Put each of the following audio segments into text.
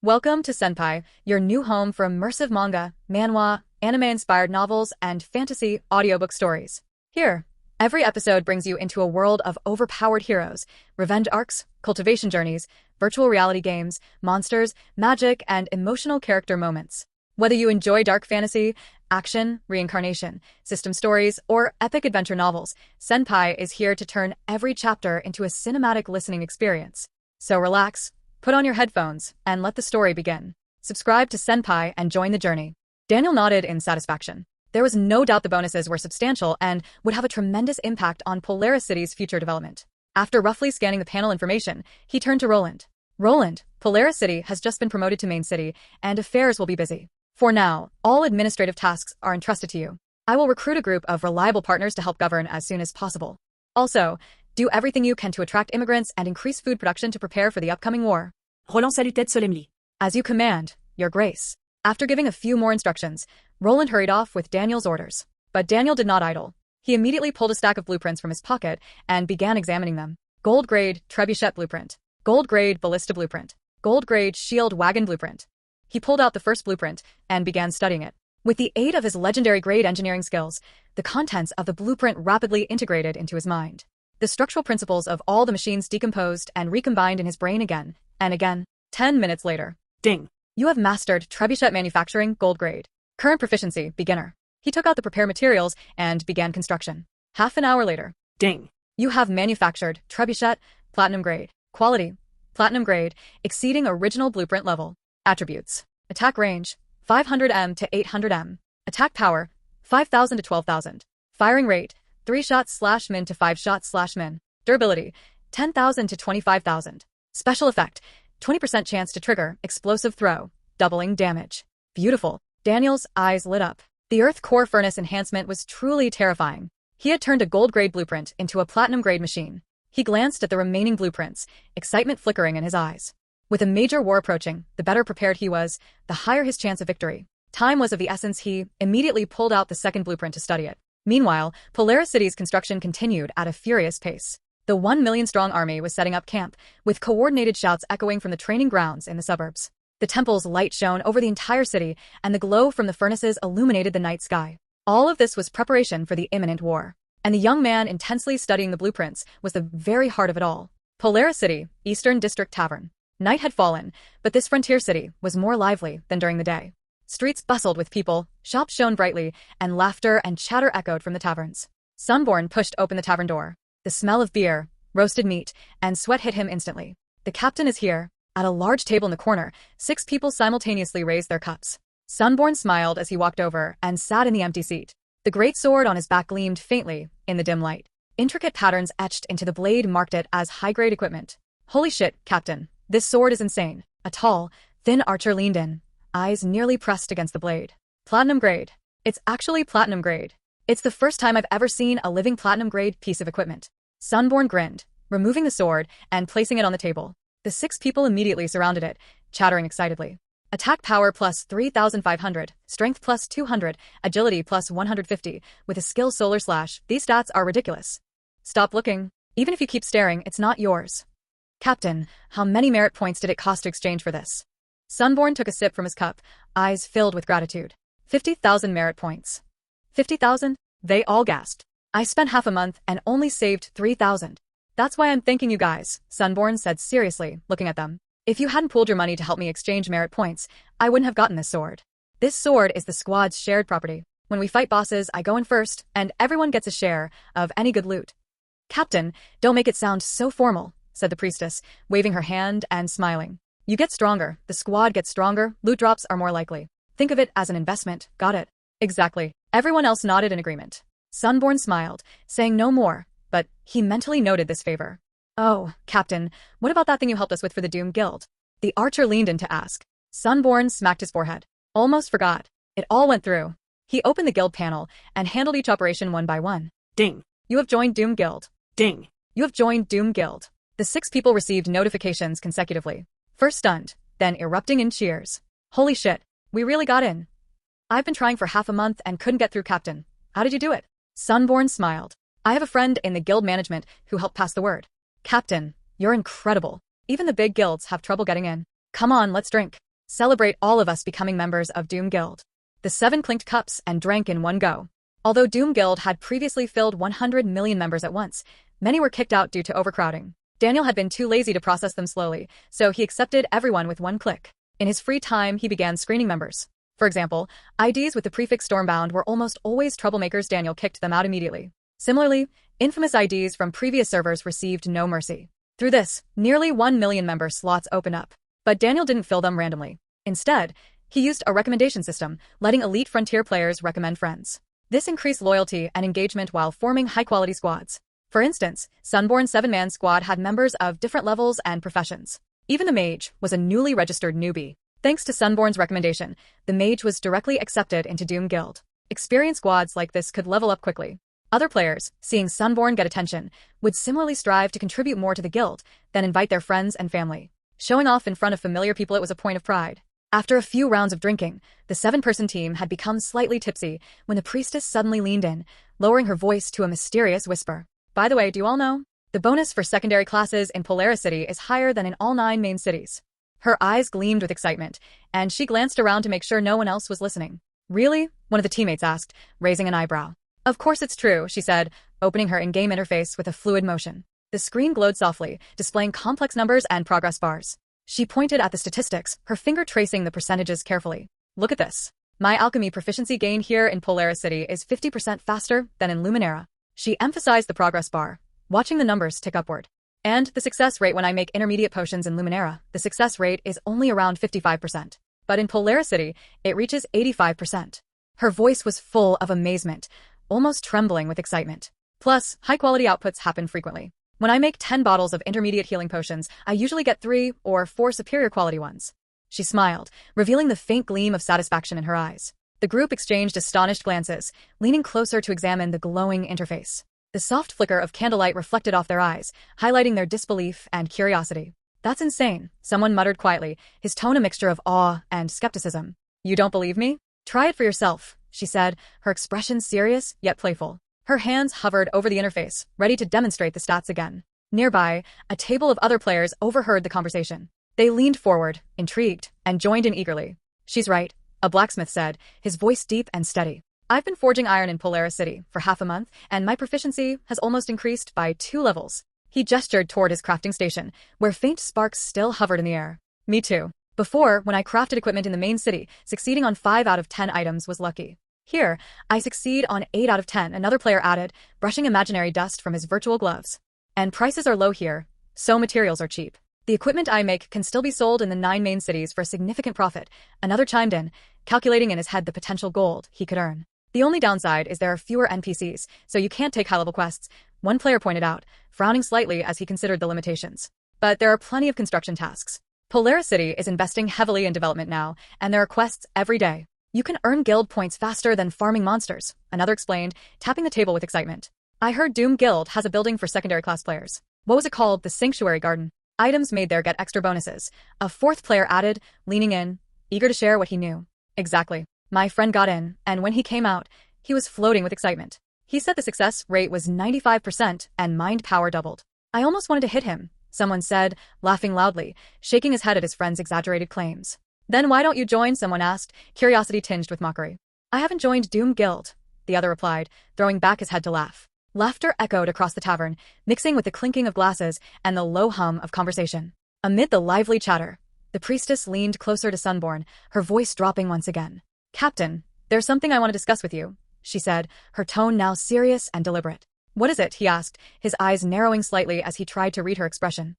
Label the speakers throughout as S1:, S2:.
S1: Welcome to Senpai, your new home for immersive manga, manhwa, anime-inspired novels, and fantasy audiobook stories. Here, every episode brings you into a world of overpowered heroes, revenge arcs, cultivation journeys, virtual reality games, monsters, magic, and emotional character moments. Whether you enjoy dark fantasy, action, reincarnation, system stories, or epic adventure novels, Senpai is here to turn every chapter into a cinematic listening experience. So relax, put on your headphones, and let the story begin. Subscribe to Senpai and join the journey. Daniel nodded in satisfaction. There was no doubt the bonuses were substantial and would have a tremendous impact on Polaris City's future development. After roughly scanning the panel information, he turned to Roland. Roland, Polaris City has just been promoted to main city, and affairs will be busy. For now, all administrative tasks are entrusted to you. I will recruit a group of reliable partners to help govern as soon as possible. Also, do everything you can to attract immigrants and increase food production to prepare for the upcoming war.
S2: Roland salutait solemnly.
S1: As you command, Your Grace. After giving a few more instructions, Roland hurried off with Daniel's orders. But Daniel did not idle. He immediately pulled a stack of blueprints from his pocket and began examining them. Gold-grade trebuchet blueprint. Gold-grade ballista blueprint. Gold-grade shield wagon blueprint. He pulled out the first blueprint and began studying it. With the aid of his legendary grade engineering skills, the contents of the blueprint rapidly integrated into his mind. The structural principles of all the machines decomposed and recombined in his brain again and again. 10 minutes later.
S2: Ding.
S1: You have mastered trebuchet manufacturing gold grade. Current proficiency, beginner. He took out the prepared materials and began construction. Half an hour later.
S2: Ding.
S1: You have manufactured trebuchet platinum grade. Quality, platinum grade, exceeding original blueprint level. Attributes. Attack range, 500m to 800m. Attack power, 5,000 to 12,000. Firing rate, 3 shots/min to 5 shots/min. Durability, 10,000 to 25,000. Special effect, 20% chance to trigger explosive throw, doubling damage. Beautiful. Daniel's eyes lit up. The Earth Core Furnace enhancement was truly terrifying. He had turned a gold-grade blueprint into a platinum-grade machine. He glanced at the remaining blueprints, excitement flickering in his eyes. With a major war approaching, the better prepared he was, the higher his chance of victory. Time was of the essence. He immediately pulled out the second blueprint to study it. Meanwhile, Polaris City's construction continued at a furious pace. The 1 million-strong army was setting up camp, with coordinated shouts echoing from the training grounds in the suburbs. The temple's light shone over the entire city, and the glow from the furnaces illuminated the night sky. All of this was preparation for the imminent war. And the young man intensely studying the blueprints was the very heart of it all. Polaris City, Eastern District Tavern. Night had fallen, but this frontier city was more lively than during the day. Streets bustled with people, shops shone brightly, and laughter and chatter echoed from the taverns. Sunborn pushed open the tavern door. The smell of beer, roasted meat, and sweat hit him instantly. The captain is here. At a large table in the corner, 6 people simultaneously raised their cups. Sunborn smiled as he walked over and sat in the empty seat. The great sword on his back gleamed faintly in the dim light. Intricate patterns etched into the blade marked it as high-grade equipment. Holy shit, Captain. This sword is insane. A tall, thin archer leaned in, eyes nearly pressed against the blade. Platinum grade. It's actually platinum grade. It's the first time I've ever seen a living platinum grade piece of equipment. Sunborn grinned, removing the sword and placing it on the table. The 6 people immediately surrounded it, chattering excitedly. Attack power plus 3,500, strength plus 200, agility plus 150, with a skill solar slash. These stats are ridiculous. Stop looking. Even if you keep staring, it's not yours. Captain, how many merit points did it cost to exchange for this? Sunborn took a sip from his cup, eyes filled with gratitude. 50,000 merit points. 50,000? They all gasped. I spent half a month and only saved 3,000. That's why I'm thanking you guys, Sunborn said seriously, looking at them. If you hadn't pooled your money to help me exchange merit points, I wouldn't have gotten this sword. This sword is the squad's shared property. When we fight bosses, I go in first, and everyone gets a share of any good loot. Captain, don't make it sound so formal, said the priestess, waving her hand and smiling. You get stronger, the squad gets stronger, loot drops are more likely. Think of it as an investment, got it? Exactly. Everyone else nodded in agreement. Sunborn smiled, saying no more, but he mentally noted this favor. Oh, Captain, what about that thing you helped us with for the Doom Guild? The archer leaned in to ask. Sunborn smacked his forehead. Almost forgot. It all went through. He opened the guild panel and handled each operation one by one.
S2: Ding.
S1: You have joined Doom Guild.
S2: Ding.
S1: You have joined Doom Guild. The 6 people received notifications consecutively. First stunned, then erupting in cheers. Holy shit, we really got in. I've been trying for half a month and couldn't get through, Captain. How did you do it? Sunborn smiled. I have a friend in the guild management who helped pass the word. Captain, you're incredible. Even the big guilds have trouble getting in. Come on, let's drink. Celebrate all of us becoming members of Doom Guild. The 7 clinked cups and drank in one go. Although Doom Guild had previously filled 100 million members at once, many were kicked out due to overcrowding. Daniel had been too lazy to process them slowly, so he accepted everyone with one click. In his free time, he began screening members. For example, IDs with the prefix Stormbound were almost always troublemakers. Daniel kicked them out immediately. Similarly, infamous IDs from previous servers received no mercy. Through this, nearly 1 million member slots opened up. But Daniel didn't fill them randomly. Instead, he used a recommendation system, letting elite Frontier players recommend friends. This increased loyalty and engagement while forming high-quality squads. For instance, Sunborn 7-man squad had members of different levels and professions. Even the mage was a newly registered newbie. Thanks to Sunborn's recommendation, the mage was directly accepted into Doom Guild. Experienced squads like this could level up quickly. Other players, seeing Sunborn get attention, would similarly strive to contribute more to the guild, then invite their friends and family. Showing off in front of familiar people, it was a point of pride. After a few rounds of drinking, the 7-person team had become slightly tipsy when the priestess suddenly leaned in, lowering her voice to a mysterious whisper. By the way, do you all know? The bonus for secondary classes in Polaris City is higher than in all 9 main cities. Her eyes gleamed with excitement, and she glanced around to make sure no one else was listening. Really? One of the teammates asked, raising an eyebrow. Of course it's true, she said, opening her in-game interface with a fluid motion. The screen glowed softly, displaying complex numbers and progress bars. She pointed at the statistics, her finger tracing the percentages carefully. Look at this. My alchemy proficiency gain here in Polaris City is 50% faster than in Luminera. She emphasized the progress bar, watching the numbers tick upward. And the success rate when I make intermediate potions in Luminera, the success rate is only around 55%. But in Polaris City, it reaches 85%. Her voice was full of amazement, almost trembling with excitement. Plus, high-quality outputs happen frequently. When I make 10 bottles of intermediate healing potions, I usually get 3 or 4 superior quality ones. She smiled, revealing the faint gleam of satisfaction in her eyes. The group exchanged astonished glances, leaning closer to examine the glowing interface. The soft flicker of candlelight reflected off their eyes, highlighting their disbelief and curiosity. That's insane, someone muttered quietly, his tone a mixture of awe and skepticism. You don't believe me? Try it for yourself, she said, her expression serious yet playful. Her hands hovered over the interface, ready to demonstrate the stats again. Nearby, a table of other players overheard the conversation. They leaned forward, intrigued, and joined in eagerly. She's right, a blacksmith said, his voice deep and steady. I've been forging iron in Polaris City for half a month, and my proficiency has almost increased by 2 levels. He gestured toward his crafting station, where faint sparks still hovered in the air. Me too. Before, when I crafted equipment in the main city, succeeding on 5 out of 10 items was lucky. Here, I succeed on 8 out of 10, another player added, brushing imaginary dust from his virtual gloves. And prices are low here, so materials are cheap. The equipment I make can still be sold in the 9 main cities for a significant profit, another chimed in, calculating in his head the potential gold he could earn. The only downside is there are fewer NPCs, so you can't take high-level quests, one player pointed out, frowning slightly as he considered the limitations. But there are plenty of construction tasks. Polaris City is investing heavily in development now, and there are quests every day. You can earn guild points faster than farming monsters, another explained, tapping the table with excitement. I heard Doom Guild has a building for secondary class players. What was it called? The Sanctuary Garden. Items made there get extra bonuses. A 4th player added, leaning in, eager to share what he knew. Exactly. My friend got in, and when he came out, he was floating with excitement. He said the success rate was 95% and mind power doubled. I almost wanted to hit him, someone said, laughing loudly, shaking his head at his friend's exaggerated claims. Then why don't you join? Someone asked, curiosity tinged with mockery. I haven't joined Doom Guild, the other replied, throwing back his head to laugh. Laughter echoed across the tavern, mixing with the clinking of glasses and the low hum of conversation. Amid the lively chatter, the priestess leaned closer to Sunborn, her voice dropping once again. Captain, there's something I want to discuss with you, she said, her tone now serious and deliberate. What is it? He asked, his eyes narrowing slightly as he tried to read her expression.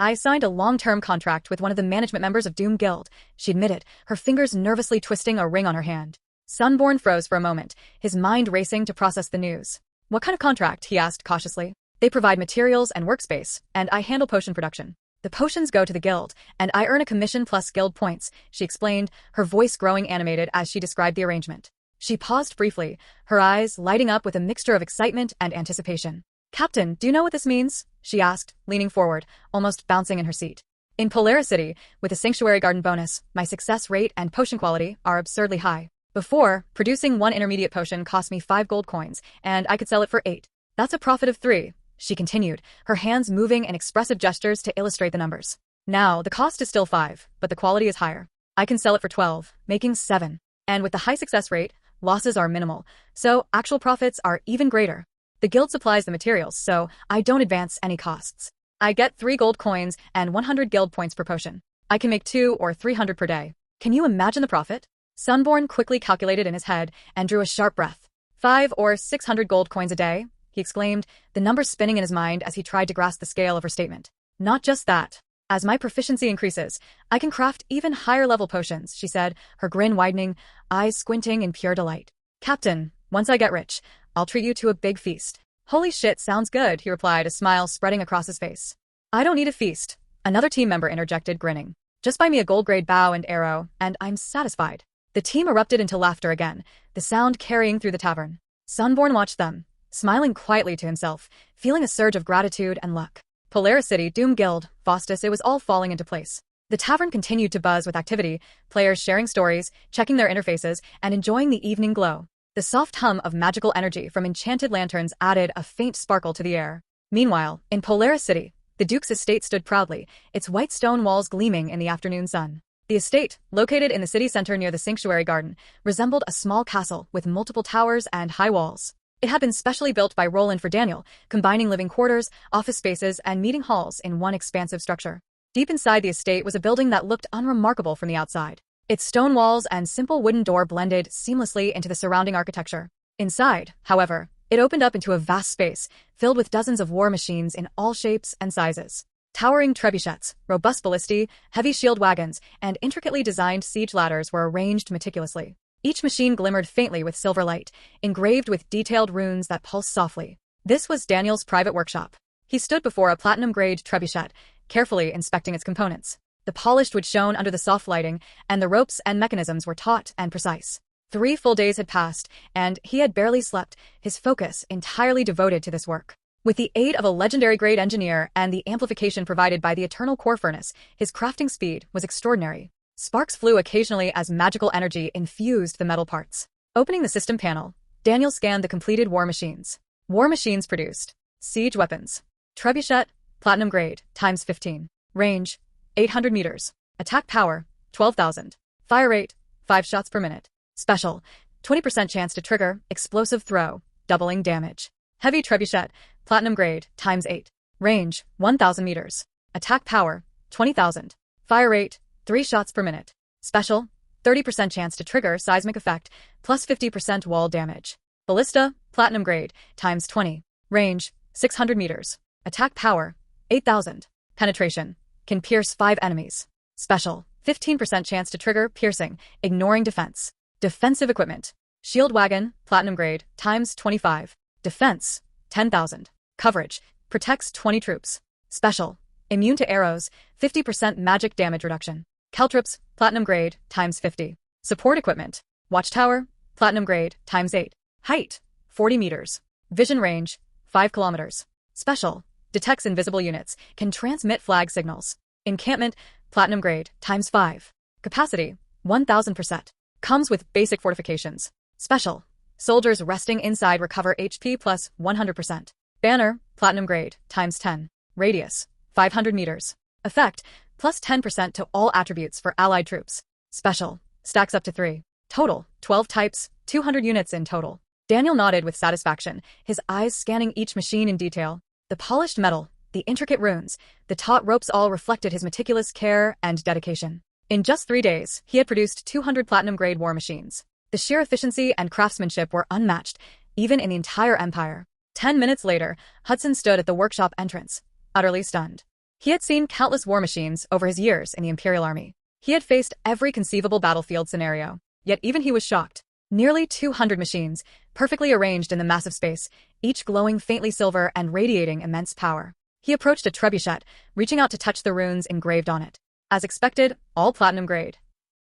S1: I signed a long-term contract with one of the management members of Doom Guild, she admitted, her fingers nervously twisting a ring on her hand. Sunborn froze for a moment, his mind racing to process the news. What kind of contract? He asked cautiously. They provide materials and workspace, and I handle potion production. The potions go to the guild, and I earn a commission plus guild points, she explained, her voice growing animated as she described the arrangement. She paused briefly, her eyes lighting up with a mixture of excitement and anticipation. Captain, do you know what this means? She asked, leaning forward, almost bouncing in her seat. In Polaris City, with the Sanctuary Garden bonus, my success rate and potion quality are absurdly high. Before, producing 1 intermediate potion cost me 5 gold coins, and I could sell it for 8. That's a profit of 3, she continued, her hands moving in expressive gestures to illustrate the numbers. Now, the cost is still 5, but the quality is higher. I can sell it for 12, making 7. And with the high success rate, losses are minimal, so actual profits are even greater. The guild supplies the materials, so I don't advance any costs. I get 3 gold coins and 100 guild points per potion. I can make 2 or 300 per day. Can you imagine the profit? Sunborn quickly calculated in his head and drew a sharp breath. 5 or 600 gold coins a day, he exclaimed, the numbers spinning in his mind as he tried to grasp the scale of her statement. Not just that. As my proficiency increases, I can craft even higher level potions, she said, her grin widening, eyes squinting in pure delight. Captain, once I get rich, I'll treat you to a big feast. Holy shit, sounds good, he replied, a smile spreading across his face. I don't need a feast, another team member interjected, grinning. Just buy me a gold-grade bow and arrow, and I'm satisfied. The team erupted into laughter again, the sound carrying through the tavern. Sunborn watched them, smiling quietly to himself, feeling a surge of gratitude and luck. Polaris City, Doom Guild, Faustus, it was all falling into place. The tavern continued to buzz with activity, players sharing stories, checking their interfaces, and enjoying the evening glow. The soft hum of magical energy from enchanted lanterns added a faint sparkle to the air. Meanwhile, in Polaris City, the Duke's estate stood proudly, its white stone walls gleaming in the afternoon sun. The estate, located in the city center near the Sanctuary Garden, resembled a small castle with multiple towers and high walls. It had been specially built by Roland for Daniel, combining living quarters, office spaces, and meeting halls in one expansive structure. Deep inside the estate was a building that looked unremarkable from the outside. Its stone walls and simple wooden door blended seamlessly into the surrounding architecture. Inside, however, it opened up into a vast space, filled with dozens of war machines in all shapes and sizes. Towering trebuchets, robust ballistae, heavy shield wagons, and intricately designed siege ladders were arranged meticulously. Each machine glimmered faintly with silver light, engraved with detailed runes that pulsed softly. This was Daniel's private workshop. He stood before a platinum-grade trebuchet, carefully inspecting its components. The polished wood shone under the soft lighting, and the ropes and mechanisms were taut and precise. 3 full days had passed, and he had barely slept, his focus entirely devoted to this work. With the aid of a legendary-grade engineer and the amplification provided by the eternal core furnace, his crafting speed was extraordinary. Sparks flew occasionally as magical energy infused the metal parts. Opening the system panel, Daniel scanned the completed war machines. War machines produced. Siege weapons. Trebuchet, platinum grade, times 15. Range, 800 meters. Attack power, 12,000. Fire rate, 5 shots per minute. Special, 20% chance to trigger, explosive throw, doubling damage. Heavy trebuchet, platinum grade, times 8. Range, 1,000 meters. Attack power, 20,000. Fire rate, 3 shots per minute. Special, 30% chance to trigger seismic effect, plus 50% wall damage. Ballista, platinum grade, times 20. Range, 600 meters. Attack power, 8,000. Penetration, can pierce 5 enemies. Special, 15% chance to trigger piercing, ignoring defense. Defensive equipment. Shield wagon, platinum grade, times 25. Defense, 10,000. Coverage, protects 20 troops. Special, immune to arrows, 50% magic damage reduction. Caltrops, platinum grade, times 50. Support equipment. Watchtower, platinum grade, times 8. Height, 40 meters. Vision range, 5 kilometers. Special, detects invisible units, can transmit flag signals. Encampment, platinum grade, times 5. Capacity, 1,000%. Comes with basic fortifications. Special, soldiers resting inside recover HP plus 100%. Banner, platinum grade, times 10. Radius, 500 meters. Effect, plus 10% to all attributes for allied troops. Special, stacks up to 3. Total, 12 types, 200 units in total. Daniel nodded with satisfaction, his eyes scanning each machine in detail. The polished metal, the intricate runes, the taut ropes all reflected his meticulous care and dedication. In just 3 days, he had produced 200 platinum-grade war machines. The sheer efficiency and craftsmanship were unmatched, even in the entire empire. 10 minutes later, Hudson stood at the workshop entrance, utterly stunned. He had seen countless war machines over his years in the Imperial Army. He had faced every conceivable battlefield scenario, yet even he was shocked. Nearly 200 machines, perfectly arranged in the massive space, each glowing faintly silver and radiating immense power. He approached a trebuchet, reaching out to touch the runes engraved on it. As expected, all platinum grade.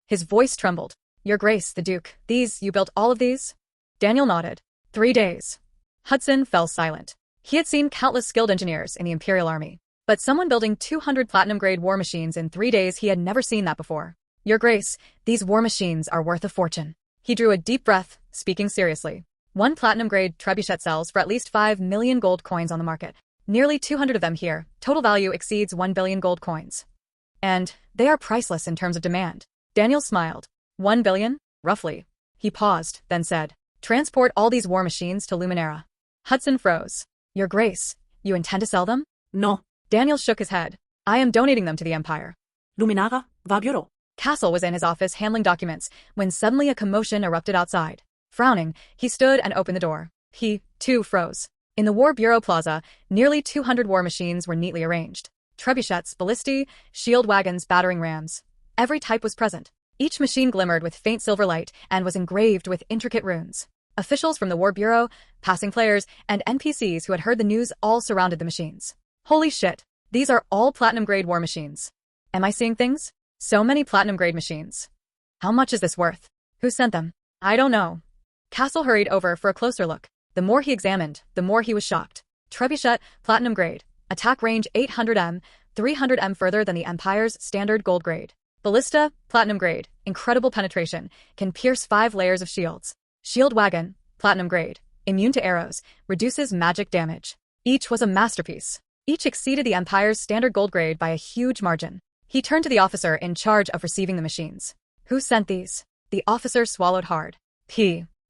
S1: His voice trembled. Your Grace, the Duke, you built all of these? Daniel nodded. 3 days. Hudson fell silent. He had seen countless skilled engineers in the Imperial Army, but someone building 200 platinum-grade war machines in 3 days, he had never seen that before. Your Grace, these war machines are worth a fortune. He drew a deep breath, speaking seriously. 1 platinum-grade trebuchet sells for at least 5 million gold coins on the market. Nearly 200 of them here. Total value exceeds 1 billion gold coins. And they are priceless in terms of demand. Daniel smiled. 1 billion? Roughly. He paused, then said, transport all these war machines to Luminera. Hudson froze. Your Grace, you intend to sell them?
S2: No.
S1: Daniel shook his head. I am donating them to the Empire.
S2: Luminara va bureau.
S1: Castle was in his office handling documents when suddenly a commotion erupted outside. Frowning, he stood and opened the door. He, too, froze. In the War Bureau Plaza, nearly 200 war machines were neatly arranged. Trebuchets, ballistae, shield wagons, battering rams. Every type was present. Each machine glimmered with faint silver light and was engraved with intricate runes. Officials from the War Bureau, passing players, and NPCs who had heard the news all surrounded the machines. Holy shit, these are all platinum-grade war machines. Am I seeing things? So many platinum-grade machines. How much is this worth? Who sent them? I don't know. Castle hurried over for a closer look. The more he examined, the more he was shocked. Trebuchet, platinum grade. Attack range 800m, 300m further than the Empire's standard gold grade. Ballista, platinum grade. Incredible penetration. Can pierce 5 layers of shields. Shield wagon, platinum grade. Immune to arrows. Reduces magic damage. Each was a masterpiece. Each exceeded the Empire's standard gold grade by a huge margin. He turned to the officer in charge of receiving the machines. Who sent these? The officer swallowed hard.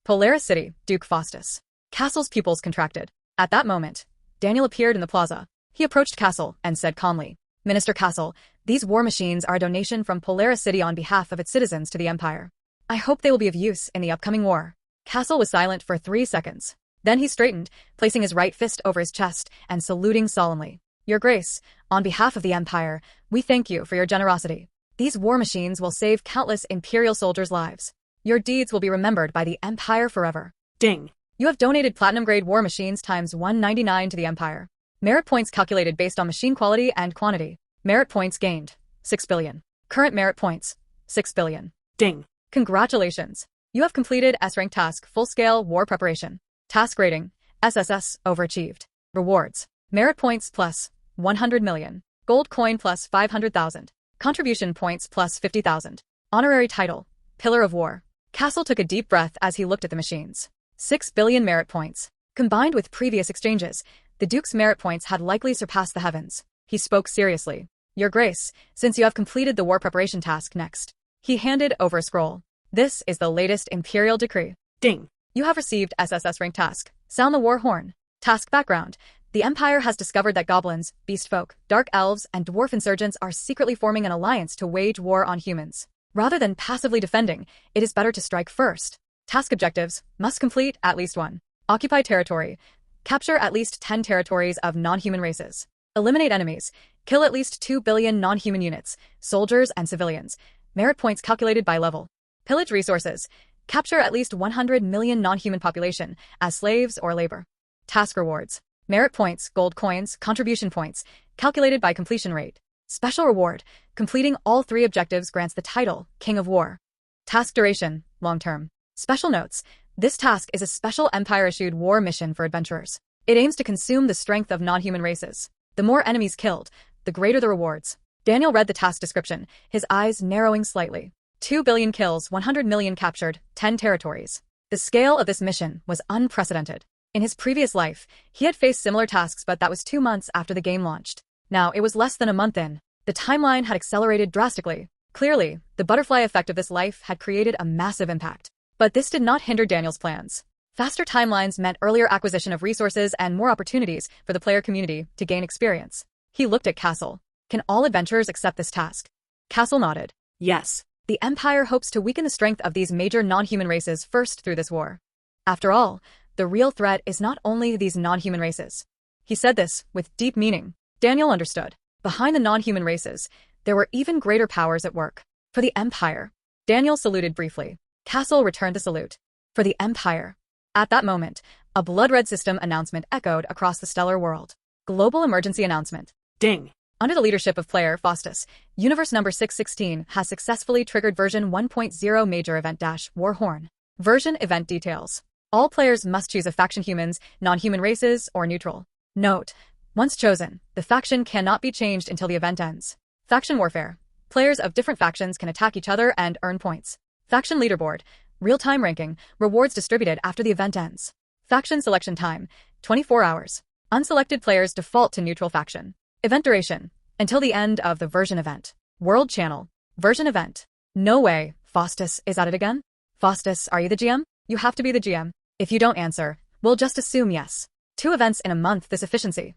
S1: Polaris City, Duke Faustus. Castle's pupils contracted. At that moment, Daniel appeared in the plaza. He approached Castle and said calmly, Minister Castle, these war machines are a donation from Polaris City on behalf of its citizens to the Empire. I hope they will be of use in the upcoming war. Castle was silent for 3 seconds. Then he straightened, placing his right fist over his chest and saluting solemnly. Your Grace, on behalf of the Empire, we thank you for your generosity. These war machines will save countless Imperial soldiers' lives. Your deeds will be remembered by the Empire forever.
S2: Ding.
S1: You have donated platinum-grade war machines times 199 to the Empire. Merit points calculated based on machine quality and quantity. Merit points gained, 6 billion. Current merit points, 6 billion.
S2: Ding.
S1: Congratulations. You have completed S-rank task full-scale war preparation. Task rating, SSS, overachieved. Rewards, merit points plus 100 million. Gold coin plus 500,000. Contribution points plus 50,000. Honorary title, Pillar of War. Castle took a deep breath as he looked at the machines. 6 billion merit points. Combined with previous exchanges, the Duke's merit points had likely surpassed the heavens. He spoke seriously. Your Grace, since you have completed the war preparation task next. He handed over a scroll. This is the latest Imperial decree.
S2: Ding.
S1: You have received SSS rank task. Sound the war horn. Task background. The Empire has discovered that goblins, beast folk, dark elves, and dwarf insurgents are secretly forming an alliance to wage war on humans. Rather than passively defending, it is better to strike first. Task objectives, must complete at least 1. Occupy territory. Capture at least 10 territories of non-human races. Eliminate enemies. Kill at least 2 billion non-human units, soldiers and civilians. Merit points calculated by level. Pillage resources. Capture at least 100 million non-human population as slaves or labor. Task rewards. Merit points, gold coins, contribution points, calculated by completion rate. Special reward. Completing all 3 objectives grants the title, King of War. Task duration, long-term. Special notes. This task is a special Empire-issued war mission for adventurers. It aims to consume the strength of non-human races. The more enemies killed, the greater the rewards. Daniel read the task description, his eyes narrowing slightly. 2 billion kills, 100 million captured, 10 territories. The scale of this mission was unprecedented. In his previous life, he had faced similar tasks, but that was 2 months after the game launched. Now it was less than a month in. The timeline had accelerated drastically. Clearly, the butterfly effect of this life had created a massive impact. But this did not hinder Daniel's plans. Faster timelines meant earlier acquisition of resources and more opportunities for the player community to gain experience. He looked at Castle. Can all adventurers accept this task? Castle nodded. Yes. The Empire hopes to weaken the strength of these major non-human races first through this war. After all, the real threat is not only these non-human races. He said this with deep meaning. Daniel understood. Behind the non-human races, there were even greater powers at work. For the Empire. Daniel saluted briefly. Castle returned the salute. For the Empire. At that moment, a blood-red system announcement echoed across the stellar world. Global emergency announcement.
S2: Ding.
S1: Under the leadership of player Faustus, Universe number 616 has successfully triggered version 1.0 major event-war horn. Version event details. All players must choose a faction humans, non-human races, or neutral. Note. Once chosen, the faction cannot be changed until the event ends. Faction warfare. Players of different factions can attack each other and earn points. Faction leaderboard. Real-time ranking. Rewards distributed after the event ends. Faction selection time. 24 hours. Unselected players default to neutral faction. Event duration. Until the end of the version event. World channel. Version event. No way. Faustus is at it again? Faustus, are you the GM? You have to be the GM. If you don't answer, we'll just assume yes. 2 events in a month, this efficiency.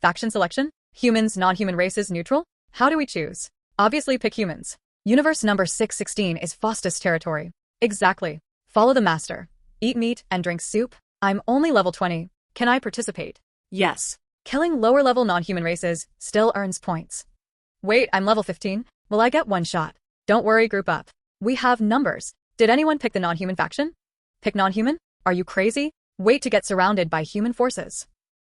S1: Faction selection? Humans, non-human races, neutral? How do we choose? Obviously pick humans. Universe number 616 is Faustus territory. Exactly. Follow the master. Eat meat and drink soup. I'm only level 20. Can I participate?
S2: Yes.
S1: Killing lower-level non-human races still earns points. Wait, I'm level 15. Will I get one shot? Don't worry, group up. We have numbers. Did anyone pick the non-human faction? Pick non-human? Are you crazy? Wait to get surrounded by human forces.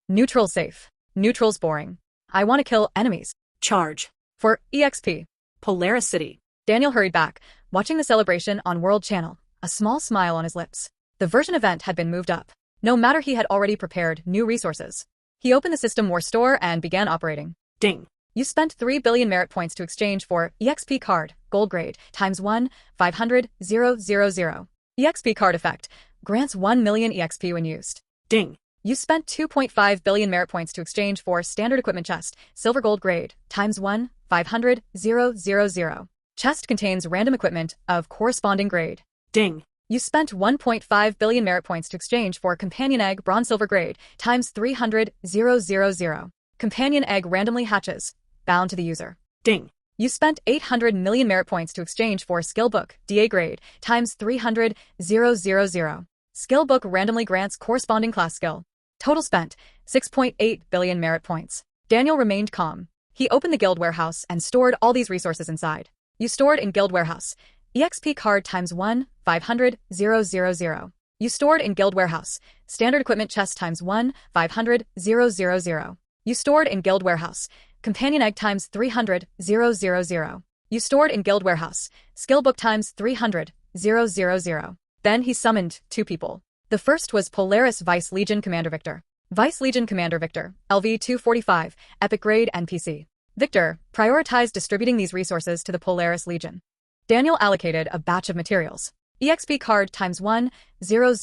S1: Neutral safe. Neutral's boring. I want to kill enemies.
S2: Charge.
S1: For EXP.
S2: Polaris City.
S1: Daniel hurried back, watching the celebration on World Channel, a small smile on his lips. The version event had been moved up. No matter, he had already prepared new resources. He opened the System War store and began operating.
S2: Ding.
S1: You spent 3 billion merit points to exchange for EXP card, gold grade, times 1, 500, 000. EXP card effect, grants 1 million EXP when used.
S2: Ding.
S1: You spent 2.5 billion merit points to exchange for standard equipment chest, silver gold grade, times 1, 500, 000. Chest contains random equipment of corresponding grade.
S2: Ding.
S1: You spent 1.5 billion merit points to exchange for companion egg bronze silver grade, times 300, 000. Companion egg randomly hatches, bound to the user.
S2: Ding.
S1: You spent 800 million merit points to exchange for skill book, DA grade, times 300, 000. Skill book randomly grants corresponding class skill. Total spent, 6.8 billion merit points. Daniel remained calm. He opened the guild warehouse and stored all these resources inside. You stored in guild warehouse. EXP card times 1, 500, 000. You stored in guild warehouse. Standard equipment chest times 1, 500, 000. You stored in guild warehouse. Companion egg times 300, 000. You stored in guild warehouse. Skill book times 300, 000. Then he summoned 2 people. The first was Polaris Vice Legion Commander Victor. Vice Legion Commander Victor, LV 245, Epic Grade NPC. Victor prioritized distributing these resources to the Polaris Legion. Daniel allocated a batch of materials. EXP card times 1, 000.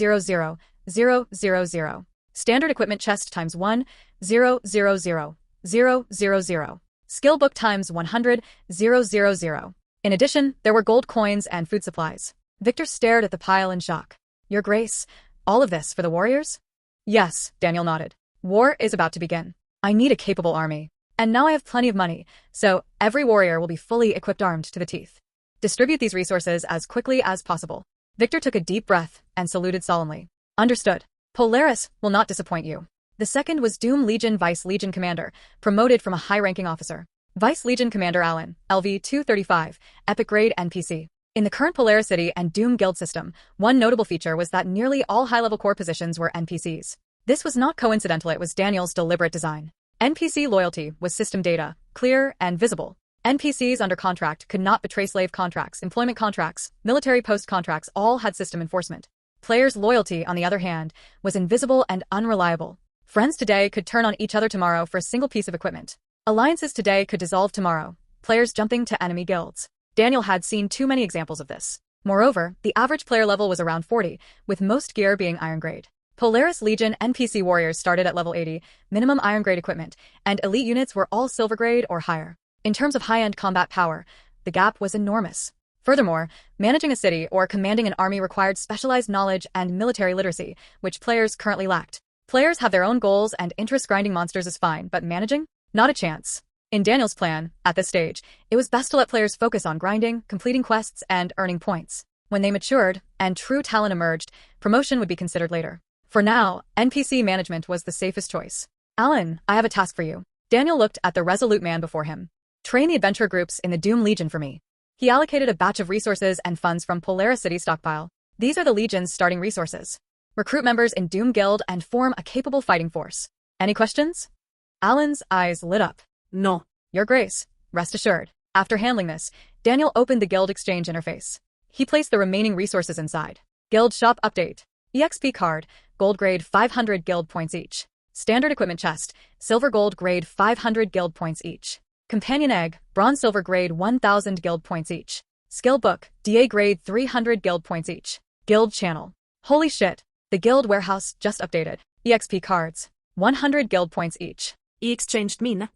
S1: Standard equipment chest times 1, 000. Skill book times 100, 000. In addition, there were gold coins and food supplies. Victor stared at the pile in shock. Your Grace, all of this for the warriors? Yes, Daniel nodded. War is about to begin. I need a capable army. And now I have plenty of money, so every warrior will be fully equipped, armed to the teeth. Distribute these resources as quickly as possible. Victor took a deep breath and saluted solemnly. Understood. Polaris will not disappoint you. The second was Doom Legion Vice Legion Commander, promoted from a high-ranking officer. Vice Legion Commander Allen, LV 235, Epic Grade NPC. In the current Polaris City and Doom Guild system, one notable feature was that nearly all high-level core positions were NPCs. This was not coincidental, it was Daniel's deliberate design. NPC loyalty was system data, clear and visible. NPCs under contract could not betray slave contracts, employment contracts, military post contracts, all had system enforcement. Players' loyalty, on the other hand, was invisible and unreliable. Friends today could turn on each other tomorrow for a single piece of equipment. Alliances today could dissolve tomorrow, players jumping to enemy guilds. Daniel had seen too many examples of this. Moreover, the average player level was around 40, with most gear being iron grade. Polaris Legion NPC warriors started at level 80, minimum iron grade equipment, and elite units were all silver grade or higher. In terms of high-end combat power, the gap was enormous. Furthermore, managing a city or commanding an army required specialized knowledge and military literacy, which players currently lacked. Players have their own goals and interests. Grinding monsters is fine, but managing? Not a chance. In Daniel's plan, at this stage, it was best to let players focus on grinding, completing quests, and earning points. When they matured, and true talent emerged, promotion would be considered later. For now, NPC management was the safest choice. Alan, I have a task for you. Daniel looked at the resolute man before him. Train the adventure groups in the Doom Legion for me. He allocated a batch of resources and funds from Polaris City stockpile. These are the Legion's starting resources. Recruit members in Doom Guild and form a capable fighting force. Any questions? Alan's eyes lit up.
S2: No.
S1: Your Grace, rest assured. After handling this, Daniel opened the Guild Exchange interface. He placed the remaining resources inside. Guild Shop Update. EXP card, gold grade 500 guild points each. Standard equipment chest, silver gold grade 500 guild points each. Companion egg, bronze silver grade 1000 guild points each. Skill book, DA grade 300 guild points each. Guild channel. Holy shit. The guild warehouse just updated. EXP cards, 100 guild points each.
S2: E-exchanged mean.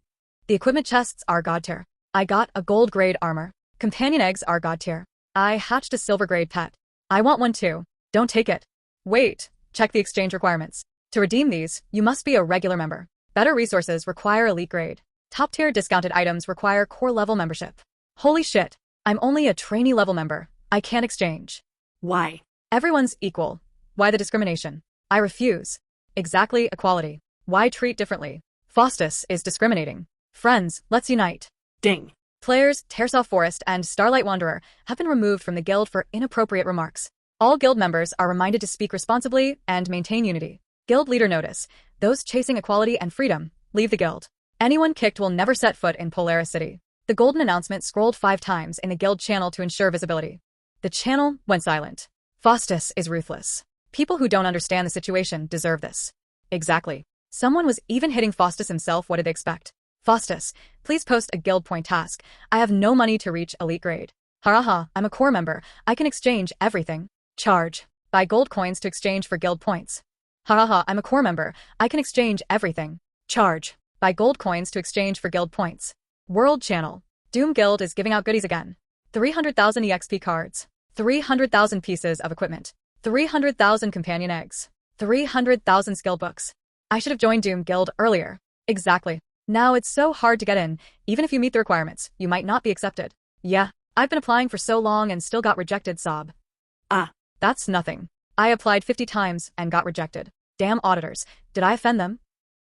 S1: The equipment chests are god tier. I got a gold grade armor. Companion eggs are god tier. I hatched a silver grade pet. I want one too. Don't take it. Wait, check the exchange requirements. To redeem these, you must be a regular member. Better resources require elite grade. Top tier discounted items require core level membership. Holy shit. I'm only a trainee level member. I can't exchange.
S2: Why?
S1: Everyone's equal. Why the discrimination? I refuse. Exactly equality. Why treat differently? Faustus is discriminating. Friends, let's unite.
S2: Ding.
S1: Players Tersoft Forest and Starlight Wanderer have been removed from the guild for inappropriate remarks. All guild members are reminded to speak responsibly and maintain unity. Guild leader notice. Those chasing equality and freedom, leave the guild. Anyone kicked will never set foot in Polaris City. The golden announcement scrolled 5 times in the guild channel to ensure visibility. The channel went silent. Faustus is ruthless. People who don't understand the situation deserve this. Exactly. Someone was even hitting Faustus himself. What did they expect? Faustus, please post a guild point task. I have no money to reach elite grade. Haraha, I'm a core member. I can exchange everything. Charge. Buy gold coins to exchange for guild points. Haraha, I'm a core member. I can exchange everything. Charge. Buy gold coins to exchange for guild points. World Channel. Doom Guild is giving out goodies again. 300,000 EXP cards. 300,000 pieces of equipment. 300,000 companion eggs. 300,000 skill books. I should have joined Doom Guild earlier. Exactly. Now it's so hard to get in. Even if you meet the requirements, you might not be accepted. Yeah, I've been applying for so long and still got rejected, sob.
S2: Ah.
S1: That's nothing. I applied 50 times and got rejected. Damn auditors. Did I offend them?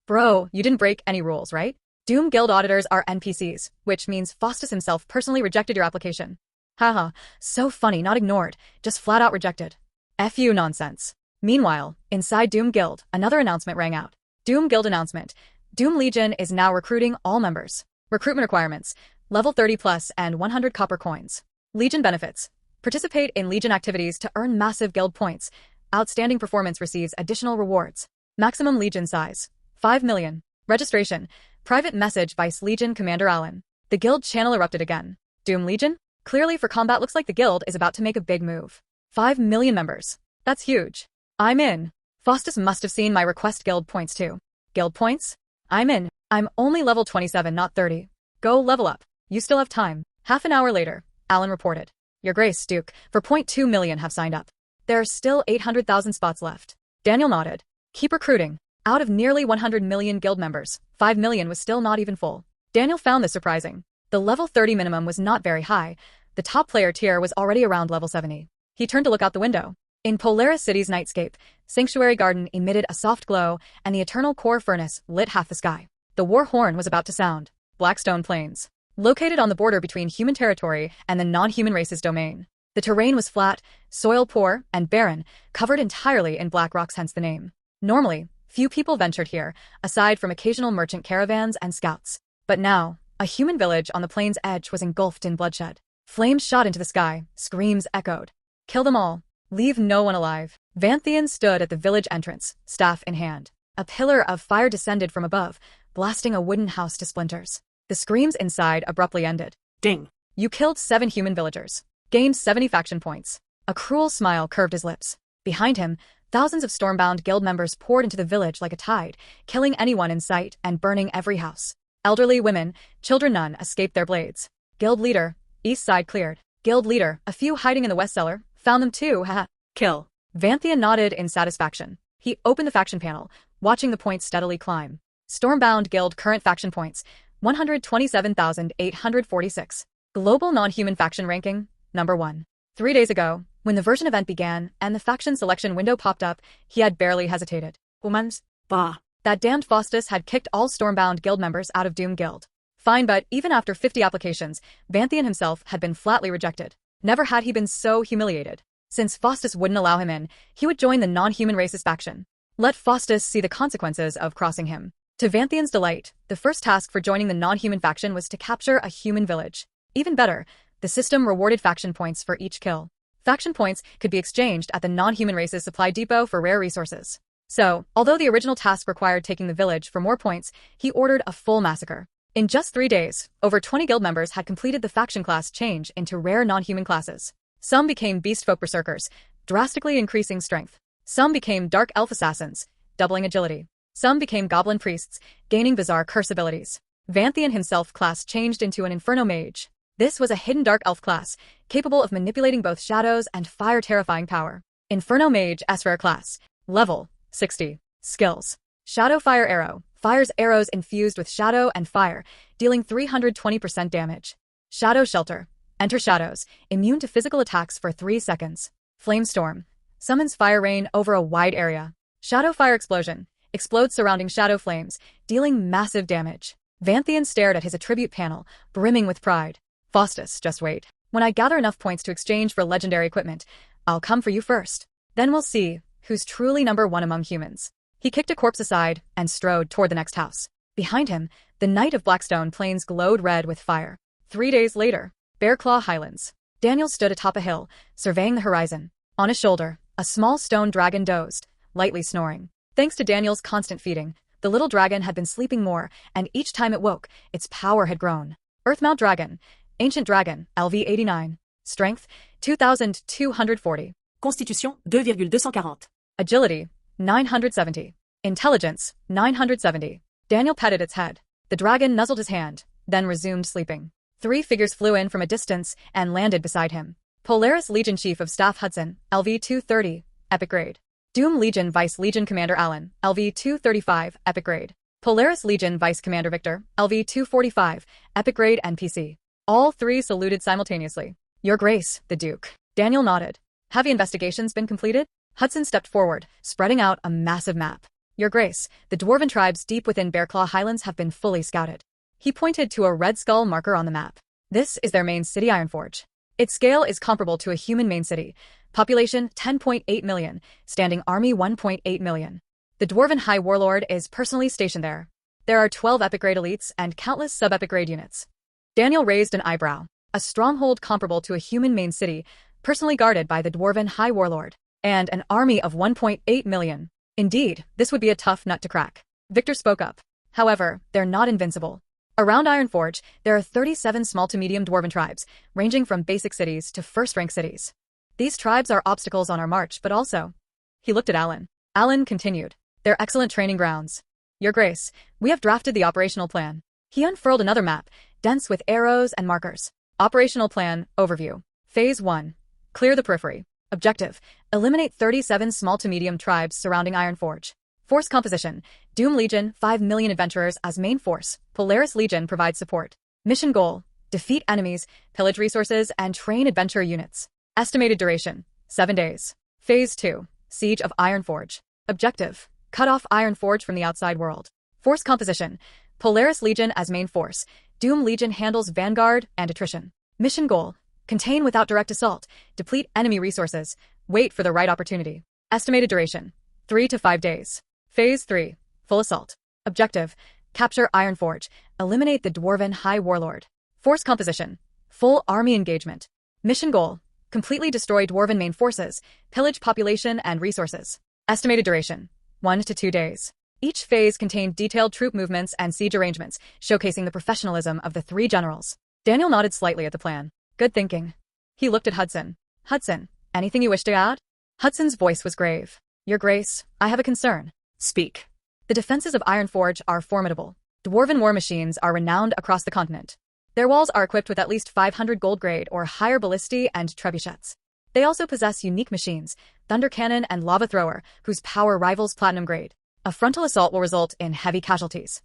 S1: Bro, you didn't break any rules, right? Doom Guild auditors are NPCs, which means Faustus himself personally rejected your application. Haha, so funny, not ignored, just flat out rejected. F you nonsense. Meanwhile, inside Doom Guild, another announcement rang out. Doom Guild announcement. Doom Legion is now recruiting all members. Recruitment requirements. Level 30 plus and 100 copper coins. Legion benefits. Participate in Legion activities to earn massive guild points. Outstanding performance receives additional rewards. Maximum Legion size. 5 million. Registration. Private message Vice Legion Commander Allen. The guild channel erupted again. Doom Legion? Clearly for combat looks like the guild is about to make a big move. 5 million members. That's huge. I'm in. Faustus must have seen my request guild points too. Guild points? I'm in. I'm only level 27, not 30. Go level up. You still have time. Half an hour later, Allen reported. Your Grace, Duke, 4.2 million have signed up. There are still 800,000 spots left. Daniel nodded. Keep recruiting. Out of nearly 100 million guild members, 5 million was still not even full. Daniel found this surprising. The level 30 minimum was not very high. The top player tier was already around level 70. He turned to look out the window. In Polaris City's nightscape, Sanctuary Garden emitted a soft glow, and the Eternal Core Furnace lit half the sky. The war horn was about to sound. Blackstone Plains. Located on the border between human territory and the non-human race's domain. The terrain was flat, soil poor, and barren, covered entirely in black rocks, hence the name. Normally, few people ventured here, aside from occasional merchant caravans and scouts. But now, a human village on the plain's edge was engulfed in bloodshed. Flames shot into the sky, screams echoed. Kill them all. Leave no one alive. Vanthian stood at the village entrance, staff in hand. A pillar of fire descended from above, blasting a wooden house to splinters. The screams inside abruptly ended.
S2: Ding.
S1: You killed 7 human villagers. Gained 70 faction points. A cruel smile curved his lips. Behind him, thousands of Stormbound Guild members poured into the village like a tide, killing anyone in sight and burning every house. Elderly women, children, none escaped their blades. Guild leader, east side cleared. Guild leader, a few hiding in the west cellar, found them too, haha. Kill. Vanthian nodded in satisfaction. He opened the faction panel, watching the points steadily climb. Stormbound Guild current faction points, 127,846. Global non-human faction ranking, number 1. 3 days ago, when the version event began and the faction selection window popped up, he had barely hesitated. Humans?
S2: Bah.
S1: That damned Faustus had kicked all Stormbound Guild members out of Doom Guild. Fine, but even after 50 applications, Vanthian himself had been flatly rejected. Never had he been so humiliated. Since Faustus wouldn't allow him in, he would join the non-human races faction. Let Faustus see the consequences of crossing him. To Vanthian's delight, the first task for joining the non-human faction was to capture a human village. Even better, the system rewarded faction points for each kill. Faction points could be exchanged at the non-human races supply depot for rare resources. So, although the original task required taking the village for more points, he ordered a full massacre. In just 3 days, over 20 guild members had completed the faction class change into rare non-human classes. Some became beastfolk berserkers, drastically increasing strength. Some became dark elf assassins, doubling agility. Some became goblin priests, gaining bizarre curse abilities. Vanthian himself class changed into an inferno mage. This was a hidden dark elf class, capable of manipulating both shadows and fire terrifying power. Inferno Mage Esper class. Level 60. Skills. Shadow Fire Arrow. Fires arrows infused with shadow and fire, dealing 320% damage. Shadow Shelter. Enter shadows, immune to physical attacks for 3 seconds. Flame Storm. Summons fire rain over a wide area. Shadow Fire Explosion. Explodes surrounding shadow flames, dealing massive damage. Vanthian stared at his attribute panel, brimming with pride. Faustus, just wait. When I gather enough points to exchange for legendary equipment, I'll come for you first. Then we'll see who's truly number one among humans. He kicked a corpse aside and strode toward the next house. Behind him, the night of Blackstone Plains glowed red with fire. 3 days later, Bearclaw Highlands. Daniel stood atop a hill, surveying the horizon. On his shoulder, a small stone dragon dozed, lightly snoring. Thanks to Daniel's constant feeding, the little dragon had been sleeping more, and each time it woke, its power had grown. Earthmount Dragon. Ancient Dragon, LV 89. Strength, 2240.
S2: Constitution, 2,240.
S1: Agility, 970. Intelligence, 970. Daniel petted its head. The dragon nuzzled his hand, then resumed sleeping. 3 figures flew in from a distance and landed beside him. Polaris Legion Chief of Staff Hudson, LV 230, Epic Grade. Doom Legion Vice Legion Commander Allen, LV 235, Epic Grade. Polaris Legion Vice Commander Victor, LV 245, Epic Grade NPC. All 3 saluted simultaneously. Your Grace, the Duke. Daniel nodded. Have the investigations been completed? Hudson stepped forward, spreading out a massive map. Your Grace, the dwarven tribes deep within Bearclaw Highlands have been fully scouted. He pointed to a red skull marker on the map. This is their main city, Ironforge. Its scale is comparable to a human main city. Population 10.8 million, standing army 1.8 million. The dwarven High Warlord is personally stationed there. There are 12 epic grade elites and countless sub-epic grade units. Daniel raised an eyebrow. A stronghold comparable to a human main city, personally guarded by the dwarven High Warlord, and an army of 1.8 million. Indeed, this would be a tough nut to crack. Victor spoke up. However, they're not invincible. Around Ironforge, there are 37 small to medium dwarven tribes, ranging from basic cities to first-rank cities. These tribes are obstacles on our march, but also... He looked at Allen. Allen continued. They're excellent training grounds. Your Grace, we have drafted the operational plan. He unfurled another map, dense with arrows and markers. Operational plan, overview. Phase 1. Clear the periphery. Objective. Eliminate 37 small to medium tribes surrounding Ironforge. Force composition. Doom Legion, 5 million adventurers as main force. Polaris Legion provides support. Mission goal. Defeat enemies, pillage resources, and train adventure units. Estimated duration. 7 days. Phase 2. Siege of Ironforge. Objective. Cut off Ironforge from the outside world. Force composition. Polaris Legion as main force. Doom Legion handles vanguard and attrition. Mission goal. Contain without direct assault. Deplete enemy resources. Wait for the right opportunity. Estimated duration. 3 to 5 days. Phase 3. Full assault. Objective. Capture Ironforge. Eliminate the dwarven High Warlord. Force composition. Full army engagement. Mission goal. Completely destroy dwarven main forces. Pillage population and resources. Estimated duration. 1 to 2 days. Each phase contained detailed troop movements and siege arrangements, showcasing the professionalism of the 3 generals. Daniel nodded slightly at the plan. Good thinking. He looked at Hudson. Hudson, anything you wish to add? Hudson's voice was grave. Your Grace, I have a concern.
S2: Speak.
S1: The defenses of Ironforge are formidable. Dwarven war machines are renowned across the continent. Their walls are equipped with at least 500 gold grade or higher ballistae and trebuchets. They also possess unique machines, Thunder Cannon and Lava Thrower, whose power rivals Platinum grade. A frontal assault will result in heavy casualties.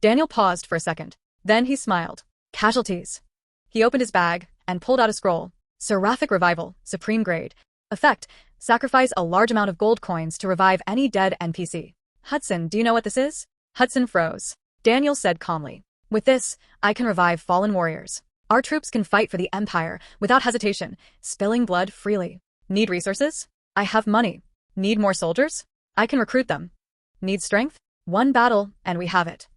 S1: Daniel paused for a second. Then he smiled. Casualties. He opened his bag and pulled out a scroll. Seraphic Revival, Supreme Grade. Effect, sacrifice a large amount of gold coins to revive any dead NPC. Hudson, do you know what this is? Hudson froze. Daniel said calmly. With this, I can revive fallen warriors. Our troops can fight for the Empire without hesitation, spilling blood freely. Need resources? I have money. Need more soldiers? I can recruit them. Need strength? 1 battle, and we have it.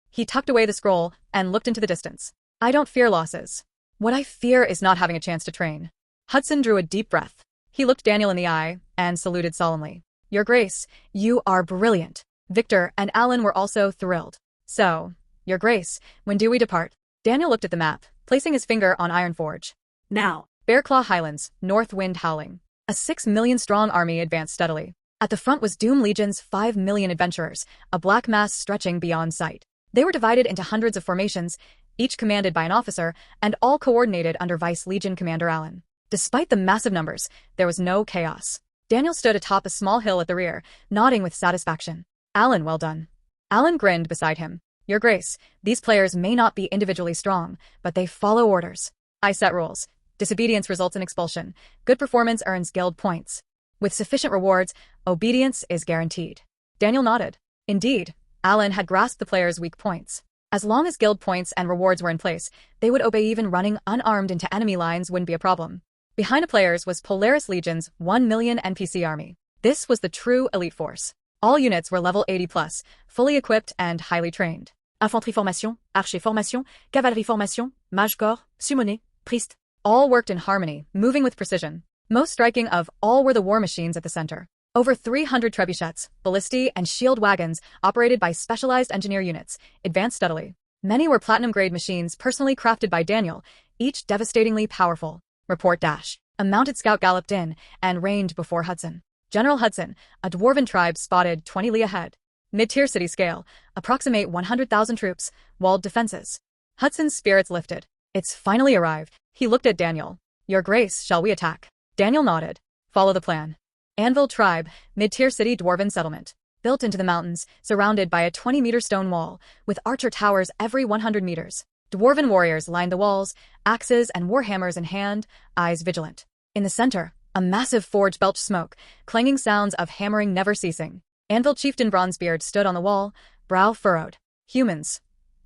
S1: He tucked away the scroll and looked into the distance. I don't fear losses. What I fear is not having a chance to train. Hudson drew a deep breath. He looked Daniel in the eye and saluted solemnly. Your Grace, you are brilliant. Victor and Allen were also thrilled. So, Your Grace, when do we depart? Daniel looked at the map, placing his finger on Ironforge.
S2: Now.
S1: Bearclaw Highlands, north wind howling. A 6 million strong army advanced steadily. At the front was Doom Legion's 5 million adventurers, a black mass stretching beyond sight. They were divided into hundreds of formations, each commanded by an officer and all coordinated under Vice Legion Commander Allen. Despite the massive numbers, there was no chaos. Daniel stood atop a small hill at the rear, nodding with satisfaction. Allen, well done. Allen grinned beside him. Your Grace, these players may not be individually strong, but they follow orders. I set rules. Disobedience results in expulsion. Good performance earns guild points. With sufficient rewards, obedience is guaranteed. Daniel nodded. Indeed, Allen had grasped the players' weak points. As long as guild points and rewards were in place, they would obey. Even running unarmed into enemy lines wouldn't be a problem. Behind the players was Polaris Legion's 1 million NPC army. This was the true elite force. All units were level 80+, fully equipped and highly trained.
S2: Infanterie formation, archer formation, cavalerie formation, mage corps, summoné, priest.
S1: All worked in harmony, moving with precision. Most striking of all were the war machines at the center. Over 300 trebuchets, ballistae, and shield wagons operated by specialized engineer units, advanced steadily. Many were platinum-grade machines personally crafted by Daniel, each devastatingly powerful. Report dash. A mounted scout galloped in and reined before Hudson. General Hudson, a dwarven tribe spotted 20 li ahead. Mid-tier city scale, approximate 100,000 troops, walled defenses. Hudson's spirits lifted. It's finally arrived. He looked at Daniel. Your Grace, shall we attack? Daniel nodded. Follow the plan. Anvil Tribe, mid-tier city dwarven settlement. Built into the mountains, surrounded by a 20-meter stone wall, with archer towers every 100 meters. Dwarven warriors lined the walls, axes and warhammers in hand, eyes vigilant. In the center, a massive forge belched smoke, clanging sounds of hammering never ceasing. Anvil chieftain Bronzebeard stood on the wall, brow furrowed. Humans.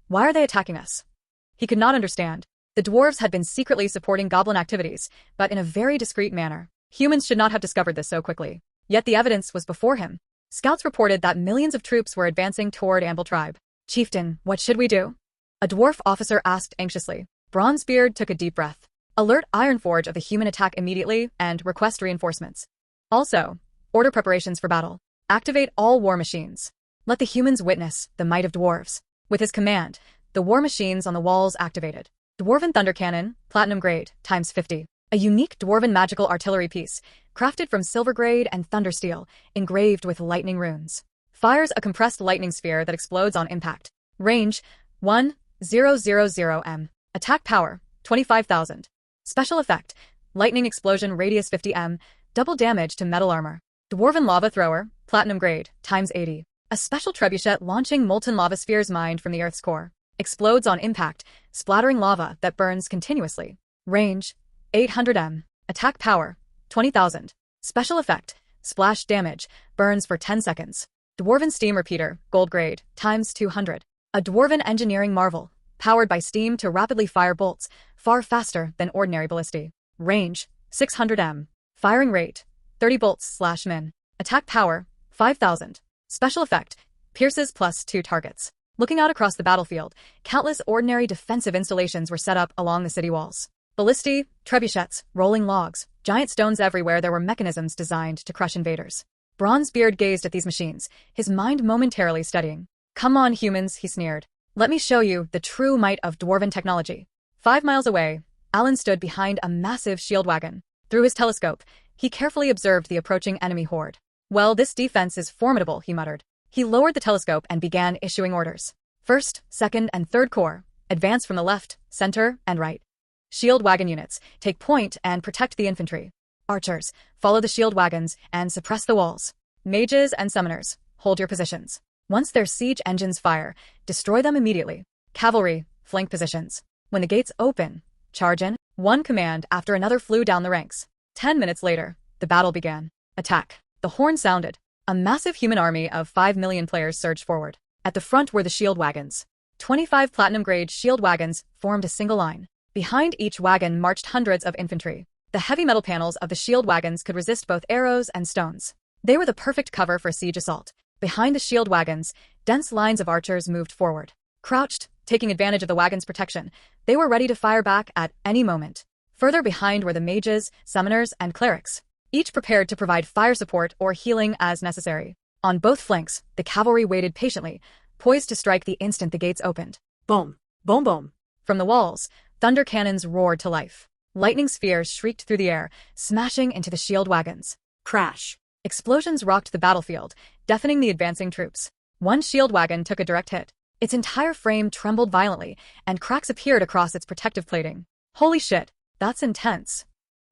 S1: Why are they attacking us? He could not understand. The dwarves had been secretly supporting goblin activities, but in a very discreet manner. Humans should not have discovered this so quickly. Yet the evidence was before him. Scouts reported that millions of troops were advancing toward Anvil Tribe. Chieftain, what should we do? A dwarf officer asked anxiously. Bronzebeard took a deep breath. Alert Ironforge of the human attack immediately and request reinforcements. Also, order preparations for battle. Activate all war machines. Let the humans witness the might of dwarves. With his command, the war machines on the walls activated. Dwarven Thunder Cannon, Platinum Grade, times 50. A unique dwarven magical artillery piece, crafted from silver grade and thunder steel, engraved with lightning runes. Fires a compressed lightning sphere that explodes on impact. Range, 1,000 m. Attack power, 25,000. Special effect, lightning explosion radius 50 m, double damage to metal armor. Dwarven Lava Thrower, Platinum Grade, times 80. A special trebuchet launching molten lava spheres mined from the Earth's core. Explodes on impact, splattering lava that burns continuously. Range, 800 m. Attack power, 20,000. Special effect, splash damage, burns for 10 seconds. Dwarven Steam Repeater, Gold Grade, times 200. A dwarven engineering marvel, powered by steam to rapidly fire bolts, far faster than ordinary ballistae. Range, 600 m. Firing rate, 30 bolts/min. Attack power, 5,000. Special effect, pierces +2 targets. Looking out across the battlefield, countless ordinary defensive installations were set up along the city walls. Ballistae, trebuchets, rolling logs, giant stones everywhere. There were mechanisms designed to crush invaders. Bronzebeard gazed at these machines, his mind momentarily steadying. Come on, humans, he sneered. Let me show you the true might of dwarven technology. 5 miles away, Allen stood behind a massive shield wagon. Through his telescope, he carefully observed the approaching enemy horde. Well, this defense is formidable, he muttered. He lowered the telescope and began issuing orders. First, second, and third corps, advance from the left, center, and right. Shield wagon units, take point and protect the infantry. Archers, follow the shield wagons and suppress the walls. Mages and summoners, hold your positions. Once their siege engines fire, destroy them immediately. Cavalry, flank positions. When the gates open, charge in. One command after another flew down the ranks. 10 minutes later, the battle began. Attack. The horn sounded. A massive human army of 5 million players surged forward. At the front were the shield wagons. 25 platinum-grade shield wagons formed a single line. Behind each wagon marched hundreds of infantry. The heavy metal panels of the shield wagons could resist both arrows and stones. They were the perfect cover for a siege assault. Behind the shield wagons, dense lines of archers moved forward. Crouched, taking advantage of the wagon's protection, they were ready to fire back at any moment. Further behind were the mages, summoners, and clerics, each prepared to provide fire support or healing as necessary. On both flanks, the cavalry waited patiently, poised to strike the instant the gates opened. Boom! Boom boom! From the walls, thunder cannons roared to life. Lightning spheres shrieked through the air, smashing into the shield wagons. Crash! Explosions rocked the battlefield, deafening the advancing troops. One shield wagon took a direct hit. Its entire frame trembled violently, and cracks appeared across its protective plating. Holy shit, that's intense.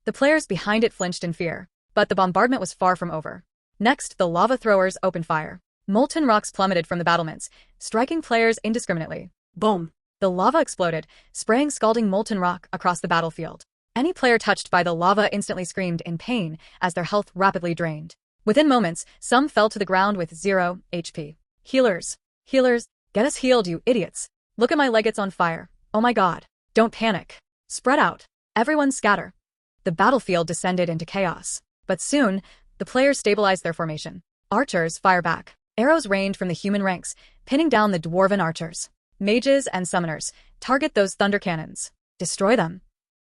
S1: The players behind it flinched in fear, but the bombardment was far from over. Next, the lava throwers opened fire. Molten rocks plummeted from the battlements, striking players indiscriminately. Boom! The lava exploded, spraying scalding molten rock across the battlefield. Any player touched by the lava instantly screamed in pain as their health rapidly drained. Within moments, some fell to the ground with 0 HP. Healers! Healers! Get us healed, you idiots! Look at my leg, it's on fire. Oh my god. Don't panic. Spread out. Everyone scatter. The battlefield descended into chaos. But soon, the players stabilized their formation. Archers fire back. Arrows rained from the human ranks, pinning down the dwarven archers. Mages and summoners target those thunder cannons. Destroy them.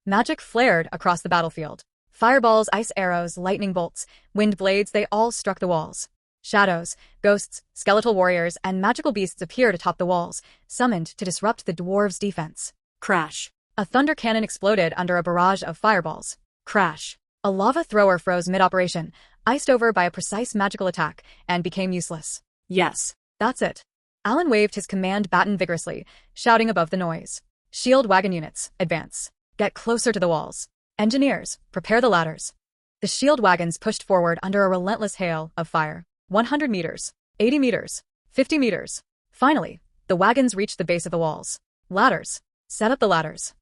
S1: Magic flared across the battlefield. Fireballs, ice arrows, lightning bolts, wind blades, they all struck the walls. Shadows, ghosts, skeletal warriors, and magical beasts appeared atop the walls, summoned to disrupt the dwarves' defense. Crash. A thunder cannon exploded under a barrage of fireballs. Crash. A lava thrower froze mid-operation, iced over by a precise magical attack, and became useless. Yes, that's it. Alan waved his command baton vigorously, shouting above the noise. Shield wagon units, advance. Get closer to the walls. Engineers, prepare the ladders. The shield wagons pushed forward under a relentless hail of fire. 100 meters, 80 meters, 50 meters. Finally, the wagons reached the base of the walls. Ladders. Set up the ladders.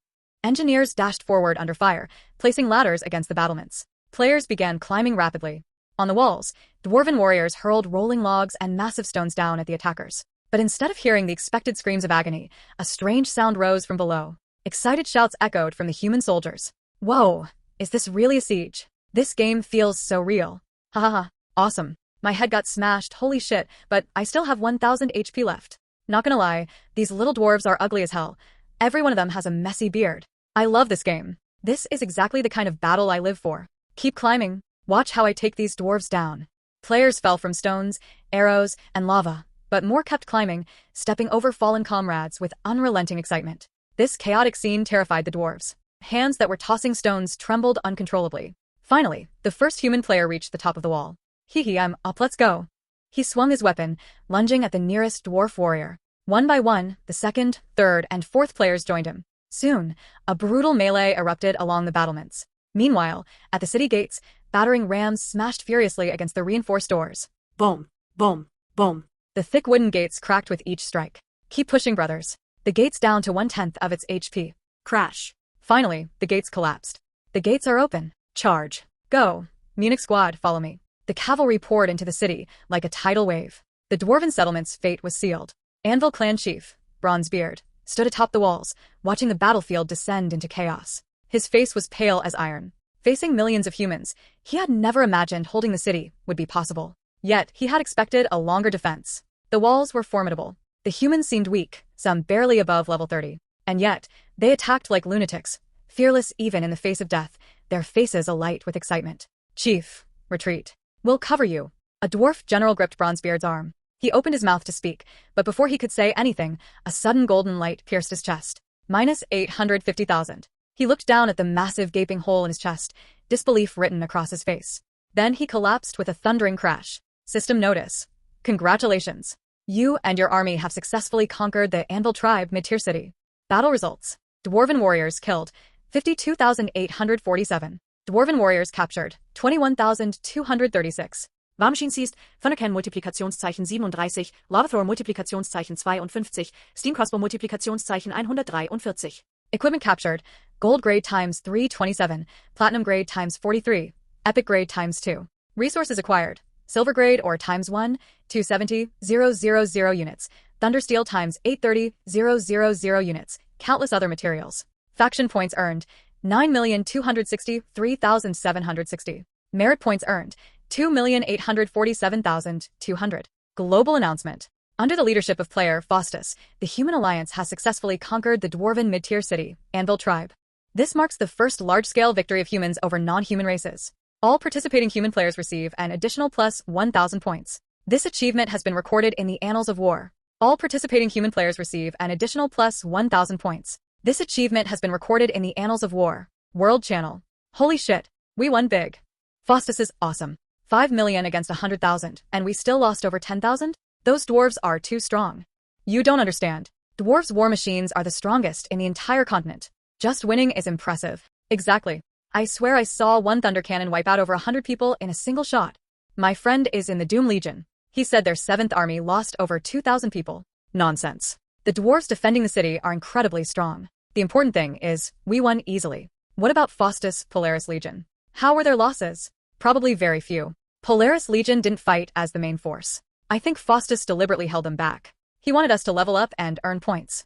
S1: Engineers dashed forward under fire, placing ladders against the battlements. Players began climbing rapidly. On the walls, dwarven warriors hurled rolling logs and massive stones down at the attackers. But instead of hearing the expected screams of agony, a strange sound rose from below. Excited shouts echoed from the human soldiers. Whoa, is this really a siege? This game feels so real. Ha ha ha, awesome. My head got smashed, holy shit, but I still have 1000 HP left. Not gonna lie, these little dwarves are ugly as hell. Every one of them has a messy beard. I love this game. This is exactly the kind of battle I live for. Keep climbing. Watch how I take these dwarves down. Players fell from stones, arrows, and lava, but more kept climbing, stepping over fallen comrades with unrelenting excitement. This chaotic scene terrified the dwarves. Hands that were tossing stones trembled uncontrollably. Finally, the first human player reached the top of the wall. Hee, I'm up, let's go. He swung his weapon, lunging at the nearest dwarf warrior. One by one, the second, third, and fourth players joined him. Soon, a brutal melee erupted along the battlements. Meanwhile, at the city gates, battering rams smashed furiously against the reinforced doors. Boom, boom, boom. The thick wooden gates cracked with each strike. Keep pushing, brothers. The gate's down to 1/10 of its HP. Crash. Finally, the gates collapsed. The gates are open. Charge. Go. Munich squad, follow me. The cavalry poured into the city like a tidal wave. The dwarven settlement's fate was sealed. Anvil clan chief, Bronzebeard, stood atop the walls, watching the battlefield descend into chaos. His face was pale as iron. Facing millions of humans, he had never imagined holding the city would be possible. Yet, he had expected a longer defense. The walls were formidable. The humans seemed weak, some barely above level 30. And yet, they attacked like lunatics, fearless even in the face of death, their faces alight with excitement. Chief, retreat. We'll cover you. A dwarf general gripped Bronzebeard's arm. He opened his mouth to speak, but before he could say anything, a sudden golden light pierced his chest. Minus 850,000. He looked down at the massive gaping hole in his chest, disbelief written across his face. Then he collapsed with a thundering crash. System notice. Congratulations. You and your army have successfully conquered the Anvil tribe mid-tier city. Battle results. Dwarven warriors killed, 52,847. Dwarven warriors captured, 21,236.
S2: Warmachine seized, Thundercan Multiplikationszeichen 37, Lavathrower Multiplikationszeichen 52, Steam Crossbow Multiplikationszeichen 143.
S1: Equipment captured, Gold grade times 327, Platinum grade times 43, Epic grade times 2. Resources acquired, Silver grade or times 1, 270,000 units, Thundersteel times 830,000 units, countless other materials. Faction points earned, 9,263,760. Merit points earned, 2,847,200. Global announcement. Under the leadership of player Faustus, the Human Alliance has successfully conquered the dwarven mid-tier city, Anvil tribe. This marks the first large-scale victory of humans over non-human races. All participating human players receive an additional plus 1,000 points. This achievement has been recorded in the Annals of War. All participating human players receive an additional plus 1,000 points. This achievement has been recorded in the Annals of War. World Channel. Holy shit, we won big. Faustus is awesome. 5 million against 100,000, and we still lost over 10,000? Those dwarves are too strong. You don't understand. Dwarves' war machines are the strongest in the entire continent. Just winning is impressive. Exactly. I swear I saw one thunder cannon wipe out over 100 people in a single shot. My friend is in the Doom Legion. He said their 7th army lost over 2,000 people. Nonsense. The dwarves defending the city are incredibly strong. The important thing is, we won easily. What about Faustus' Polaris Legion? How were their losses? Probably very few. Polaris Legion didn't fight as the main force. I think Faustus deliberately held them back. He wanted us to level up and earn points.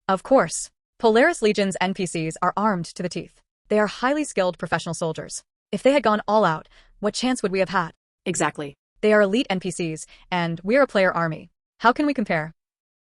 S1: Of course. Polaris Legion's NPCs are armed to the teeth. They are highly skilled professional soldiers. If they had gone all out, what chance would we have had?
S2: Exactly.
S1: They are elite NPCs, and we're a player army. How can we compare?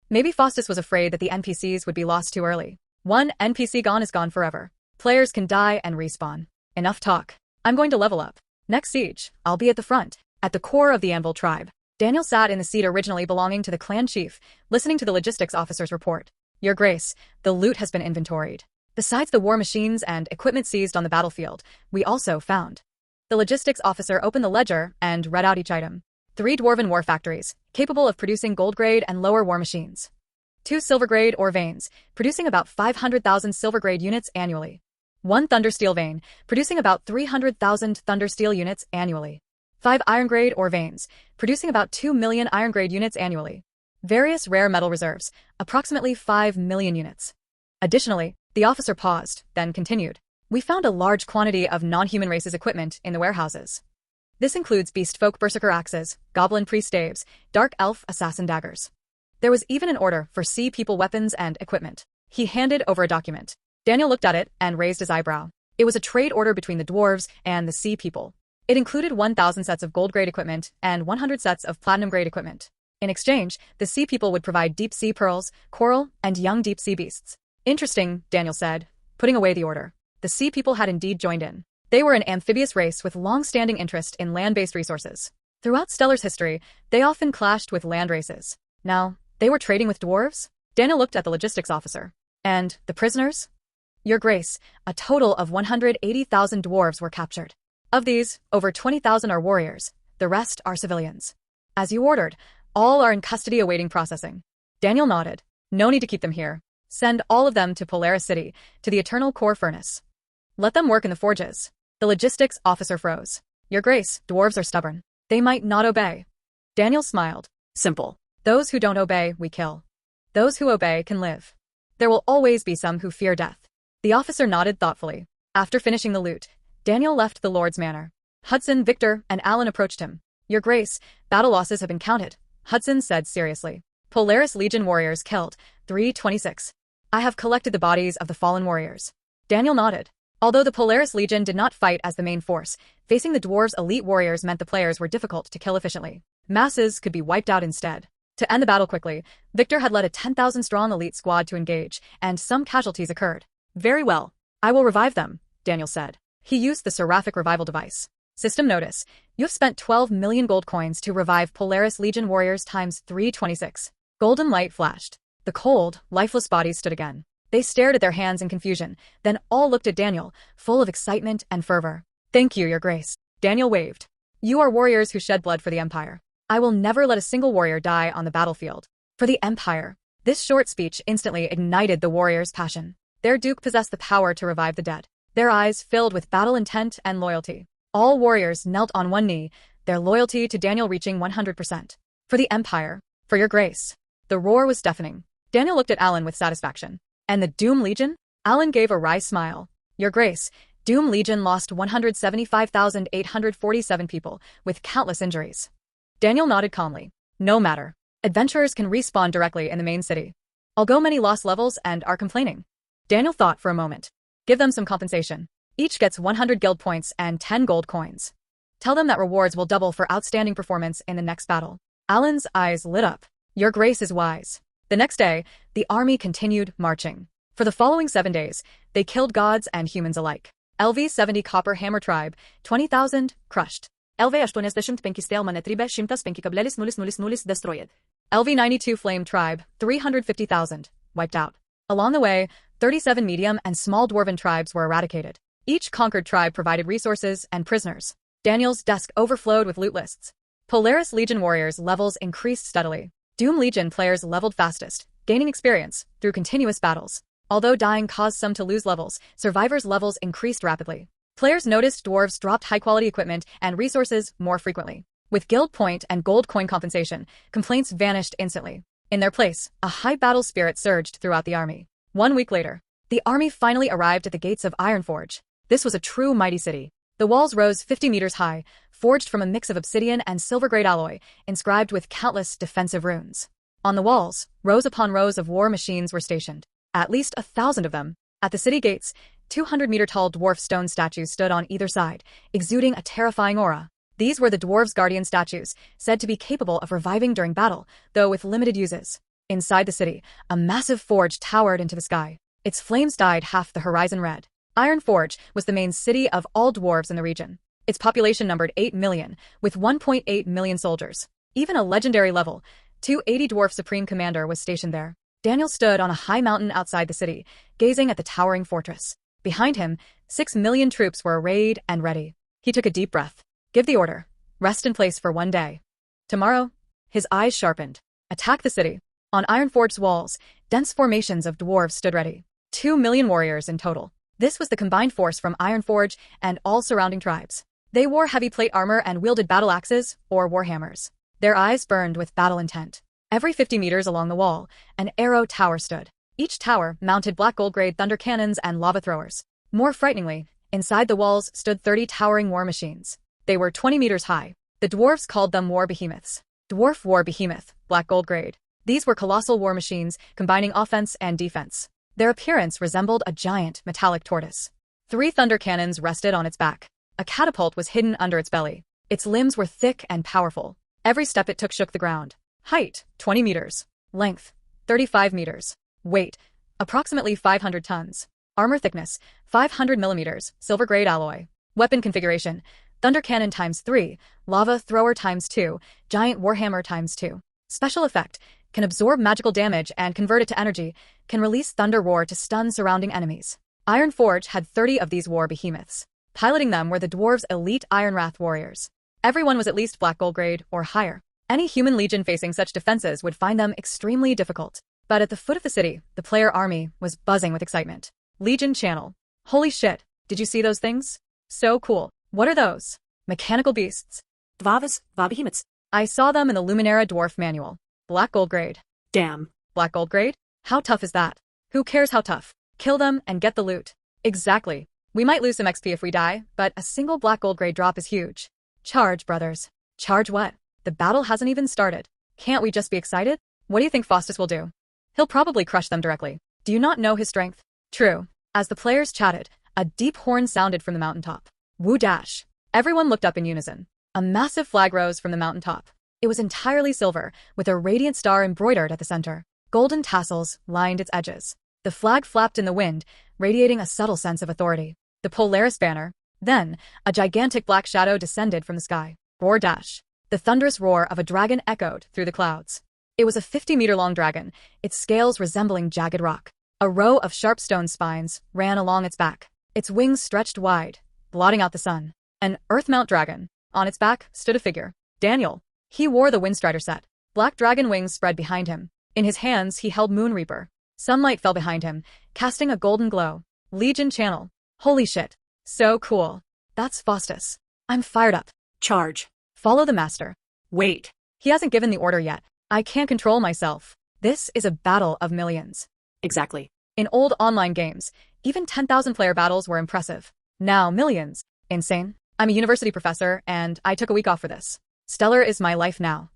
S1: Maybe Faustus was afraid that the NPCs would be lost too early. One NPC gone is gone forever. Players can die and respawn. Enough talk. I'm going to level up. Next siege, I'll be at the front, at the core of the Anvil tribe. Daniel sat in the seat originally belonging to the clan chief, listening to the logistics officer's report. Your Grace, the loot has been inventoried. Besides the war machines and equipment seized on the battlefield, we also found. The logistics officer opened the ledger and read out each item. 3 dwarven war factories, capable of producing gold-grade and lower war machines. 2 silver-grade ore veins, producing about 500,000 silver-grade units annually. 1 thundersteel vein, producing about 300,000 thundersteel units annually. 5 iron-grade ore veins, producing about 2 million iron-grade units annually. Various rare metal reserves, approximately 5 million units. Additionally, the officer paused, then continued. We found a large quantity of non-human races equipment in the warehouses. This includes beast folk berserker axes, goblin priest staves, dark elf assassin daggers. There was even an order for sea people weapons and equipment. He handed over a document. Daniel looked at it and raised his eyebrow. It was a trade order between the dwarves and the sea people. It included 1,000 sets of gold-grade equipment and 100 sets of platinum-grade equipment. In exchange, the sea people would provide deep-sea pearls, coral, and young deep-sea beasts. Interesting, Daniel said, putting away the order. The sea people had indeed joined in. They were an amphibious race with long-standing interest in land-based resources. Throughout Stellar's history, they often clashed with land races. Now, they were trading with dwarves? Daniel looked at the logistics officer. And the prisoners? Your Grace, a total of 180,000 dwarves were captured. Of these, over 20,000 are warriors. The rest are civilians. As you ordered, all are in custody awaiting processing. Daniel nodded. No need to keep them here. Send all of them to Polaris City, to the Eternal Core Furnace. Let them work in the forges. The logistics officer froze. Your Grace, dwarves are stubborn. They might not obey. Daniel smiled. Simple. Those who don't obey, we kill. Those who obey can live. There will always be some who fear death. The officer nodded thoughtfully. After finishing the loot, Daniel left the Lord's Manor. Hudson, Victor, and Alan approached him. Your Grace, battle losses have been counted, Hudson said seriously. Polaris Legion warriors killed, 326. I have collected the bodies of the fallen warriors. Daniel nodded. Although the Polaris Legion did not fight as the main force, facing the dwarves' elite warriors meant the players were difficult to kill efficiently. Masses could be wiped out instead. To end the battle quickly, Victor had led a 10,000-strong elite squad to engage, and some casualties occurred. Very well. I will revive them, Daniel said. He used the seraphic revival device. System notice. You have spent 12 million gold coins to revive Polaris Legion warriors times 326. Golden light flashed. The cold, lifeless bodies stood again. They stared at their hands in confusion, then all looked at Daniel, full of excitement and fervor. Thank you, Your Grace. Daniel waved. You are warriors who shed blood for the Empire. I will never let a single warrior die on the battlefield. For the Empire. This short speech instantly ignited the warriors' passion. Their duke possessed the power to revive the dead. Their eyes filled with battle intent and loyalty. All warriors knelt on one knee, their loyalty to Daniel reaching 100%. For the Empire. For Your Grace. The roar was deafening. Daniel looked at Alan with satisfaction. And the Doom Legion? Alan gave a wry smile. Your Grace, Doom Legion lost 175,847 people, with countless injuries. Daniel nodded calmly. No matter. Adventurers can respawn directly in the main city. Although many lost levels and are complaining. Daniel thought for a moment. Give them some compensation. Each gets 100 guild points and 10 gold coins. Tell them that rewards will double for outstanding performance in the next battle. Alan's eyes lit up. Your Grace is wise. The next day, the army continued marching. For the following 7 days, they killed gods and humans alike. LV-70 Copper Hammer Tribe, 20,000, crushed.
S2: LV-85 Stelmane Tribe, 105 Kablelis Nulis destroyed.
S1: LV-92 Flame Tribe, 350,000, wiped out. Along the way, 37 medium and small dwarven tribes were eradicated. Each conquered tribe provided resources and prisoners. Daniel's desk overflowed with loot lists. Polaris Legion warriors' levels increased steadily. Doom Legion players leveled fastest, gaining experience through continuous battles. Although dying caused some to lose levels, survivors' levels increased rapidly. Players noticed dwarves dropped high-quality equipment and resources more frequently. With guild point and gold coin compensation, complaints vanished instantly. In their place, a high battle spirit surged throughout the army. 1 week later, the army finally arrived at the gates of Ironforge. This was a true mighty city. The walls rose 50 meters high, forged from a mix of obsidian and silver-grade alloy, inscribed with countless defensive runes. On the walls, rows upon rows of war machines were stationed. At least 1,000 of them. At the city gates, 200-meter-tall dwarf stone statues stood on either side, exuding a terrifying aura. These were the dwarves' guardian statues, said to be capable of reviving during battle, though with limited uses. Inside the city, a massive forge towered into the sky. Its flames dyed half the horizon red. Ironforge was the main city of all dwarves in the region. Its population numbered 8 million, with 1.8 million soldiers. Even a legendary level 280 dwarf supreme commander was stationed there. Daniel stood on a high mountain outside the city, gazing at the towering fortress. Behind him, 6 million troops were arrayed and ready. He took a deep breath. Give the order. Rest in place for 1 day. Tomorrow, his eyes sharpened. Attack the city. On Ironforge's walls, dense formations of dwarves stood ready. 2 million warriors in total. This was the combined force from Ironforge and all surrounding tribes. They wore heavy plate armor and wielded battle axes, or warhammers. Their eyes burned with battle intent. Every 50 meters along the wall, an arrow tower stood. Each tower mounted black gold-grade thunder cannons and lava throwers. More frighteningly, inside the walls stood 30 towering war machines. They were 20 meters high. The dwarves called them war behemoths. Dwarf war behemoth, black gold grade. These were colossal war machines, combining offense and defense. Their appearance resembled a giant metallic tortoise. 3 thunder cannons rested on its back. A catapult was hidden under its belly. Its limbs were thick and powerful. Every step it took shook the ground. Height, 20 meters. Length, 35 meters. Weight, approximately 500 tons. Armor thickness, 500 millimeters, silver-grade alloy. Weapon configuration, thunder cannon ×3, lava thrower ×2, giant warhammer ×2. Special effect, can absorb magical damage and convert it to energy, can release thunder roar to stun surrounding enemies. Ironforge had 30 of these war behemoths. Piloting them were the dwarves' elite Ironwrath warriors. Everyone was at least black gold grade or higher. Any human legion facing such defenses would find them extremely difficult. But at the foot of the city, the player army was buzzing with excitement. Legion channel. Holy shit, did you see those things? So cool. What are those? Mechanical beasts.
S2: Dwarves, war behemoths.
S1: I saw them in the Luminera dwarf manual. Black gold grade.
S2: Damn.
S1: Black gold grade? How tough is that? Who cares how tough? Kill them and get the loot. Exactly. We might lose some XP if we die, but a single black gold grade drop is huge. Charge, brothers. Charge what? The battle hasn't even started. Can't we just be excited? What do you think Faustus will do? He'll probably crush them directly. Do you not know his strength? True. As the players chatted, a deep horn sounded from the mountaintop. Woo dash. Everyone looked up in unison. A massive flag rose from the mountaintop. It was entirely silver, with a radiant star embroidered at the center. Golden tassels lined its edges. The flag flapped in the wind, radiating a subtle sense of authority. The Polaris banner. Then, a gigantic black shadow descended from the sky. Roar dash. The thunderous roar of a dragon echoed through the clouds. It was a 50-meter-long dragon, its scales resembling jagged rock. A row of sharp stone spines ran along its back. Its wings stretched wide, blotting out the sun. An Earthmount dragon. On its back stood a figure. Daniel. He wore the Windstrider set. Black dragon wings spread behind him. In his hands he held Moon Reaper. Sunlight fell behind him, casting a golden glow. Legion channel. Holy shit. So cool. That's Faustus. I'm fired up.
S2: Charge.
S1: Follow the master.
S2: Wait.
S1: He hasn't given the order yet. I can't control myself. This is a battle of millions.
S2: Exactly.
S1: In old online games, even 10,000 player battles were impressive. Now millions. Insane. I'm a university professor, and I took a week off for this. Stellar is my life now.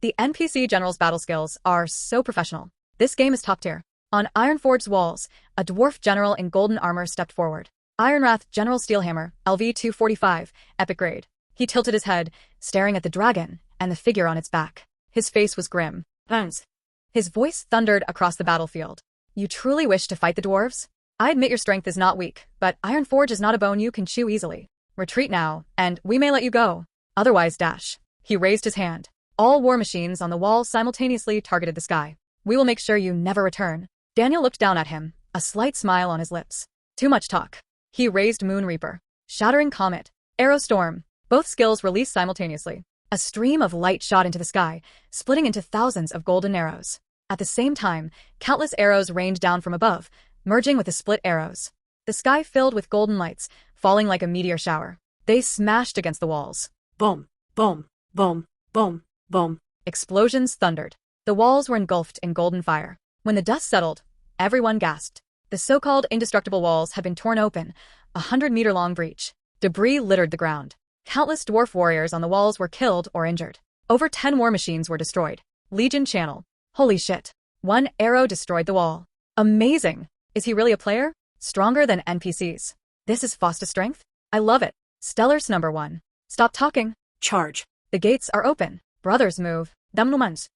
S1: The NPC general's battle skills are so professional. This game is top tier. On Ironforge's walls, a dwarf general in golden armor stepped forward. Ironwrath General Steelhammer, LV-245, epic grade. He tilted his head, staring at the dragon and the figure on its back. His face was grim. Bones. His voice thundered across the battlefield. You truly wish to fight the dwarves? I admit your strength is not weak, but Ironforge is not a bone you can chew easily. Retreat now, and we may let you go. Otherwise dash. He raised his hand. All war machines on the wall simultaneously targeted the sky. We will make sure you never return. Daniel looked down at him, a slight smile on his lips. Too much talk. He raised Moon Reaper. Shattering Comet. Arrow Storm. Both skills released simultaneously. A stream of light shot into the sky, splitting into thousands of golden arrows. At the same time, countless arrows rained down from above, merging with the split arrows. The sky filled with golden lights, falling like a meteor shower. They smashed against the walls.
S2: Boom, boom, boom, boom, boom.
S1: Explosions thundered. The walls were engulfed in golden fire. When the dust settled, everyone gasped. The so-called indestructible walls had been torn open, 100-meter-long breach. Debris littered the ground. Countless dwarf warriors on the walls were killed or injured. Over 10 war machines were destroyed. Legion Channel. Holy shit. One arrow destroyed the wall. Amazing. Is he really a player? Stronger than NPCs. This is Faustus strength? I love it. Stellars number 1. Stop talking.
S2: Charge.
S1: The gates are open. Brothers move. Damnumans.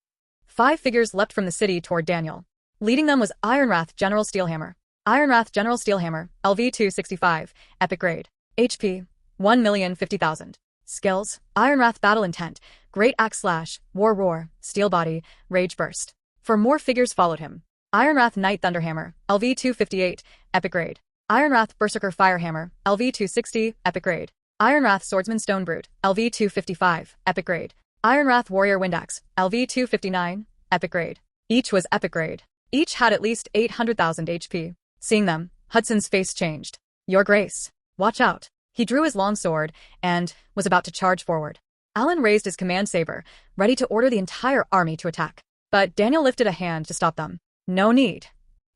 S1: 5 figures leapt from the city toward Daniel. Leading them was Ironwrath General Steelhammer. Ironwrath General Steelhammer, LV-265, Epic Grade. HP, 1,050,000. Skills, Ironwrath Battle Intent, Great Axe Slash, War Roar, Steel Body, Rage Burst. 4 more figures followed him. Ironwrath Knight Thunderhammer, LV-258, Epic Grade. Ironwrath Berserker Firehammer, LV-260, Epic Grade. Ironwrath Swordsman Stonebrute, LV-255, Epic Grade. Ironwrath Warrior Windaxe, LV-259, Epic Grade. Each was Epic Grade. Each had at least 800,000 HP. Seeing them, Hudson's face changed. Your Grace. Watch out. He drew his long sword and was about to charge forward. Alan raised his command saber, ready to order the entire army to attack. But Daniel lifted a hand to stop them. No need,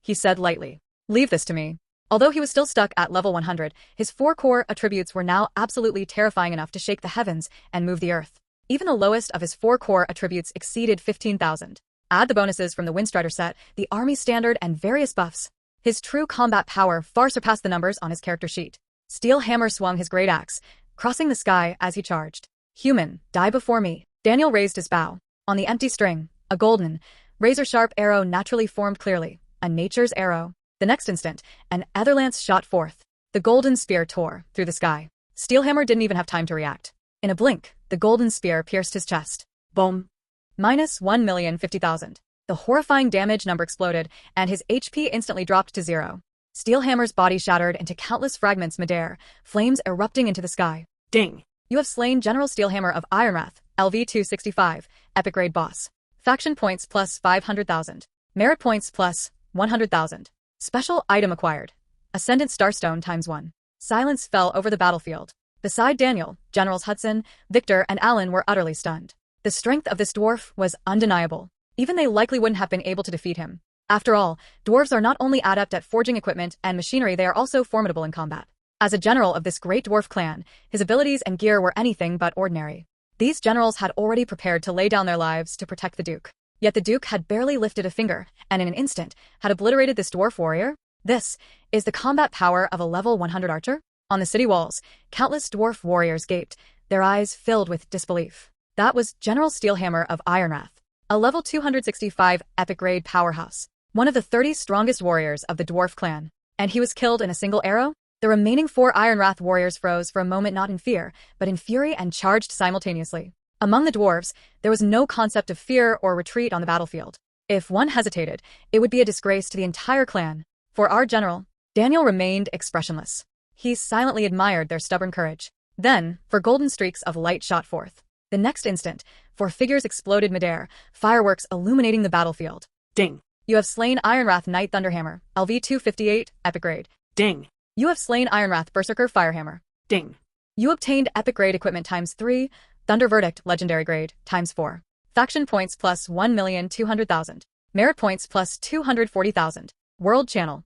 S1: he said lightly. Leave this to me. Although he was still stuck at level 100, his 4 core attributes were now absolutely terrifying enough to shake the heavens and move the earth. Even the lowest of his 4 core attributes exceeded 15,000. Add the bonuses from the Windstrider set, the army standard, and various buffs. His true combat power far surpassed the numbers on his character sheet. Steel Hammer swung his great axe, crossing the sky as he charged. Human, die before me. Daniel raised his bow. On the empty string, a golden, razor-sharp arrow naturally formed clearly, a nature's arrow. The next instant, an etherlance shot forth. The golden spear tore through the sky. Steelhammer didn't even have time to react. In a blink, the golden spear pierced his chest. Boom. Minus 1,050,000. The horrifying damage number exploded, and his HP instantly dropped to 0. Steelhammer's body shattered into countless fragments midair, flames erupting into the sky.
S2: Ding.
S1: You have slain General Steelhammer of Ironwrath, LV-265, Epic Grade Boss. Faction points plus 500,000. Merit points plus 100,000. Special item acquired. Ascendant Starstone ×1. Silence fell over the battlefield. Beside Daniel, Generals Hudson, Victor, and Alan were utterly stunned. The strength of this dwarf was undeniable. Even they likely wouldn't have been able to defeat him. After all, dwarves are not only adept at forging equipment and machinery, they are also formidable in combat. As a general of this great dwarf clan, his abilities and gear were anything but ordinary. These generals had already prepared to lay down their lives to protect the Duke. Yet the Duke had barely lifted a finger, and in an instant, had obliterated this dwarf warrior. This is the combat power of a level 100 archer? On the city walls, countless dwarf warriors gaped, their eyes filled with disbelief. That was General Steelhammer of Ironwrath, a level 265 epic grade powerhouse, one of the 30 strongest warriors of the dwarf clan. And he was killed in a single arrow? The remaining 4 Ironwrath warriors froze for a moment, not in fear, but in fury, and charged simultaneously. Among the dwarves, there was no concept of fear or retreat on the battlefield. If one hesitated, it would be a disgrace to the entire clan. For our general, Daniel remained expressionless. He silently admired their stubborn courage. Then, 4 golden streaks of light shot forth. The next instant, 4 figures exploded midair, fireworks illuminating the battlefield.
S2: Ding.
S1: You have slain Ironwrath Knight Thunderhammer, LV-258, epic grade.
S2: Ding.
S1: You have slain Ironwrath Berserker Firehammer.
S2: Ding.
S1: You obtained epic grade equipment ×3, Thunder Verdict legendary grade ×4. Faction points plus 1,200,000. Merit points plus 240,000. World channel.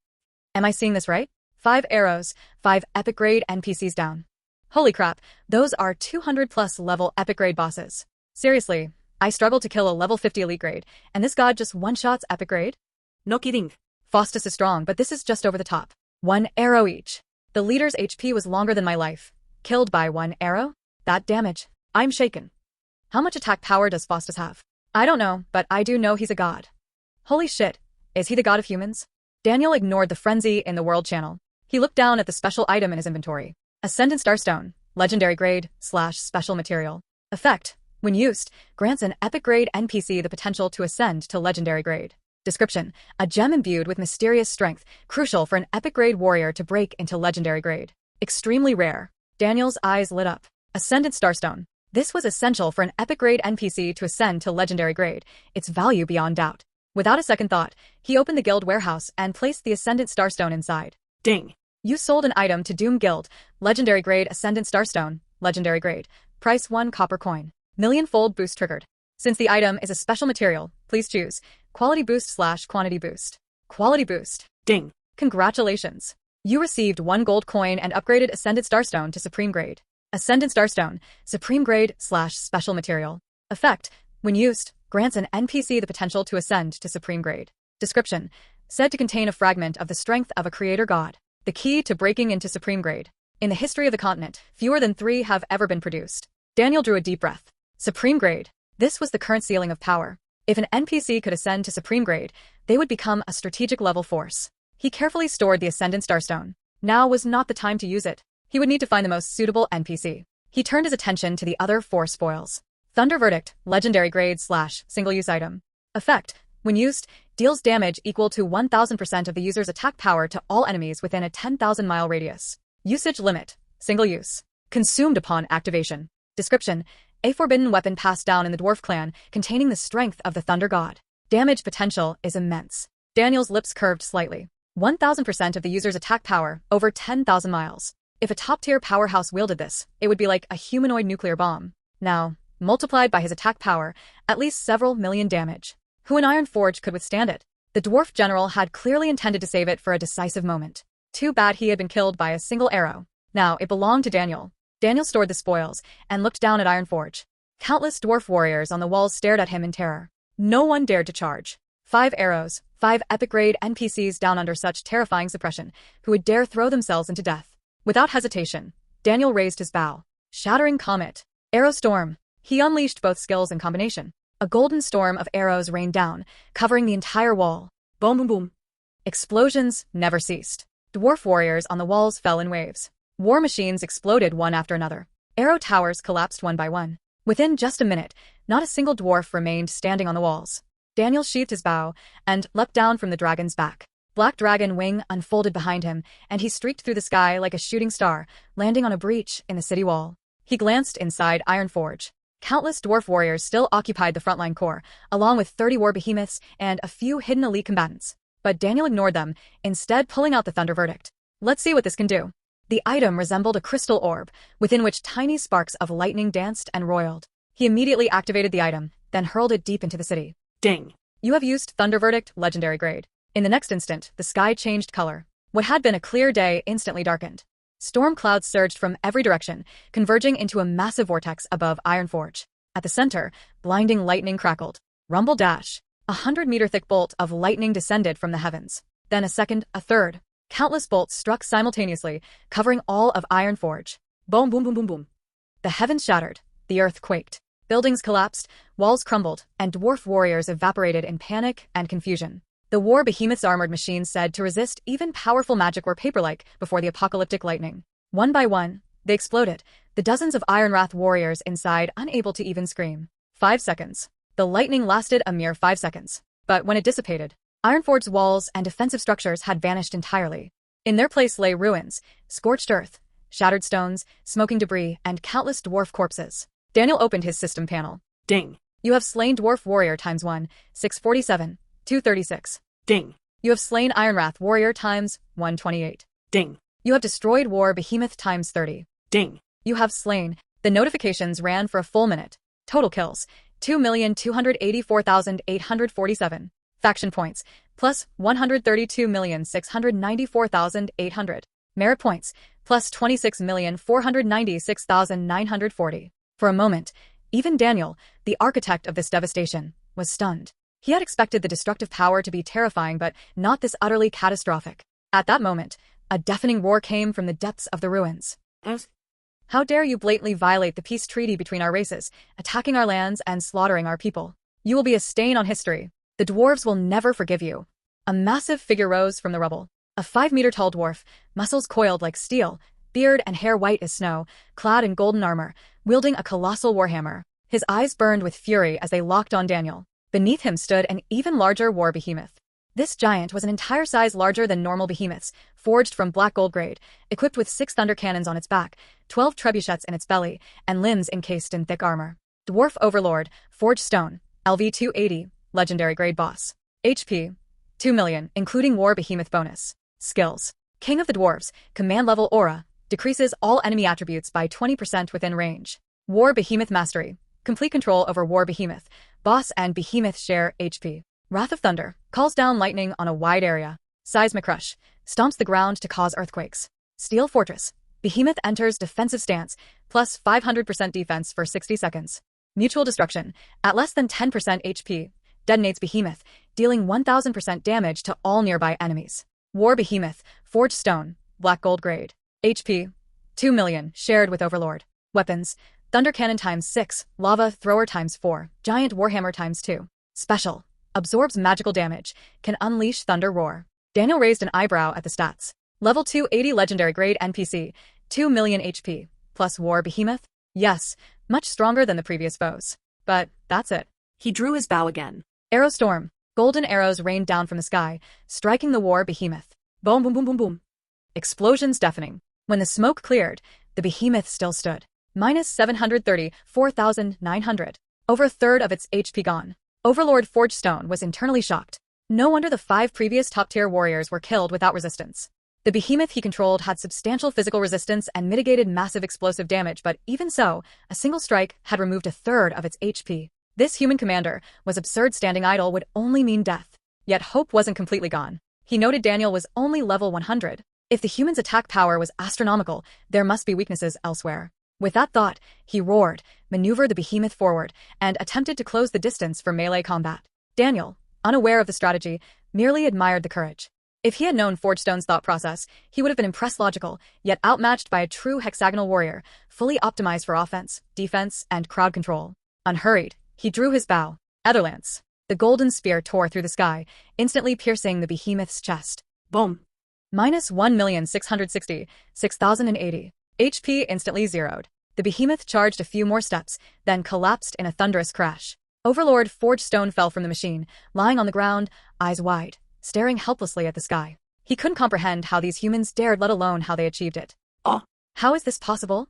S1: Am I seeing this right? 5 arrows, 5 epic grade NPCs down. Holy crap, those are 200 plus level epic grade bosses. Seriously, I struggled to kill a level 50 elite grade, and this god just one-shots epic grade?
S2: No kidding.
S1: Faustus is strong, but this is just over the top. 1 arrow each. The leader's HP was longer than my life. Killed by 1 arrow? That damage. I'm shaken. How much attack power does Faustus have? I don't know, but I do know he's a god. Holy shit, is he the god of humans? Daniel ignored the frenzy in the world channel. He looked down at the special item in his inventory. Ascendant Starstone, legendary grade / special material. Effect, when used, grants an epic grade NPC the potential to ascend to legendary grade. Description, a gem imbued with mysterious strength, crucial for an epic grade warrior to break into legendary grade. Extremely rare. Daniel's eyes lit up. Ascendant Starstone. This was essential for an epic grade NPC to ascend to legendary grade, its value beyond doubt. Without a second thought, he opened the guild warehouse and placed the Ascendant Starstone inside.
S2: Ding.
S1: You sold an item to Doom Guild, legendary grade Ascendant Starstone, legendary grade. Price 1 copper coin. Million-fold boost triggered. Since the item is a special material, please choose quality boost / quantity boost. Quality boost.
S2: Ding.
S1: Congratulations. You received 1 gold coin and upgraded Ascendant Starstone to Supreme Grade. Ascendant Starstone, Supreme Grade / Special Material. Effect, when used, grants an NPC the potential to ascend to Supreme Grade. Description, said to contain a fragment of the strength of a creator god. The key to breaking into Supreme Grade. In the history of the continent, fewer than 3 have ever been produced. Daniel drew a deep breath. Supreme Grade. This was the current ceiling of power. If an NPC could ascend to Supreme Grade, they would become a strategic level force. He carefully stored the Ascendant Starstone. Now was not the time to use it. He would need to find the most suitable NPC. He turned his attention to the other 4 spoils. Thunder Verdict, legendary grade / single-use item. Effect, when used, deals damage equal to 1000% of the user's attack power to all enemies within a 10,000-mile radius. Usage limit, single use. Consumed upon activation. Description, a forbidden weapon passed down in the Dwarf clan containing the strength of the Thunder God. Damage potential is immense. Daniel's lips curved slightly. 1000% of the user's attack power, over 10,000 miles. If a top-tier powerhouse wielded this, it would be like a humanoid nuclear bomb. Now, multiplied by his attack power, at least several million damage. Who in Iron Forge could withstand it? The dwarf general had clearly intended to save it for a decisive moment. Too bad he had been killed by a single arrow. Now, it belonged to Daniel. Daniel stored the spoils and looked down at Iron Forge. Countless dwarf warriors on the walls stared at him in terror. No one dared to charge. 5 arrows, 5 epic-grade NPCs down under such terrifying suppression, who would dare throw themselves into death. Without hesitation, Daniel raised his bow. Shattering Comet. Arrow Storm. He unleashed both skills in combination. A golden storm of arrows rained down, covering the entire wall. Boom boom boom. Explosions never ceased. Dwarf warriors on the walls fell in waves. War machines exploded one after another. Arrow towers collapsed one by one. Within just a minute, not a single dwarf remained standing on the walls. Daniel sheathed his bow and leapt down from the dragon's back. Black dragon wing unfolded behind him, and he streaked through the sky like a shooting star, landing on a breach in the city wall. He glanced inside Iron Forge. Countless dwarf warriors still occupied the frontline core, along with 30 war behemoths and a few hidden elite combatants. But Daniel ignored them, instead pulling out the Thunder Verdict. Let's see what this can do. The item resembled a crystal orb, within which tiny sparks of lightning danced and roiled. He immediately activated the item, then hurled it deep into the city.
S2: Ding.
S1: You have used Thunder Verdict, legendary grade. In the next instant, the sky changed color. What had been a clear day instantly darkened. Storm clouds surged from every direction, converging into a massive vortex above Iron Forge. At the center, blinding lightning crackled. Rumble dash. 100-meter-thick bolt of lightning descended from the heavens. Then a second, a third. Countless bolts struck simultaneously, covering all of Iron Forge. Boom boom boom boom boom. The heavens shattered. The earth quaked. Buildings collapsed, walls crumbled, and dwarf warriors evaporated in panic and confusion. The war behemoth's armored machines said to resist even powerful magic were paper-like before the apocalyptic lightning. One by one, they exploded, the dozens of Ironwrath warriors inside unable to even scream. 5 seconds. The lightning lasted a mere 5 seconds. But when it dissipated, Ironforge's walls and defensive structures had vanished entirely. In their place lay ruins, scorched earth, shattered stones, smoking debris, and countless dwarf corpses. Daniel opened his system panel.
S2: Ding.
S1: You have slain Dwarf Warrior times 1, 647, 236.
S2: Ding.
S1: You have slain Ironwrath Warrior times 128.
S2: Ding.
S1: You have destroyed War Behemoth times 30.
S2: Ding.
S1: You have slain. The notifications ran for a full minute. Total kills, 2,284,847. Faction points, plus 132,694,800. Merit points, plus 26,496,940. For a moment, even Daniel, the architect of this devastation, was stunned. He had expected the destructive power to be terrifying, but not this utterly catastrophic. At that moment, a deafening roar came from the depths of the ruins. How dare you blatantly violate the peace treaty between our races, attacking our lands and slaughtering our people? You will be a stain on history. The dwarves will never forgive you. A massive figure rose from the rubble. A 5-meter-tall dwarf, muscles coiled like steel, beard and hair white as snow, clad in golden armor, wielding a colossal warhammer. His eyes burned with fury as they locked on Daniel. Beneath him stood an even larger war behemoth. This giant was an entire size larger than normal behemoths, forged from black gold grade, equipped with 6 thunder cannons on its back, 12 trebuchets in its belly, and limbs encased in thick armor. Dwarf Overlord, Forged Stone, LV-280, Legendary Grade Boss. HP, 2 million, including War Behemoth bonus. Skills. King of the Dwarves, Command Level Aura, decreases all enemy attributes by 20% within range. War Behemoth Mastery, complete control over War Behemoth, Boss and Behemoth share HP. Wrath of Thunder, calls down lightning on a wide area. Seismic Rush, stomps the ground to cause earthquakes. Steel Fortress, Behemoth enters defensive stance, plus 500% defense for 60 seconds. Mutual Destruction, at less than 10% HP, detonates Behemoth, dealing 1000% damage to all nearby enemies. War Behemoth, Forged Stone, Black Gold Grade. HP, 2 million, shared with Overlord. Weapons, Thunder Cannon ×6, Lava Thrower ×4, Giant Warhammer ×2. Special, absorbs magical damage, can unleash Thunder Roar. Daniel raised an eyebrow at the stats. Level 280 Legendary Grade NPC, 2 million HP, plus War Behemoth? Yes, much stronger than the previous foes. But that's it.
S2: He drew his bow again.
S1: Arrow Storm. Golden arrows rained down from the sky, striking the War Behemoth. Boom, boom, boom, boom, boom. Explosions deafening. When the smoke cleared, the Behemoth still stood. Minus 730, 4,900. Over a third of its HP gone. Overlord Forged Stone was internally shocked. No wonder the 5 previous top-tier warriors were killed without resistance. The Behemoth he controlled had substantial physical resistance and mitigated massive explosive damage, but even so, a single strike had removed a third of its HP. This human commander was absurd. Standing idle would only mean death. Yet hope wasn't completely gone. He noted Daniel was only level 100. If the human's attack power was astronomical, there must be weaknesses elsewhere. With that thought, he roared, maneuvered the Behemoth forward, and attempted to close the distance for melee combat. Daniel, unaware of the strategy, merely admired the courage. If he had known Forged Stone's thought process, he would have been impressed, logical, yet outmatched by a true hexagonal warrior, fully optimized for offense, defense, and crowd control. Unhurried, he drew his bow. Etherlance. The golden spear tore through the sky, instantly piercing the Behemoth's chest.
S2: Boom.
S1: Minus 1,660, 6,080. HP instantly zeroed. The Behemoth charged a few more steps, then collapsed in a thunderous crash. Overlord Forged Stone fell from the machine, lying on the ground, eyes wide, staring helplessly at the sky. He couldn't comprehend how these humans dared, let alone how they achieved it.
S2: Oh.
S1: How is this possible?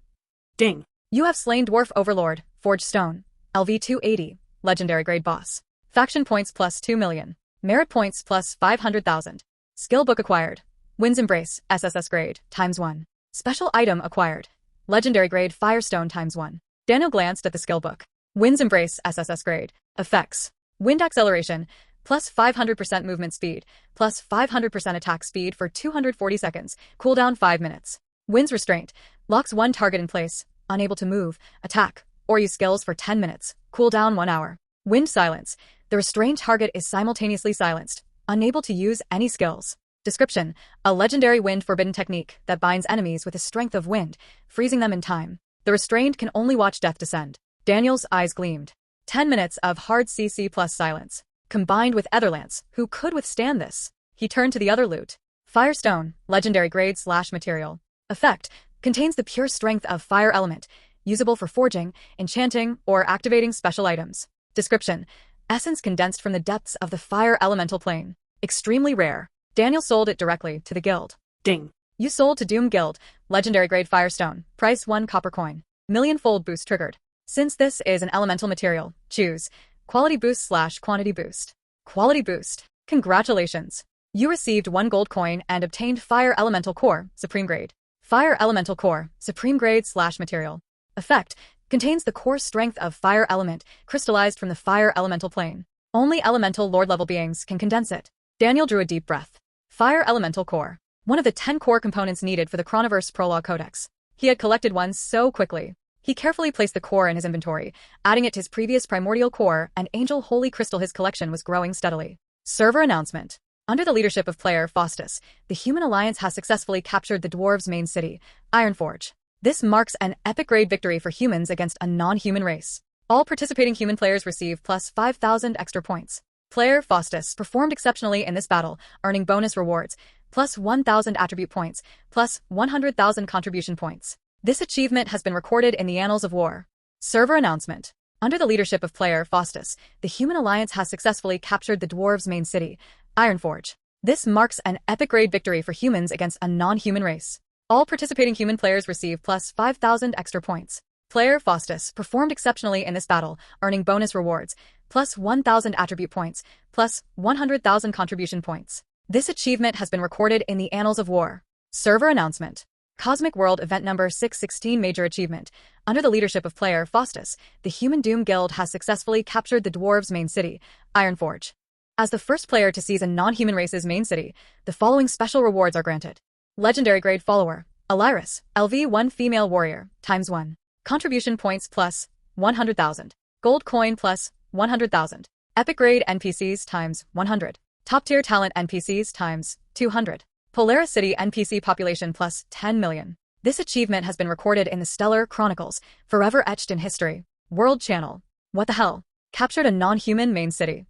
S2: Ding.
S1: You have slain Dwarf Overlord, Forged Stone, LV-280, Legendary Grade Boss. Faction points plus 2 million. Merit points plus 500,000. Skill book acquired. Wind's Embrace, SSS grade, ×1. Special item acquired. Legendary grade Firestone ×1. Daniel glanced at the skill book. Wind's Embrace, SSS grade. Effects. Wind Acceleration, plus 500% movement speed, plus 500% attack speed for 240 seconds, cooldown 5 minutes. Wind's Restraint, locks one target in place, unable to move, attack, or use skills for 10 minutes, cooldown 1 hour. Wind Silence, the restrained target is simultaneously silenced, unable to use any skills. Description, a legendary wind forbidden technique that binds enemies with the strength of wind, freezing them in time. The restrained can only watch death descend. Daniel's eyes gleamed. 10 minutes of hard CC plus silence. Combined with Etherlance, who could withstand this? He turned to the other loot. Firestone, legendary grade / material. Effect, contains the pure strength of fire element, usable for forging, enchanting, or activating special items. Description, essence condensed from the depths of the fire elemental plane. Extremely rare. Daniel sold it directly to the guild.
S2: Ding.
S1: You sold to Doom Guild, legendary grade Firestone, price 1 copper coin. Million-fold boost triggered. Since this is an elemental material, choose quality boost / quantity boost. Quality boost. Congratulations. You received 1 gold coin and obtained Fire Elemental Core, Supreme Grade. Fire Elemental Core, Supreme Grade / material. Effect, contains the core strength of fire element, crystallized from the fire elemental plane. Only elemental lord level beings can condense it. Daniel drew a deep breath. Fire Elemental Core. One of the 10 core components needed for the Chronoverse Prologue Codex. He had collected one so quickly. He carefully placed the core in his inventory, adding it to his previous primordial core and Angel Holy Crystal. His collection was growing steadily. Server announcement. Under the leadership of player Faustus, the Human Alliance has successfully captured the dwarves' main city, Ironforge. This marks an epic grade victory for humans against a non-human race. All participating human players receive plus 5,000 extra points. Player Faustus performed exceptionally in this battle, earning bonus rewards, plus 1,000 attribute points, plus 100,000 contribution points. This achievement has been recorded in the annals of war. Server announcement. Under the leadership of player Faustus, the Human Alliance has successfully captured the dwarves' main city, Ironforge. This marks an epic grade victory for humans against a non-human race. All participating human players receive plus 5,000 extra points. Player Faustus performed exceptionally in this battle, earning bonus rewards, plus 1,000 attribute points, plus 100,000 contribution points. This achievement has been recorded in the Annals of War. Server announcement. Cosmic World Event Number 616 Major Achievement. Under the leadership of player Faustus, the Human Doom Guild has successfully captured the dwarves' main city, Ironforge. As the first player to seize a non-human race's main city, the following special rewards are granted. Legendary Grade Follower, Aliris, LV1 Female Warrior, ×1. Contribution points plus 100,000. Gold coin plus 100,000. Epic Grade NPCs ×100. Top Tier Talent NPCs ×200. Polaris City NPC population plus 10 million. This achievement has been recorded in the Stellar Chronicles, forever etched in history. World Channel. What the hell? Captured a non-human main city.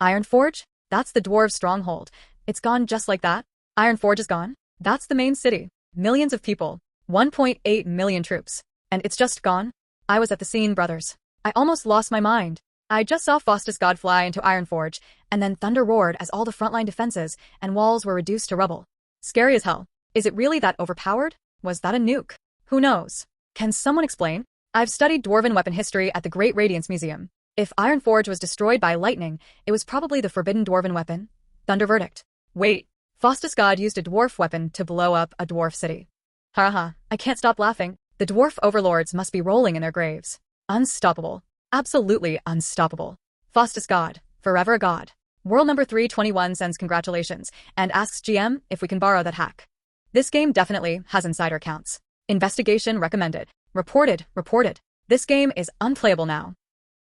S1: Ironforge? That's the dwarves' stronghold. It's gone just like that? Ironforge is gone? That's the main city. Millions of people. 1.8 million troops. And it's just gone? I was at the scene, brothers. I almost lost my mind. I just saw Faustus God fly into Ironforge, and then thunder roared as all the frontline defenses and walls were reduced to rubble. Scary as hell. Is it really that overpowered? Was that a nuke? Who knows? Can someone explain? I've studied dwarven weapon history at the Great Radiance Museum. If Ironforge was destroyed by lightning, it was probably the forbidden dwarven weapon. Thunder verdict. Wait. Faustus God used a dwarf weapon to blow up a dwarf city. Haha, I can't stop laughing. The dwarf overlords must be rolling in their graves. Unstoppable. Absolutely unstoppable. Faustus God, forever a god. World number 321 sends congratulations and asks GM if we can borrow that hack. This game definitely has insider accounts. Investigation recommended. Reported. This game is unplayable now.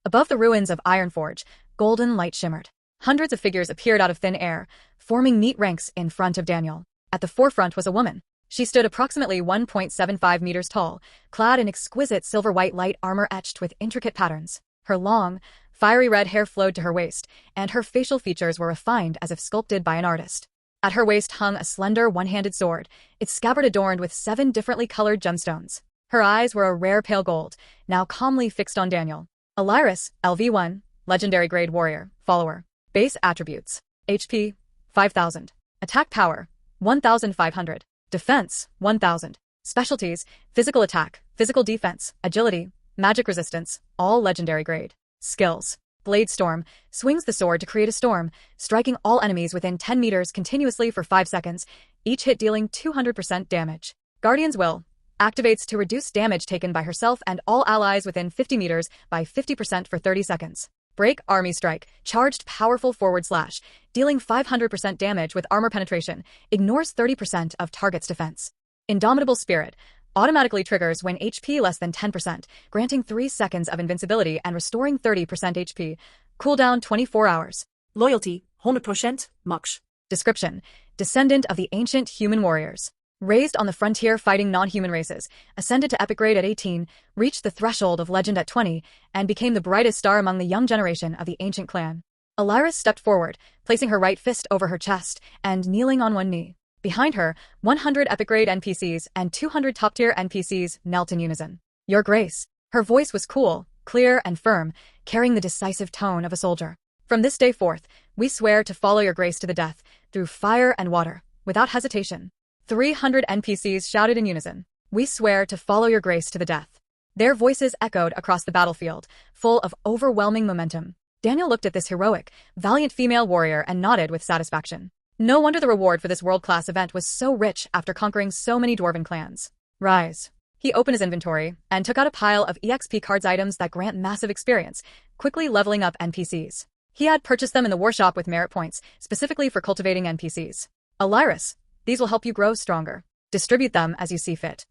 S1: Above the ruins of Ironforge, golden light shimmered. Hundreds of figures appeared out of thin air, forming neat ranks in front of Daniel. At the forefront was a woman. She stood approximately 1.75 meters tall, clad in exquisite silver-white light armor etched with intricate patterns. Her long, fiery red hair flowed to her waist, and her facial features were refined as if sculpted by an artist. At her waist hung a slender one-handed sword, its scabbard adorned with 7 differently colored gemstones. Her eyes were a rare pale gold, now calmly fixed on Daniel. Aliris, LV1, Legendary Grade Warrior, Follower. Base Attributes. HP, 5,000. Attack Power, 1,500. Defense, 1,000. Specialties, Physical Attack, Physical Defense, Agility, Magic Resistance, all Legendary Grade. Skills. Blade Storm, swings the sword to create a storm, striking all enemies within 10 meters continuously for 5 seconds, each hit dealing 200% damage. Guardian's Will, activates to reduce damage taken by herself and all allies within 50 meters by 50% for 30 seconds. Break Army Strike, charged powerful forward slash, dealing 500% damage with armor penetration, ignores 30% of target's defense. Indomitable Spirit, automatically triggers when HP less than 10%, granting 3 seconds of invincibility and restoring 30% HP. Cooldown 24 hours.
S2: Loyalty, 100%, Mux.
S1: Description: Descendant of the ancient human warriors. Raised on the frontier fighting non-human races, ascended to epic grade at 18, reached the threshold of legend at 20, and became the brightest star among the young generation of the ancient clan. Aliris stepped forward, placing her right fist over her chest and kneeling on one knee. Behind her, 100 epic grade NPCs and 200 top-tier NPCs knelt in unison. Your Grace. Her voice was cool, clear, and firm, carrying the decisive tone of a soldier. From this day forth, we swear to follow your grace to the death, through fire and water, without hesitation. 300 NPCs shouted in unison. We swear to follow your grace to the death. Their voices echoed across the battlefield, full of overwhelming momentum. Daniel looked at this heroic, valiant female warrior and nodded with satisfaction. No wonder the reward for this world-class event was so rich after conquering so many dwarven clans. Rise. He opened his inventory and took out a pile of EXP cards items that grant massive experience, quickly leveling up NPCs. He had purchased them in the workshop with merit points, specifically for cultivating NPCs. Aliris. These will help you grow stronger. Distribute them as you see fit.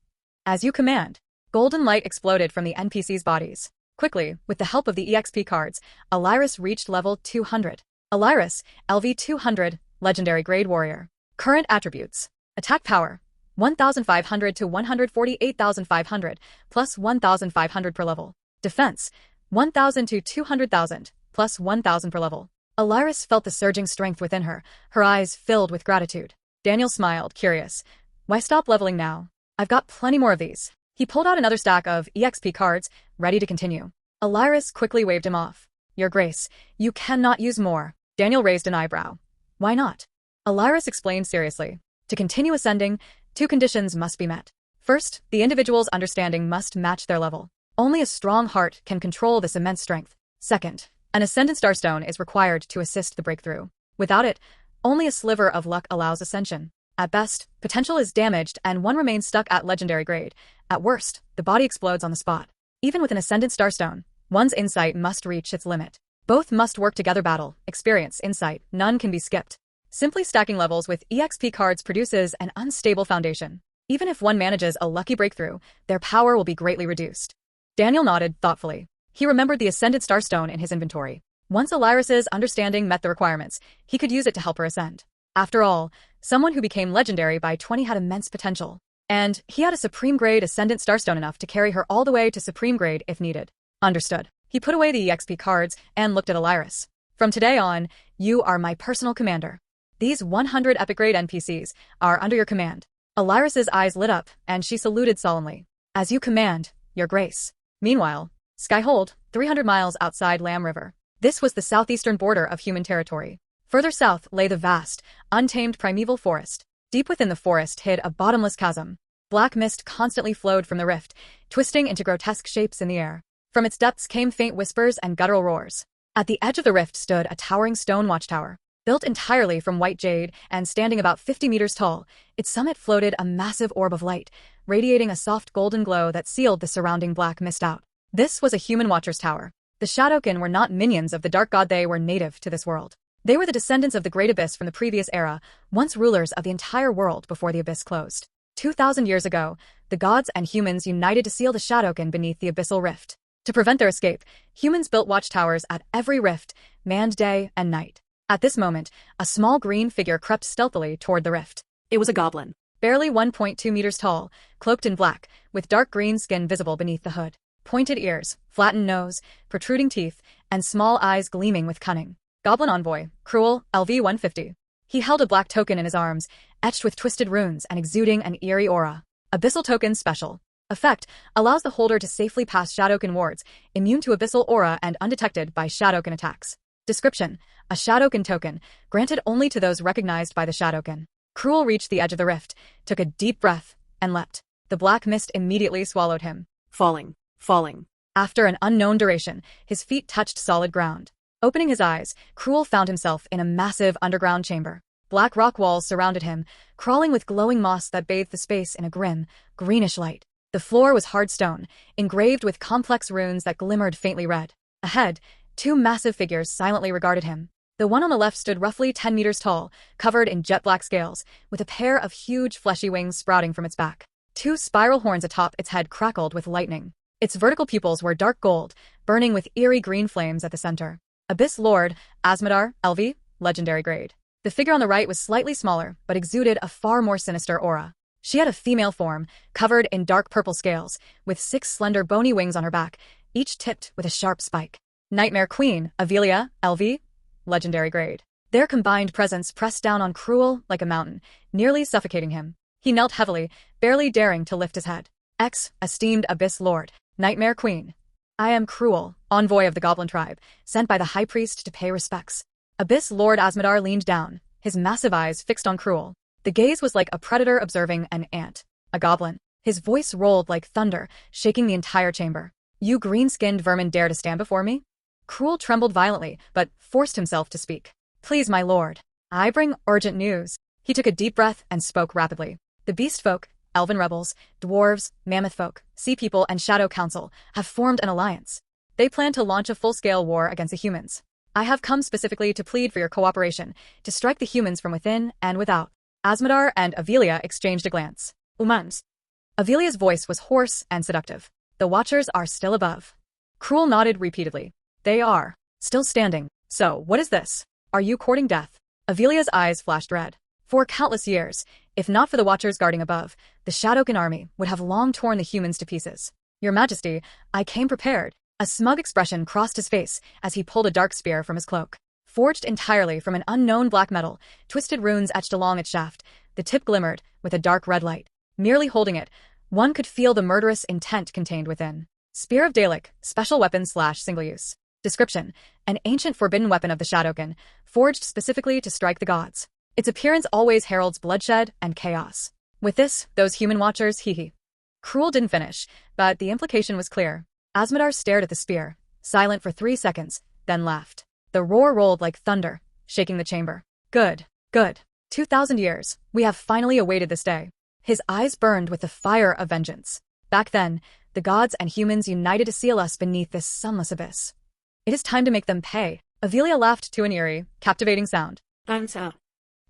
S1: As you command. Golden light exploded from the NPCs' bodies. Quickly, with the help of the EXP cards, Aliris reached level 200. Aliris, LV 200, Legendary Grade Warrior. Current attributes. Attack Power, 1,500 to 148,500, plus 1,500 per level. Defense, 1,000 to 200,000, plus 1,000 per level. Aliris felt the surging strength within her, her eyes filled with gratitude. Daniel smiled, curious. Why stop leveling now? I've got plenty more of these. He pulled out another stack of EXP cards, ready to continue. Aliris quickly waved him off. Your Grace, you cannot use more. Daniel raised an eyebrow.
S2: Why not?
S1: Alyrus explained seriously. To continue ascending, 2 conditions must be met. First, the individual's understanding must match their level. Only a strong heart can control this immense strength. Second, an Ascendant Starstone is required to assist the breakthrough. Without it, only a sliver of luck allows ascension. At best, potential is damaged and one remains stuck at legendary grade. At worst, the body explodes on the spot. Even with an Ascendant Starstone, one's insight must reach its limit. Both must work together: battle, experience, insight, none can be skipped. Simply stacking levels with EXP cards produces an unstable foundation. Even if one manages a lucky breakthrough, their power will be greatly reduced. Daniel nodded thoughtfully. He remembered the Ascendant Starstone in his inventory. Once Alyrus's understanding met the requirements, he could use it to help her ascend. After all, someone who became legendary by 20 had immense potential. And he had a Supreme Grade Ascendant Starstone enough to carry her all the way to Supreme Grade if needed. Understood. He put away the EXP cards and looked at Alyrus. From today on, you are my personal commander. These 100 epic grade NPCs are under your command. Alyrus's eyes lit up, and she saluted solemnly. As you command, your grace. Meanwhile, Skyhold, 300 miles outside Lamb River. This was the southeastern border of human territory. Further south lay the vast, untamed primeval forest. Deep within the forest hid a bottomless chasm. Black mist constantly flowed from the rift, twisting into grotesque shapes in the air. From its depths came faint whispers and guttural roars. At the edge of the rift stood a towering stone watchtower. Built entirely from white jade and standing about 50 meters tall, its summit floated a massive orb of light, radiating a soft golden glow that sealed the surrounding black mist out. This was a human watcher's tower. The Shadowkin were not minions of the dark god, they were native to this world. They were the descendants of the Great Abyss from the previous era, once rulers of the entire world before the Abyss closed. 2,000 years ago, the gods and humans united to seal the Shadowkin beneath the abyssal rift. To prevent their escape, humans built watchtowers at every rift, manned day and night. At this moment, a small green figure crept stealthily toward the rift.
S2: It was a goblin.
S1: Barely 1.2 meters tall, cloaked in black, with dark green skin visible beneath the hood. Pointed ears, flattened nose, protruding teeth, and small eyes gleaming with cunning. Goblin Envoy, Cruel, LV-150. He held a black token in his arms, etched with twisted runes and exuding an eerie aura. Abyssal Token Special. Effect, allows the holder to safely pass Shadowkin wards, immune to abyssal aura and undetected by Shadowkin attacks. Description, a Shadowkin token, granted only to those recognized by the Shadowkin. Cruel reached the edge of the rift, took a deep breath, and leapt. The black mist immediately swallowed him.
S2: Falling.
S1: After an unknown duration, his feet touched solid ground. Opening his eyes, Cruel found himself in a massive underground chamber. Black rock walls surrounded him, crawling with glowing moss that bathed the space in a grim, greenish light. The floor was hard stone, engraved with complex runes that glimmered faintly red. Ahead, 2 massive figures silently regarded him. The one on the left stood roughly 10 meters tall, covered in jet-black scales, with a pair of huge fleshy wings sprouting from its back. 2 spiral horns atop its head crackled with lightning. Its vertical pupils were dark gold, burning with eerie green flames at the center. Abyss Lord, Asmodar, LV, legendary grade. The figure on the right was slightly smaller, but exuded a far more sinister aura. She had a female form, covered in dark purple scales, with 6 slender bony wings on her back, each tipped with a sharp spike. Nightmare Queen, Avelia, LV, legendary grade. Their combined presence pressed down on Cruel like a mountain, nearly suffocating him. He knelt heavily, barely daring to lift his head. Esteemed Abyss Lord, Nightmare Queen. I am Cruel, envoy of the Goblin tribe, sent by the High Priest to pay respects. Abyss Lord Asmodar leaned down, his massive eyes fixed on Cruel. The gaze was like a predator observing an ant. A goblin. His voice rolled like thunder, shaking the entire chamber. You green-skinned vermin dare to stand before me? Cruel trembled violently, but forced himself to speak. Please, my lord. I bring urgent news. He took a deep breath and spoke rapidly. The beast folk, elven rebels, dwarves, mammoth folk, sea people, and shadow council have formed an alliance. They plan to launch a full-scale war against the humans. I have come specifically to plead for your cooperation, to strike the humans from within and without. Asmodar and Avelia exchanged a glance. Humans. Avelia's voice was hoarse and seductive. The Watchers are still above. Cruel nodded repeatedly. They are. Still standing. So, what is this? Are you courting death? Avelia's eyes flashed red. For countless years, if not for the Watchers guarding above, the Shadowkin army would have long torn the humans to pieces. Your Majesty, I came prepared. A smug expression crossed his face as he pulled a dark spear from his cloak. Forged entirely from an unknown black metal, twisted runes etched along its shaft, the tip glimmered with a dark red light. Merely holding it, one could feel the murderous intent contained within. Spear of Dalek, special weapon / single use. Description: an ancient forbidden weapon of the Shadowkin, forged specifically to strike the gods. Its appearance always heralds bloodshed and chaos. With this, those human watchers, hee. Cruel didn't finish, but the implication was clear. Asmodar stared at the spear, silent for 3 seconds, then laughed. The roar rolled like thunder, shaking the chamber. Good, good. 2,000 years, we have finally awaited this day. His eyes burned with the fire of vengeance. Back then, the gods and humans united to seal us beneath this sunless abyss. It is time to make them pay. Avelia laughed to an eerie, captivating sound.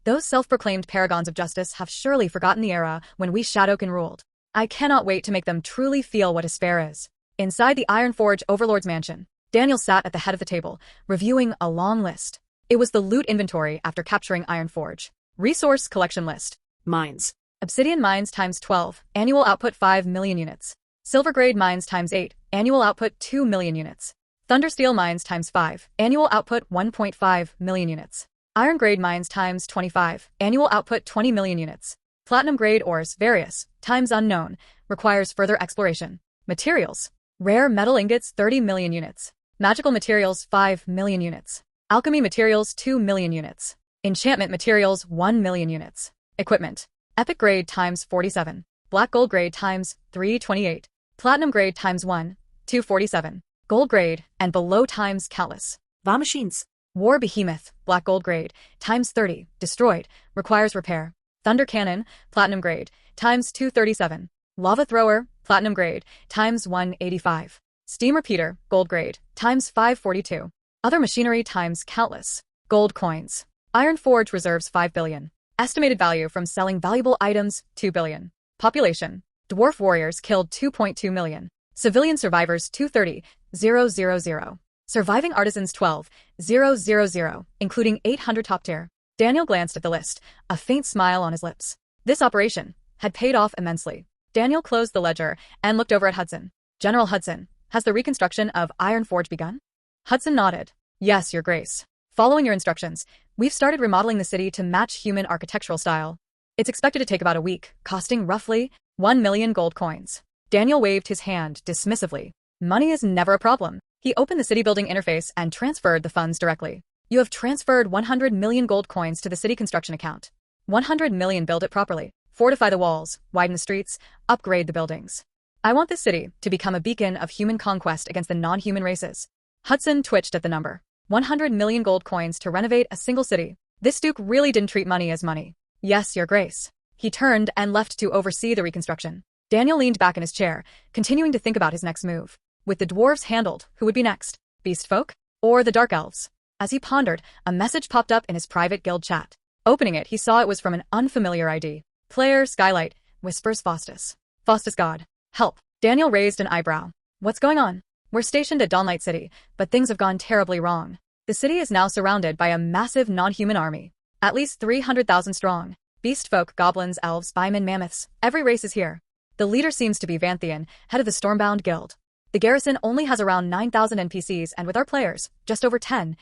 S1: Those self-proclaimed paragons of justice have surely forgotten the era when we Shadowkin ruled. I cannot wait to make them truly feel what despair is. Inside the Ironforge Overlord's mansion, Daniel sat at the head of the table, reviewing a long list. It was the loot inventory after capturing Ironforge. Resource collection list. Mines. Obsidian mines times 12, annual output 5 million units. Silver grade mines times 8, annual output 2 million units. Thundersteel mines times 5, annual output 1.5 million units. Iron grade mines times 25, annual output 20 million units. Platinum grade ores, various, times unknown, requires further exploration. Materials. Rare metal ingots 30 million units. Magical materials 5 million units. Alchemy materials 2 million units. Enchantment materials 1 million units. Equipment. Epic grade times 47. Black gold grade times 328. Platinum grade times 1, 247. Gold grade and below times countless.
S2: War machines.
S1: War behemoth, black gold grade, times 30, destroyed, requires repair. Thunder cannon, platinum grade, times 237. Lava thrower, platinum grade, times 185. Steam repeater, gold grade, times 542. Other machinery times countless. Gold coins. Iron Forge reserves 5 billion. Estimated value from selling valuable items, 2 billion. Population. Dwarf warriors killed 2.2 million. Civilian survivors 230,000. Surviving artisans 12,000, including 800 top tier. Daniel glanced at the list, a faint smile on his lips. This operation had paid off immensely. Daniel closed the ledger and looked over at Hudson. General Hudson, has the reconstruction of Iron Forge begun? Hudson nodded. Yes, Your Grace. Following your instructions, we've started remodeling the city to match human architectural style. It's expected to take about a week, costing roughly 1 million gold coins. Daniel waved his hand dismissively. Money is never a problem. He opened the city building interface and transferred the funds directly. You have transferred 100 million gold coins to the city construction account. 100 million build it properly. Fortify the walls, widen the streets, upgrade the buildings. I want this city to become a beacon of human conquest against the non-human races. Hudson twitched at the number. 100 million gold coins to renovate a single city. This duke really didn't treat money as money. Yes, Your Grace. He turned and left to oversee the reconstruction. Daniel leaned back in his chair, continuing to think about his next move. With the dwarves handled, who would be next? Beast folk? Or the dark elves? As he pondered, a message popped up in his private guild chat. Opening it, he saw it was from an unfamiliar ID. Player Skylight, whispers Faustus. Faustus God. Help. Daniel raised an eyebrow. What's going on? We're stationed at Dawnlight City, but things have gone terribly wrong. The city is now surrounded by a massive non-human army. At least 300,000 strong. Beast folk, goblins, elves, biomen, mammoths. Every race is here. The leader seems to be Vanthian, head of the Stormbound Guild. The garrison only has around 9,000 NPCs, and with our players, just over 10,000.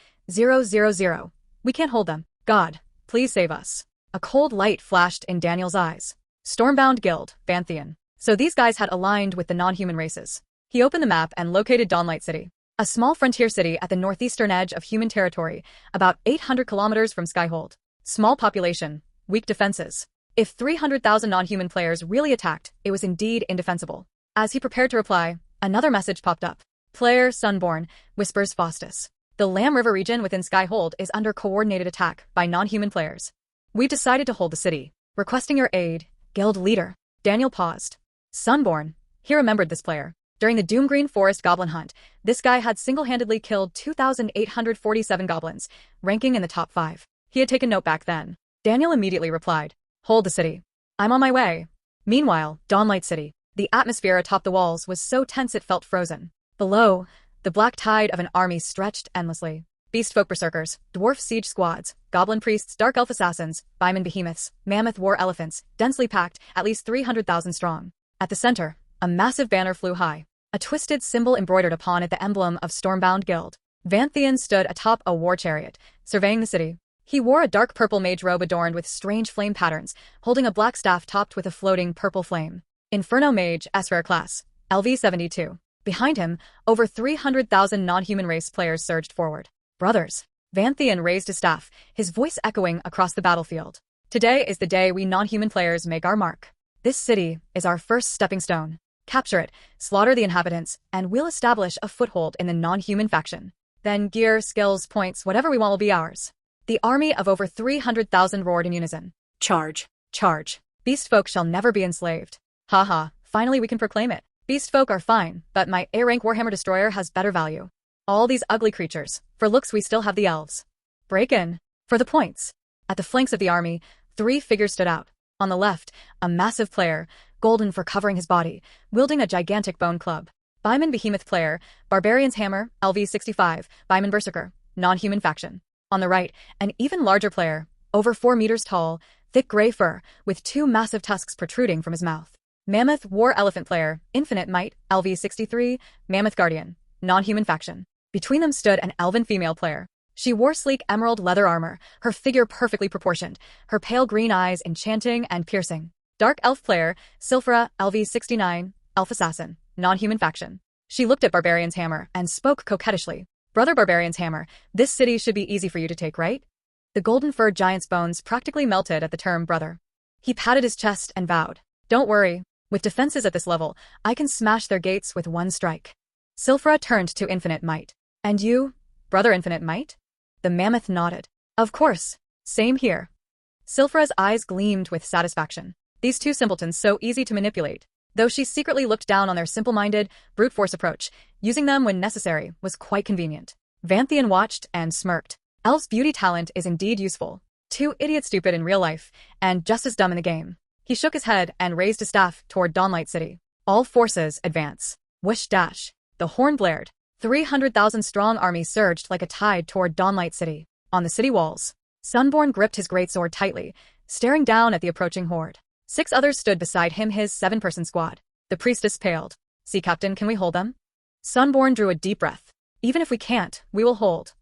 S1: We can't hold them. God, please save us. A cold light flashed in Daniel's eyes. Stormbound Guild, Vanthian. So these guys had aligned with the non-human races. He opened the map and located Dawnlight City, a small frontier city at the northeastern edge of human territory, about 800 kilometers from Skyhold. Small population, weak defenses. If 300,000 non-human players really attacked, it was indeed indefensible. As he prepared to reply, another message popped up. Player Sunborn, whispers Faustus. The Lamb River region within Skyhold is under coordinated attack by non-human players. We've decided to hold the city, requesting your aid, guild leader. Daniel paused. Sunborn. He remembered this player. During the Doomgreen Forest Goblin Hunt, this guy had single-handedly killed 2,847 goblins, ranking in the top 5. He had taken note back then. Daniel immediately replied, hold the city. I'm on my way. Meanwhile, Dawnlight City. The atmosphere atop the walls was so tense it felt frozen. Below, the black tide of an army stretched endlessly. Beastfolk berserkers, dwarf siege squads, goblin priests, dark elf assassins, biomen behemoths, mammoth war elephants, densely packed, at least 300,000 strong. At the center, a massive banner flew high. A twisted symbol embroidered upon it the emblem of Stormbound Guild. Vanthian stood atop a war chariot, surveying the city. He wore a dark purple mage robe adorned with strange flame patterns, holding a black staff topped with a floating purple flame. Inferno Mage, S-Rare class, LV 72. Behind him, over 300,000 non-human race players surged forward. Brothers. Vanthian raised his staff, his voice echoing across the battlefield. Today is the day we non-human players make our mark. This city is our first stepping stone. Capture it, slaughter the inhabitants, and we'll establish a foothold in the non-human faction. Then gear, skills, points, whatever we want will be ours. The army of over 300,000 roared in unison.
S2: Charge.
S1: Charge. Beast folk shall never be enslaved. Haha, finally we can proclaim it. Beast folk are fine, but my A-rank Warhammer Destroyer has better value. All these ugly creatures. For looks we still have the elves. Break in. For the points. At the flanks of the army, 3 figures stood out. On the left, a massive player, golden for covering his body, wielding a gigantic bone club. Byman Behemoth player, Barbarian's Hammer, LV65, Byman Berserker, non-human faction. On the right, an even larger player, over 4 meters tall, thick gray fur, with 2 massive tusks protruding from his mouth. Mammoth War Elephant player, Infinite Might, LV63, Mammoth Guardian, non-human faction. Between them stood an elven female player. She wore sleek emerald leather armor, her figure perfectly proportioned, her pale green eyes enchanting and piercing. Dark elf player, Sylphra, LV69, elf assassin, non-human faction. She looked at Barbarian's Hammer and spoke coquettishly. Brother Barbarian's Hammer, this city should be easy for you to take, right? The golden-furred giant's bones practically melted at the term brother. He patted his chest and vowed. Don't worry. With defenses at this level, I can smash their gates with one strike. Sylphra turned to Infinite Might. And you, Brother Infinite Might? The mammoth nodded. Of course. Same here. Sylphra's eyes gleamed with satisfaction. These 2 simpletons so easy to manipulate. Though she secretly looked down on their simple-minded, brute force approach, using them when necessary was quite convenient. Vanthian watched and smirked. Elf's beauty talent is indeed useful. 2 idiots stupid in real life, and just as dumb in the game. He shook his head and raised his staff toward Dawnlight City. All forces advance. Whoosh dash. The horn blared. 300,000 strong army surged like a tide toward Dawnlight City. On the city walls, Sunborn gripped his greatsword tightly, staring down at the approaching horde. 6 others stood beside him, his 7-person squad. The priestess paled. See, Captain, can we hold them? Sunborn drew a deep breath. Even if we can't, we will hold.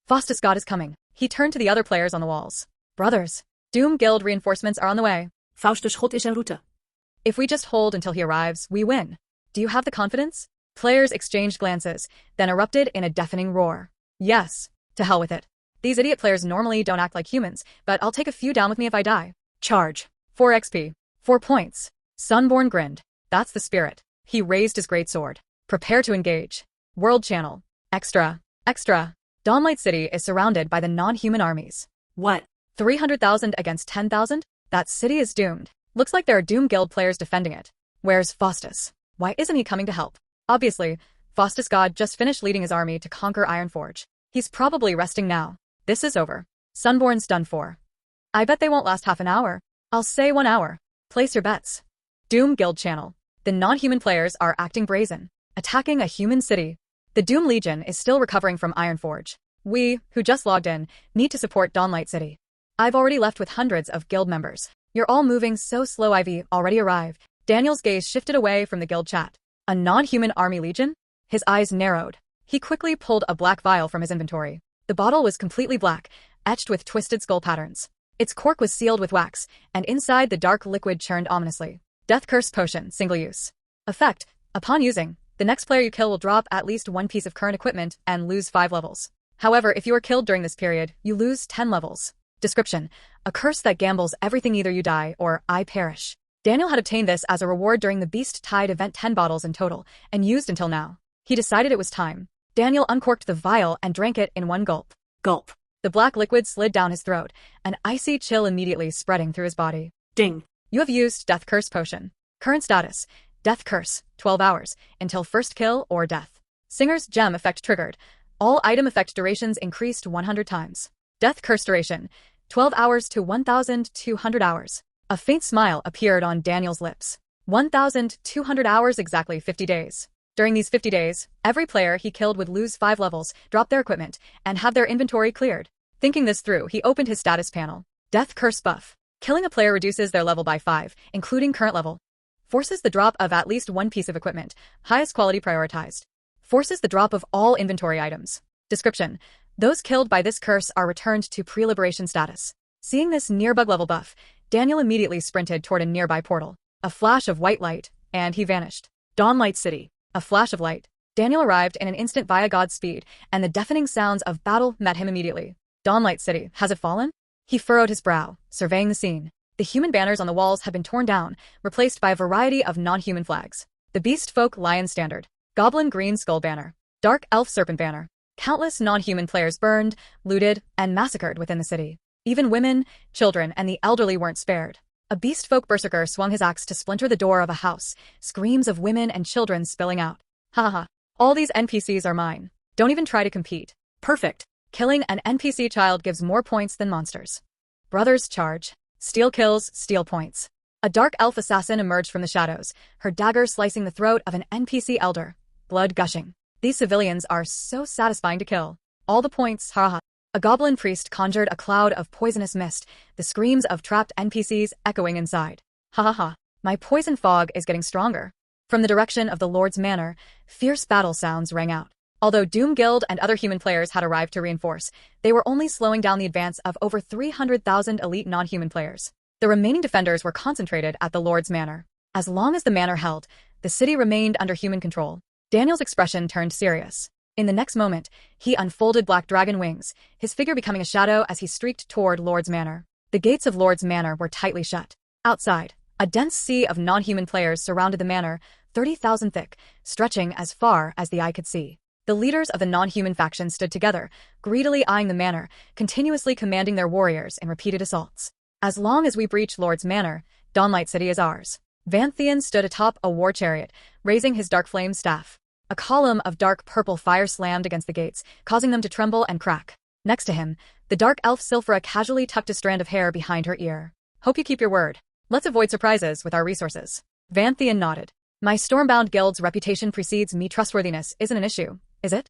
S1: Faustus God is coming. He turned to the other players on the walls. Brothers, Doom Guild reinforcements are on the way.
S2: Faustus God is en route.
S1: If we just hold until he arrives, we win. Do you have the confidence? Players exchanged glances, then erupted in a deafening roar. Yes. To hell with it. These idiot players normally don't act like humans, but I'll take a few down with me if I die. Charge. 4 XP. 4 points. Sunborn grinned. That's the spirit. He raised his greatsword. Prepare to engage. World Channel. Extra. Extra. Dawnlight City is surrounded by the non-human armies.
S2: What?
S1: 300,000 against 10,000? That city is doomed. Looks like there are Doom Guild players defending it. Where's Faustus? Why isn't he coming to help? Obviously, Faustus God just finished leading his army to conquer Ironforge. He's probably resting now. This is over. Sunborn's done for. I bet they won't last half an hour. I'll say 1 hour. Place your bets. Doom Guild Channel. The non-human players are acting brazen, attacking a human city. The Doom Legion is still recovering from Ironforge. We, who just logged in, need to support Dawnlight City. I've already left with hundreds of guild members. You're all moving so slow. Ivy already arrived. Daniel's gaze shifted away from the guild chat. A non-human army legion? His eyes narrowed. He quickly pulled a black vial from his inventory. The bottle was completely black, etched with twisted skull patterns. Its cork was sealed with wax, and inside the dark liquid churned ominously. Death Curse Potion, single use. Effect. Upon using, the next player you kill will drop at least 1 piece of current equipment and lose 5 levels. However, if you are killed during this period, you lose 10 levels. Description. A curse that gambles everything, either you die or I perish. Daniel had obtained this as a reward during the Beast Tide event, 10 bottles in total, and used until now. He decided it was time. Daniel uncorked the vial and drank it in 1 gulp. Gulp. The black liquid slid down his throat, an icy chill immediately spreading through his body. Ding. You have used Death Curse Potion. Current status. Death Curse, 12 hours, until first kill or death. Singer's Gem effect triggered. All item effect durations increased 100 times. Death Curse duration, 12 hours to 1,200 hours. A faint smile appeared on Daniel's lips. 1,200 hours, exactly 50 days. During these 50 days, every player he killed would lose 5 levels, drop their equipment, and have their inventory cleared. Thinking this through, he opened his status panel. Death Curse buff. Killing a player reduces their level by 5, including current level. Forces the drop of at least 1 piece of equipment, highest quality prioritized. Forces the drop of all inventory items. Description. Those killed by this curse are returned to pre-liberation status. Seeing this near-bug level buff, Daniel immediately sprinted toward a nearby portal. A flash of white light, and he vanished. Dawnlight City. A flash of light. Daniel arrived in an instant via God's speed, and the deafening sounds of battle met him immediately. Dawnlight City, has it fallen? He furrowed his brow, surveying the scene. The human banners on the walls had been torn down, replaced by a variety of non-human flags. The Beast Folk Lion Standard, Goblin Green Skull Banner, Dark Elf Serpent Banner. Countless non-human players burned, looted, and massacred within the city. Even women, children, and the elderly weren't spared. A Beast Folk Berserker swung his axe to splinter the door of a house, screams of women and children spilling out. Ha ha. All these NPCs are mine. Don't even try to compete. Perfect. Killing an NPC child gives more points than monsters. Brothers charge. Steal kills, steal points. A dark elf assassin emerged from the shadows, her dagger slicing the throat of an NPC elder. Blood gushing. These civilians are so satisfying to kill. All the points, haha. A goblin priest conjured a cloud of poisonous mist, the screams of trapped NPCs echoing inside. Ha ha ha. My poison fog is getting stronger. From the direction of the Lord's Manor, fierce battle sounds rang out. Although Doom Guild and other human players had arrived to reinforce, they were only slowing down the advance of over 300,000 elite non-human players. The remaining defenders were concentrated at the Lord's Manor. As long as the manor held, the city remained under human control. Daniel's expression turned serious. In the next moment, he unfolded black dragon wings, his figure becoming a shadow as he streaked toward Lord's Manor. The gates of Lord's Manor were tightly shut. Outside, a dense sea of non-human players surrounded the manor, 30,000 thick, stretching as far as the eye could see. The leaders of the non-human faction stood together, greedily eyeing the manor, continuously commanding their warriors in repeated assaults. As long as we breach Lord's Manor, Dawnlight City is ours. Vanthian stood atop a war chariot, raising his dark flame staff. A column of dark purple fire slammed against the gates, causing them to tremble and crack. Next to him, the dark elf Sylphra casually tucked a strand of hair behind her ear. Hope you keep your word. Let's avoid surprises with our resources. Vanthian nodded. My Stormbound Guild's reputation precedes me. Trustworthiness isn't an issue, is it?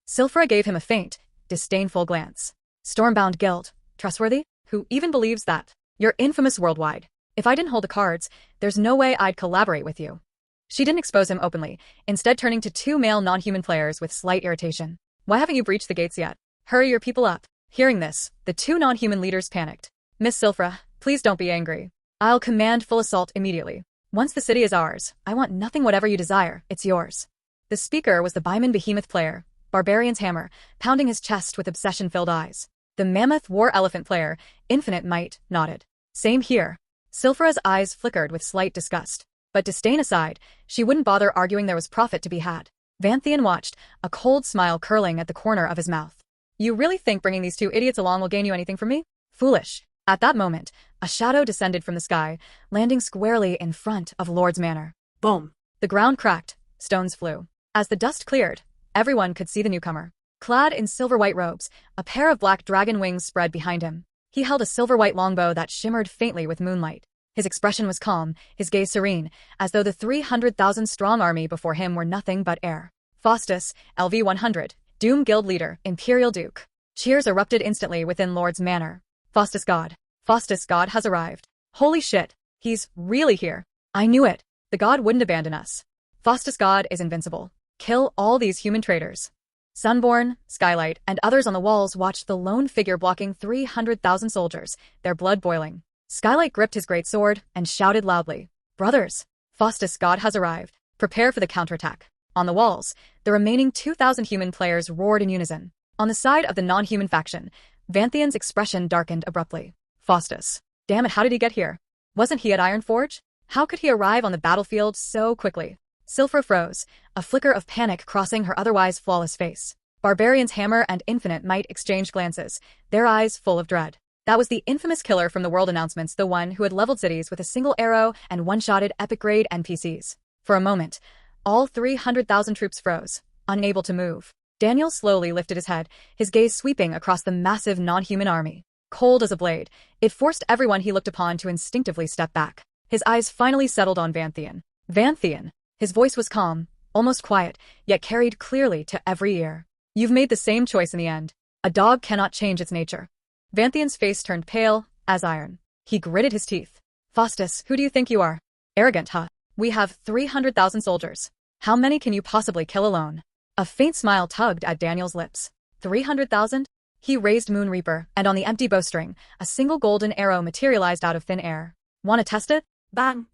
S1: Sylphra gave him a faint, disdainful glance. Stormbound Guild, trustworthy? Who even believes that? You're infamous worldwide. If I didn't hold the cards, there's no way I'd collaborate with you. She didn't expose him openly, instead turning to two male non-human players with slight irritation. Why haven't you breached the gates yet? Hurry your people up. Hearing this, the two non-human leaders panicked. Miss Sylphra, please don't be angry. I'll command full assault immediately. Once the city is ours, I want nothing. Whatever you desire, it's yours. The speaker was the Byman Behemoth player, Barbarian's Hammer, pounding his chest with obsession-filled eyes. The Mammoth War Elephant player, Infinite Might, nodded. Same here. Sylphra's eyes flickered with slight disgust. But disdain aside, she wouldn't bother arguing. There was profit to be had. Vanthian watched, a cold smile curling at the corner of his mouth. You really think bringing these two idiots along will gain you anything from me? Foolish. At that moment, a shadow descended from the sky, landing squarely in front of Lord's Manor. Boom! The ground cracked, stones flew. As the dust cleared, everyone could see the newcomer. Clad in silver-white robes, a pair of black dragon wings spread behind him. He held a silver-white longbow that shimmered faintly with moonlight. His expression was calm, his gaze serene, as though the 300,000-strong army before him were nothing but air. Faustus, LV-100, Doom Guild leader, Imperial Duke. Cheers erupted instantly within Lord's Manor. Faustus God has arrived. Holy shit, he's really here. I knew it. The god wouldn't abandon us. Faustus God is invincible. Kill all these human traitors. Sunborn, Skylight, and others on the walls watched the lone figure blocking 300,000 soldiers, their blood boiling. Skylight gripped his great sword and shouted loudly, Brothers, Faustus God has arrived. Prepare for the counterattack. On the walls, the remaining 2,000 human players roared in unison. On the side of the non-human faction, Vanthian's expression darkened abruptly. Faustus. Damn it, how did he get here? Wasn't he at Ironforge? How could he arrive on the battlefield so quickly? Sylphra froze, a flicker of panic crossing her otherwise flawless face. Barbarian's Hammer and Infinite Might exchanged glances, their eyes full of dread. That was the infamous killer from the world announcements, the one who had leveled cities with a single arrow and one-shotted epic-grade NPCs. For a moment, all 300,000 troops froze, unable to move. Daniel slowly lifted his head, his gaze sweeping across the massive non-human army. Cold as a blade, it forced everyone he looked upon to instinctively step back. His eyes finally settled on Vanthian. Vanthian. His voice was calm, almost quiet, yet carried clearly to every ear. You've made the same choice in the end. A dog cannot change its nature. Vanthian's face turned pale as iron. He gritted his teeth. Faustus, who do you think you are? Arrogant, huh? We have 300,000 soldiers. How many can you possibly kill alone? A faint smile tugged at Daniel's lips. 300,000? He raised Moon Reaper, and on the empty bowstring, a single golden arrow materialized out of thin air. Want to test it? Bang!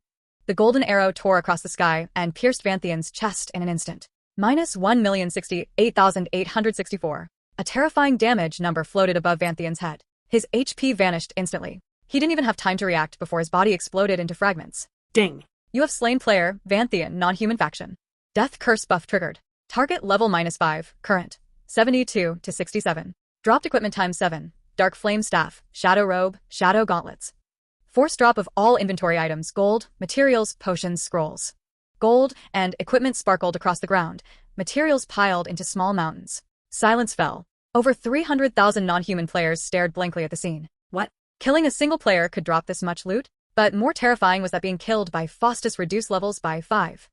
S1: The golden arrow tore across the sky and pierced Vanthian's chest in an instant. Minus 1,068,864. A terrifying damage number floated above Vanthian's head. His HP vanished instantly. He didn't even have time to react before his body exploded into fragments.
S2: Ding.
S1: You have slain player, Vanthian, non-human faction. Death curse buff triggered. Target level -5, current. 72 to 67. Dropped equipment times 7. Dark flame staff, shadow robe, shadow gauntlets. Forced drop of all inventory items, gold, materials, potions, scrolls. Gold and equipment sparkled across the ground. Materials piled into small mountains. Silence fell. Over 300,000 non-human players stared blankly at the scene.
S2: What?
S1: Killing a single player could drop this much loot? But more terrifying was that being killed by Faustus reduced levels by 5.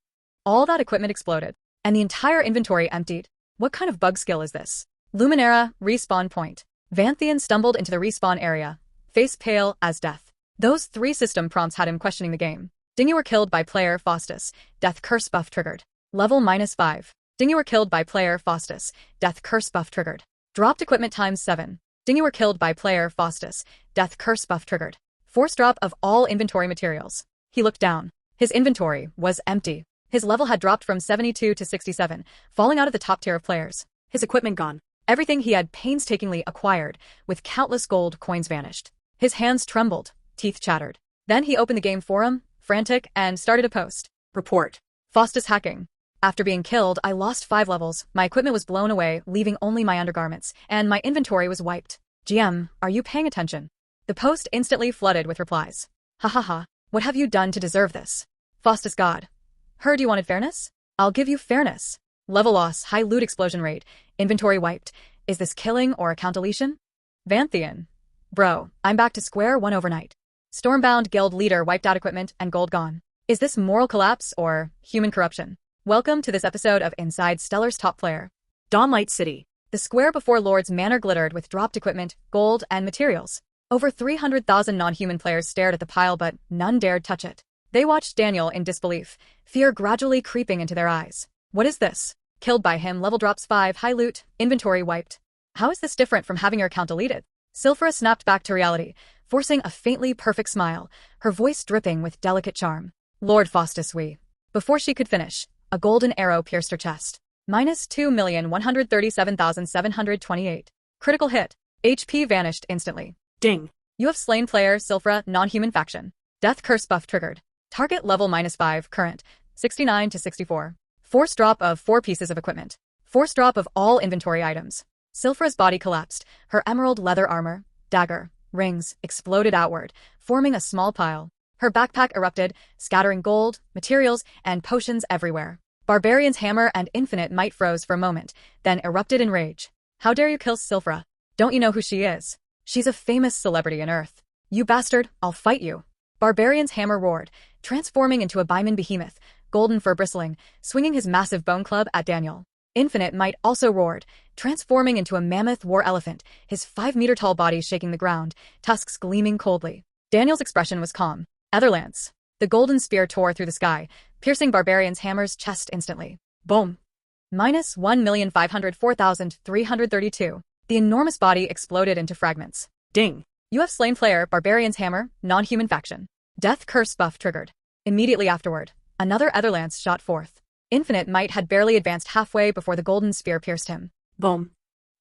S1: All that equipment exploded, and the entire inventory emptied. What kind of bug skill is this? Luminera, respawn point. Vanthian stumbled into the respawn area, face pale as death. Those 3 system prompts had him questioning the game. Ding, you were killed by player Faustus. Death curse buff triggered. Level -5. Ding, you were killed by player Faustus. Death curse buff triggered. Dropped equipment times 7. Ding, you were killed by player Faustus. Death curse buff triggered. Forced drop of all inventory materials. He looked down. His inventory was empty. His level had dropped from 72 to 67, falling out of the top tier of players.
S2: His equipment gone.
S1: Everything he had painstakingly acquired, with countless gold coins vanished. His hands trembled, teeth chattered. Then he opened the game forum, frantic, and started a post.
S2: Report.
S1: Faustus hacking. After being killed, I lost 5 levels, my equipment was blown away, leaving only my undergarments, and my inventory was wiped. GM, are you paying attention? The post instantly flooded with replies. Ha ha ha, what have you done to deserve this? Faustus God. Heard you wanted fairness? I'll give you fairness. Level loss, high loot explosion rate, inventory wiped. Is this killing or account deletion? Vanthian. Bro, I'm back to square one overnight. Stormbound guild leader wiped out equipment and gold gone. Is this moral collapse or human corruption? Welcome to this episode of Inside Stellar's Top Player.
S2: Dawnlight City.
S1: The square before Lord's Manor glittered with dropped equipment, gold, and materials. Over 300,000 non-human players stared at the pile, but none dared touch it. They watched Daniel in disbelief, fear gradually creeping into their eyes. What is this? Killed by him, level drops 5, high loot, inventory wiped. How is this different from having your account deleted? Sylphra snapped back to reality, forcing a faintly perfect smile, her voice dripping with delicate charm. Lord Faustus, we. Before she could finish, a golden arrow pierced her chest. Minus 2,137,728. Critical hit. HP vanished instantly.
S2: Ding.
S1: You have slain player Sylphra, non-human faction. Death curse buff triggered. Target level -5, current, 69 to 64. Forced drop of 4 pieces of equipment. Forced drop of all inventory items. Sylphra's body collapsed, her emerald leather armor, dagger, rings, exploded outward, forming a small pile. Her backpack erupted, scattering gold, materials, and potions everywhere. Barbarian's hammer and infinite might froze for a moment, then erupted in rage. How dare you kill Sylphra? Don't you know who she is? She's a famous celebrity in Earth. You bastard, I'll fight you. Barbarian's hammer roared, transforming into a bimon behemoth, golden fur bristling, swinging his massive bone club at Daniel. Infinite might also roared, transforming into a mammoth war elephant, his 5-meter-tall body shaking the ground, tusks gleaming coldly. Daniel's expression was calm. Etherlance. The golden spear tore through the sky, piercing Barbarian's hammer's chest instantly. Boom. Minus 1,504,332. The enormous body exploded into fragments.
S2: Ding.
S1: You have slain player Barbarian's hammer, non-human faction. Death curse buff triggered. Immediately afterward, another Etherlance shot forth. Infinite might had barely advanced halfway before the golden spear pierced him.
S2: Boom.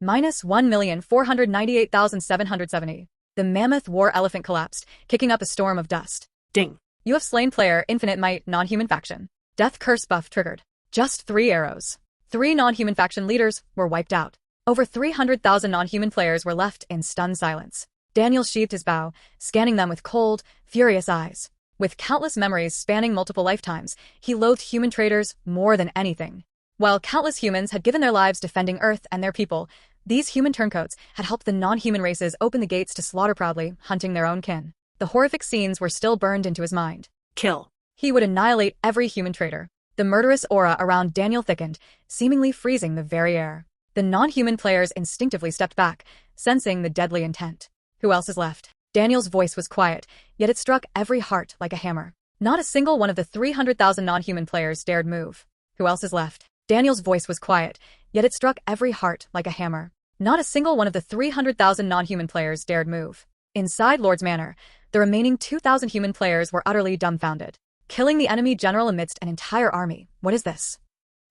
S1: Minus 1,498,770. The mammoth war elephant collapsed, kicking up a storm of dust.
S2: Ding.
S1: You have slain player Infinite Might, non-human faction. Death curse buff triggered. Just 3 arrows. 3 non-human faction leaders were wiped out. Over 300,000 non-human players were left in stunned silence. Daniel sheathed his bow, scanning them with cold, furious eyes. With countless memories spanning multiple lifetimes, he loathed human traitors more than anything. While countless humans had given their lives defending Earth and their people, these human turncoats had helped the non-human races open the gates to slaughter proudly, hunting their own kin. The horrific scenes were still burned into his mind.
S2: Kill.
S1: He would annihilate every human traitor. The murderous aura around Daniel thickened, seemingly freezing the very air. The non-human players instinctively stepped back, sensing the deadly intent. Who else is left? Daniel's voice was quiet, yet it struck every heart like a hammer. Not a single one of the 300,000 non-human players dared move. Who else is left? Daniel's voice was quiet, yet it struck every heart like a hammer. Not a single one of the 300,000 non-human players dared move. Inside Lord's Manor, the remaining 2,000 human players were utterly dumbfounded. killing the enemy general amidst an entire army. What is this?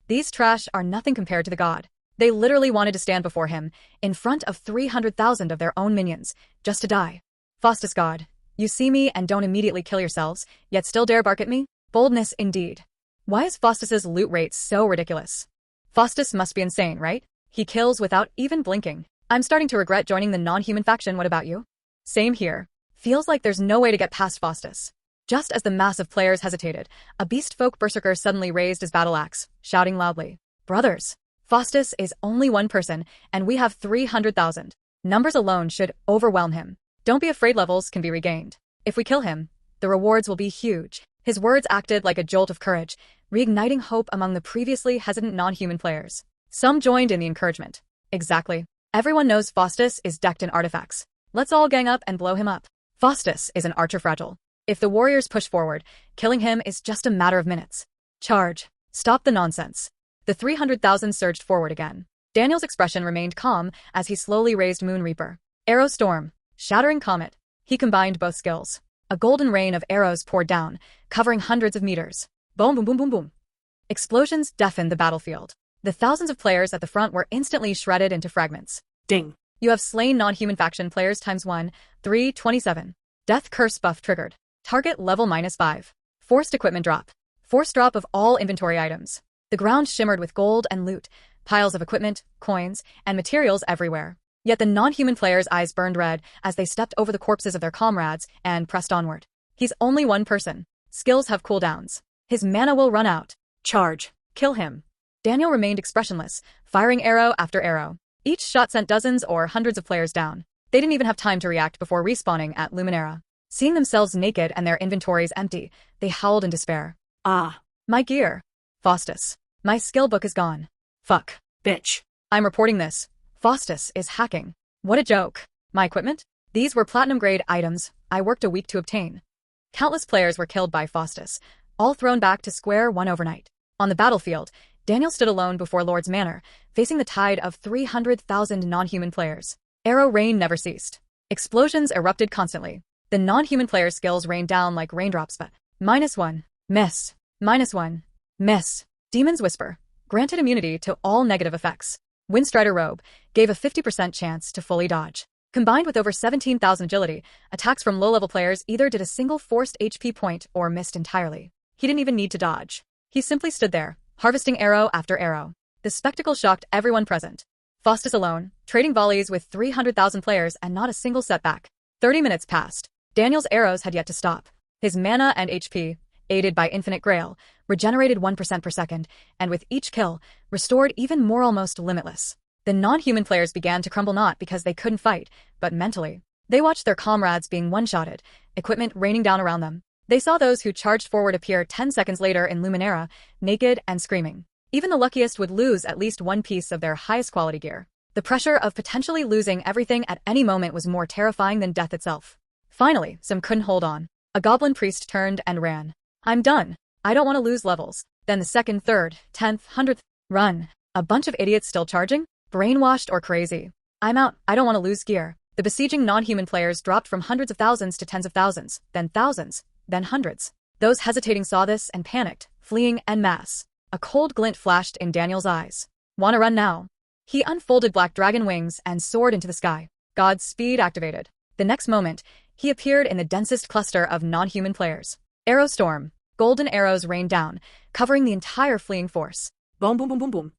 S1: These trash are nothing compared to the god. They literally wanted to stand before him, in front of 300,000 of their own minions, just to die. Faustus god, you see me and don't immediately kill yourselves, yet still dare bark at me? Boldness indeed. Why is Faustus's loot rate so ridiculous? Faustus must be insane, right? He kills without even blinking. I'm starting to regret joining the non-human faction. What about you? Same here. Feels like there's no way to get past Faustus. Just as the mass of players hesitated, a beast folk berserker suddenly raised his battle axe, shouting loudly, "Brothers, Faustus is only one person, and we have 300,000. Numbers alone should overwhelm him. Don't be afraid, levels can be regained. If we kill him, the rewards will be huge." His words acted like a jolt of courage, reigniting hope among the previously hesitant non-human players. Some joined in the encouragement. Exactly. Everyone knows Faustus is decked in artifacts. Let's all gang up and blow him up. Faustus is an archer fragile. If the warriors push forward, killing him is just a matter of minutes. Charge. Stop the nonsense. The 300,000 surged forward again. Daniel's expression remained calm as he slowly raised Moon Reaper. Arrow Storm. Shattering Comet. He combined both skills. A golden rain of arrows poured down, covering hundreds of meters. Boom, boom, boom, boom, boom. Explosions deafened the battlefield. The thousands of players at the front were instantly shredded into fragments. Ding. You have slain non-human faction players times 1, 327. Death Curse buff triggered. Target level -5. Forced equipment drop. Forced drop of all inventory items. The ground shimmered with gold and loot, piles of equipment, coins, and materials everywhere. Yet the non-human players' eyes burned red as they stepped over the corpses of their comrades and pressed onward. He's only one person. Skills have cooldowns. His mana will run out. Charge. Kill him. Daniel remained expressionless, firing arrow after arrow. Each shot sent dozens or hundreds of players down. They didn't even have time to react before respawning at Luminera. Seeing themselves naked and their inventories empty, they howled in despair. Ah. My gear. Faustus. My skill book is gone. Fuck. Bitch. I'm reporting this. Faustus is hacking. What a joke. My equipment? These were platinum-grade items I worked a week to obtain. Countless players were killed by Faustus, all thrown back to square one overnight. On the battlefield, Daniel stood alone before Lord's Manor, facing the tide of 300,000 non-human players. Arrow rain never ceased. Explosions erupted constantly. The non-human players' skills rained down like raindrops, but -1. Miss. -1. Miss. Demon's Whisper. Granted immunity to all negative effects. Windstrider Robe gave a 50% chance to fully dodge. Combined with over 17,000 agility, attacks from low-level players either did a single forced HP point or missed entirely. He didn't even need to dodge. He simply stood there, harvesting arrow after arrow. The spectacle shocked everyone present. Faustus alone, trading volleys with 300,000 players and not a single setback. 30 minutes passed. Daniel's arrows had yet to stop. His mana and HP, aided by Infinite Grail, regenerated 1% per second, and with each kill, restored even more, almost limitless. The non-human players began to crumble, not because they couldn't fight, but mentally. They watched their comrades being one-shotted, equipment raining down around them. They saw those who charged forward appear 10 seconds later in Luminera, naked and screaming. Even the luckiest would lose at least one piece of their highest quality gear. The pressure of potentially losing everything at any moment was more terrifying than death itself. Finally, some couldn't hold on. A goblin priest turned and ran. I'm done. I don't want to lose levels. Then the 2nd, 3rd, 10th, 100th. Run. A bunch of idiots still charging? Brainwashed or crazy? I'm out. I don't want to lose gear. The besieging non-human players dropped from hundreds of thousands to tens of thousands, then hundreds. Those hesitating saw this and panicked, fleeing en masse. A cold glint flashed in Daniel's eyes. Wanna run now? He unfolded black dragon wings and soared into the sky. God's speed activated. The next moment, he appeared in the densest cluster of non-human players. Arrow Storm. Golden arrows rained down, covering the entire fleeing force. Boom, boom, boom, boom, boom.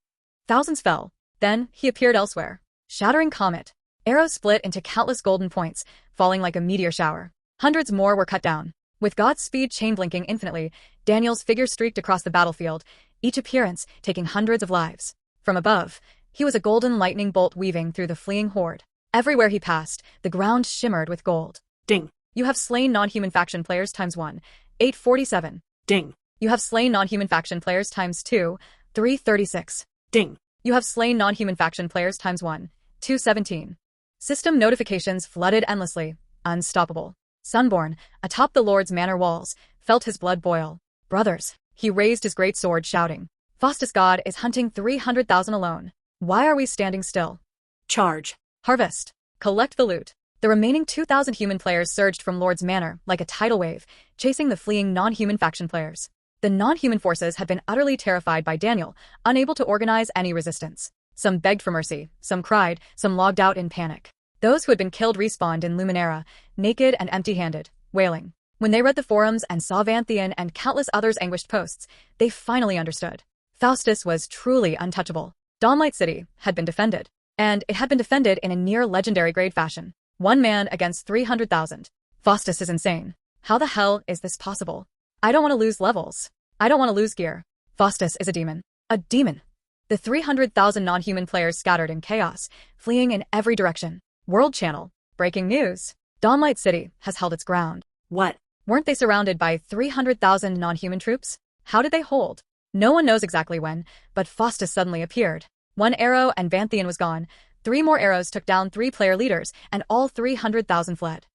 S1: Thousands fell. Then, he appeared elsewhere. Shattering Comet. Arrows split into countless golden points, falling like a meteor shower. Hundreds more were cut down. With God's speed chain blinking infinitely, Daniel's figure streaked across the battlefield, each appearance taking hundreds of lives. From above, he was a golden lightning bolt weaving through the fleeing horde. Everywhere he passed, the ground shimmered with gold. Ding. You have slain non-human faction players times 1, 847. Ding. You have slain non-human faction players times 2, 336. Ding. You have slain non-human faction players times 1, 217. System notifications flooded endlessly, unstoppable. Sunborn, atop the Lord's manor walls, felt his blood boil. Brothers, he raised his great sword, shouting. Faustus God is hunting 300,000 alone. Why are we standing still? Charge. Harvest. Collect the loot. The remaining 2,000 human players surged from Lord's Manor like a tidal wave, chasing the fleeing non-human faction players. The non-human forces had been utterly terrified by Daniel, unable to organize any resistance. Some begged for mercy, some cried, some logged out in panic. Those who had been killed respawned in Luminera, naked and empty-handed, wailing. When they read the forums and saw Vanthian and countless others' anguished posts, they finally understood. Faustus was truly untouchable. Dawnlight City had been defended, and it had been defended in a near-legendary grade fashion. One man against 300,000. Faustus is insane. How the hell is this possible? I don't want to lose levels. I don't want to lose gear. Faustus is a demon. A demon. The 300,000 non-human players scattered in chaos, fleeing in every direction. World Channel. Breaking news. Dawnlight City has held its ground.
S2: What?
S1: Weren't they surrounded by 300,000 non-human troops? How did they hold? No one knows exactly when, but Faustus suddenly appeared. One arrow and Vanthian was gone. 3 more arrows took down 3 player leaders, and all 300,000 fled.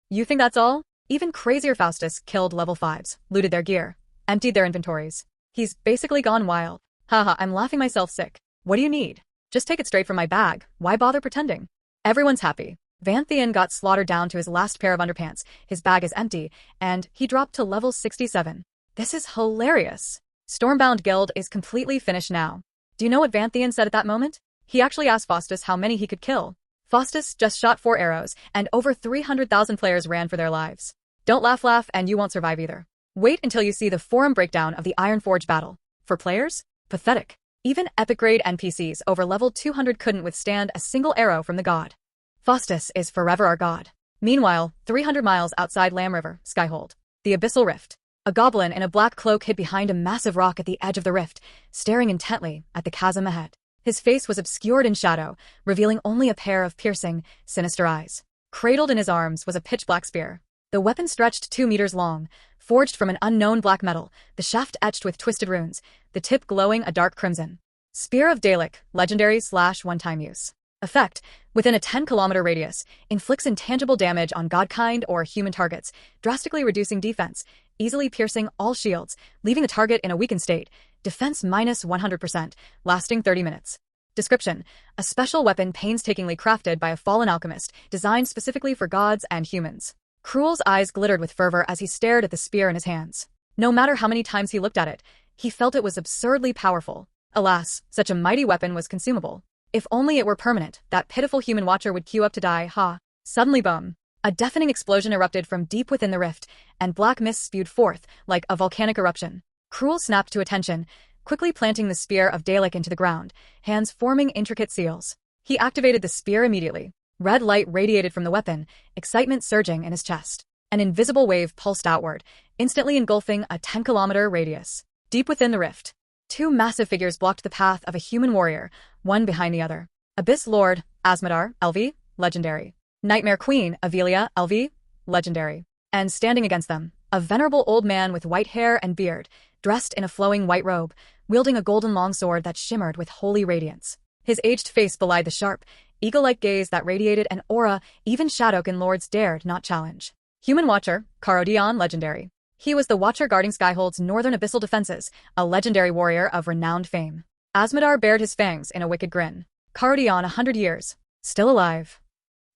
S1: You think that's all? Even crazier Faustus killed level 5s, looted their gear, emptied their inventories. He's basically gone wild. Haha, I'm laughing myself sick. What do you need? Just take it straight from my bag. Why bother pretending? Everyone's happy. Vanthian got slaughtered down to his last pair of underpants, his bag is empty, and he dropped to level 67. This is hilarious. Stormbound Guild is completely finished now. Do you know what Vanthian said at that moment? He actually asked Faustus how many he could kill. Faustus just shot 4 arrows, and over 300,000 players ran for their lives. Don't laugh, and you won't survive either. Wait until you see the forum breakdown of the Ironforge battle. For players? Pathetic. Even epic-grade NPCs over level 200 couldn't withstand a single arrow from the god. Faustus is forever our god. Meanwhile, 300 miles outside Lamb River, Skyhold. The Abyssal Rift. A goblin in a black cloak hid behind a massive rock at the edge of the rift, staring intently at the chasm ahead. His face was obscured in shadow, revealing only a pair of piercing, sinister eyes. Cradled in his arms was a pitch-black spear. The weapon stretched 2 meters long, forged from an unknown black metal, the shaft etched with twisted runes, the tip glowing a dark crimson. Spear of Dalek, legendary / one-time use. Effect, within a 10-kilometer radius, inflicts intangible damage on godkind or human targets, drastically reducing defense, easily piercing all shields, leaving the target in a weakened state, defense minus 100%, lasting 30 minutes. Description, a special weapon painstakingly crafted by a fallen alchemist, designed specifically for gods and humans. Cruel's eyes glittered with fervor as he stared at the spear in his hands. No matter how many times he looked at it, he felt it was absurdly powerful. Alas, such a mighty weapon was consumable. If only it were permanent, that pitiful human watcher would queue up to die, ha. Suddenly boom. A deafening explosion erupted from deep within the rift, and black mist spewed forth, like a volcanic eruption. Cruel snapped to attention, quickly planting the spear of Dalek into the ground, hands forming intricate seals. He activated the spear immediately. Red light radiated from the weapon, excitement surging in his chest. An invisible wave pulsed outward, instantly engulfing a 10-kilometer radius. Deep within the rift, 2 massive figures blocked the path of a human warrior, one behind the other. Abyss Lord, Asmodar, LV, legendary. Nightmare Queen, Avelia, LV, legendary. And standing against them, a venerable old man with white hair and beard, dressed in a flowing white robe, wielding a golden longsword that shimmered with holy radiance. His aged face belied the sharp, eagle-like gaze that radiated an aura even Shadowkin lords dared not challenge. Human Watcher, Carodion, legendary. He was the Watcher guarding Skyhold's northern abyssal defenses, a legendary warrior of renowned fame. Asmodar bared his fangs in a wicked grin. Carodion, 100 years. Still alive.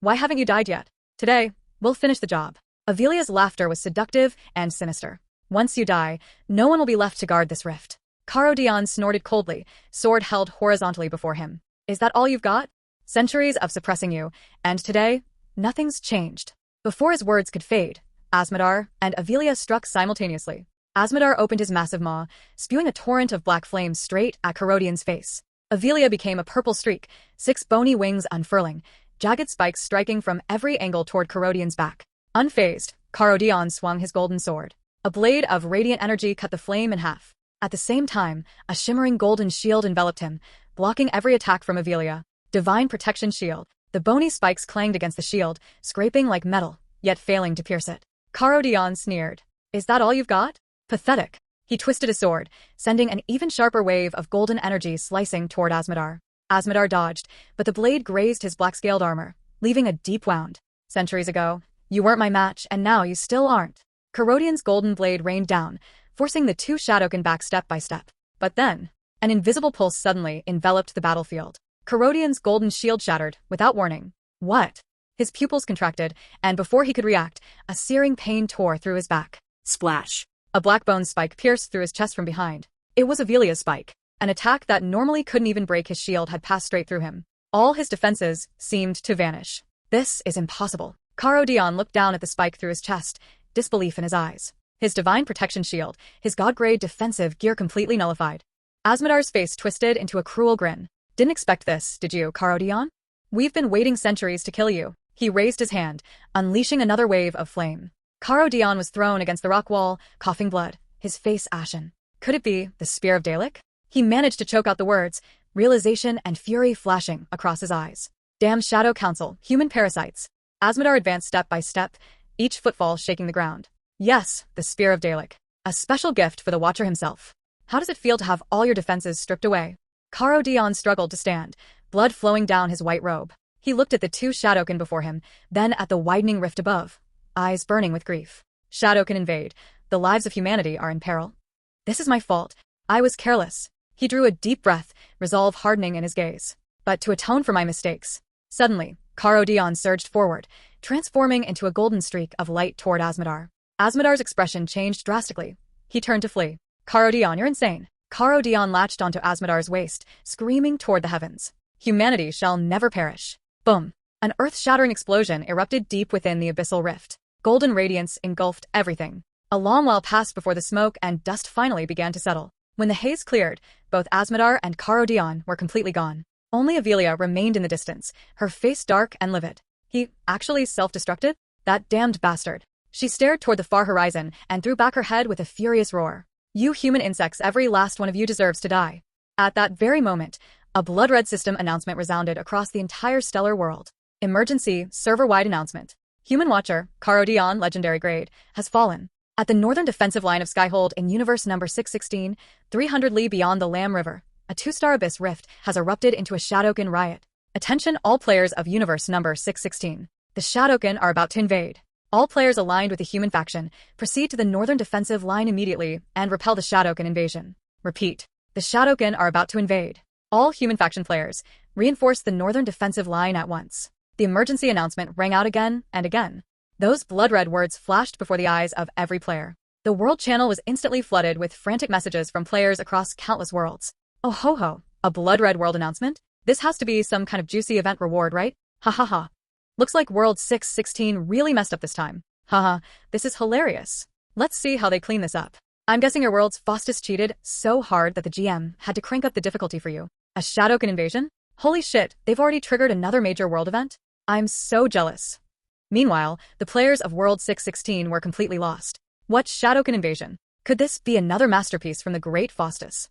S1: Why haven't you died yet? Today, we'll finish the job. Avelia's laughter was seductive and sinister. Once you die, no one will be left to guard this rift. Carodion snorted coldly, sword held horizontally before him. Is that all you've got? Centuries of suppressing you, and today, nothing's changed. Before his words could fade, Asmodar and Avelia struck simultaneously. Asmodar opened his massive maw, spewing a torrent of black flames straight at Carodion's face. Avelia became a purple streak, 6 bony wings unfurling, jagged spikes striking from every angle toward Carodion's back. Unfazed, Carodion swung his golden sword. A blade of radiant energy cut the flame in half. At the same time, a shimmering golden shield enveloped him, blocking every attack from Avelia. Divine Protection Shield. The bony spikes clanged against the shield, scraping like metal, yet failing to pierce it. Carodion sneered. Is that all you've got? Pathetic. He twisted his sword, sending an even sharper wave of golden energy slicing toward Asmodar. Asmodar dodged, but the blade grazed his black-scaled armor, leaving a deep wound. Centuries ago, you weren't my match, and now you still aren't. Carodion's golden blade rained down, forcing the 2 Shadowkin back step by step. But then, an invisible pulse suddenly enveloped the battlefield. Carodion's golden shield shattered, without warning. What? His pupils contracted, and before he could react, a searing pain tore through his back.
S2: Splash.
S1: A black bone spike pierced through his chest from behind. It was Avelia's spike. An attack that normally couldn't even break his shield had passed straight through him. All his defenses seemed to vanish. This is impossible. Caro Dion looked down at the spike through his chest, disbelief in his eyes. His divine protection shield, his god-grade defensive gear completely nullified. Asmodar's face twisted into a cruel grin. Didn't expect this, did you, Caro Dion? We've been waiting centuries to kill you. He raised his hand, unleashing another wave of flame. Caro Dion was thrown against the rock wall, coughing blood, his face ashen. Could it be the Spear of Dalek? He managed to choke out the words, realization and fury flashing across his eyes. Damn Shadow Council, human parasites. Asmodar advanced step by step, each footfall shaking the ground. Yes, the Spear of Dalek. A special gift for the Watcher himself. How does it feel to have all your defenses stripped away? Caro Dion struggled to stand, blood flowing down his white robe. He looked at the two Shadowkin before him, then at the widening rift above, eyes burning with grief. Shadowkin invade. The lives of humanity are in peril. This is my fault. I was careless. He drew a deep breath, resolve hardening in his gaze. But to atone for my mistakes. Suddenly, Caro Dion surged forward, transforming into a golden streak of light toward Asmodar. Asmodar's expression changed drastically. He turned to flee. Caro Dion, you're insane. Caro Dion latched onto Asmodar's waist, screaming toward the heavens. Humanity shall never perish. Boom. An earth-shattering explosion erupted deep within the abyssal rift. Golden radiance engulfed everything. A long while passed before the smoke and dust finally began to settle. When the haze cleared, both Asmodar and Caro Dion were completely gone. Only Avelia remained in the distance, her face dark and livid. He actually self-destructed? That damned bastard. She stared toward the far horizon and threw back her head with a furious roar. You human insects, every last one of you deserves to die. At that very moment, a blood-red system announcement resounded across the entire stellar world. Emergency, server-wide announcement. Human Watcher, Caro Dion, legendary grade, has fallen. At the northern defensive line of Skyhold in universe number 616, 300 li beyond the Lamb River, a two-star abyss rift has erupted into a Shadowkin riot. Attention all players of universe number 616. The Shadowkin are about to invade. All players aligned with the human faction proceed to the northern defensive line immediately and repel the Shadowkin invasion. Repeat. The Shadowkin are about to invade. All human faction players, reinforce the northern defensive line at once. The emergency announcement rang out again and again. Those blood-red words flashed before the eyes of every player. The world channel was instantly flooded with frantic messages from players across countless worlds. Oh ho ho, a blood-red world announcement? This has to be some kind of juicy event reward, right? Ha ha ha. Looks like World 616 really messed up this time. Haha, this is hilarious. Let's see how they clean this up. I'm guessing your world's fastest cheated so hard that the GM had to crank up the difficulty for you. A Shadowkin invasion? Holy shit, they've already triggered another major world event? I'm so jealous. Meanwhile, the players of World 616 were completely lost. What Shadowkin invasion? Could this be another masterpiece from the great Faustus?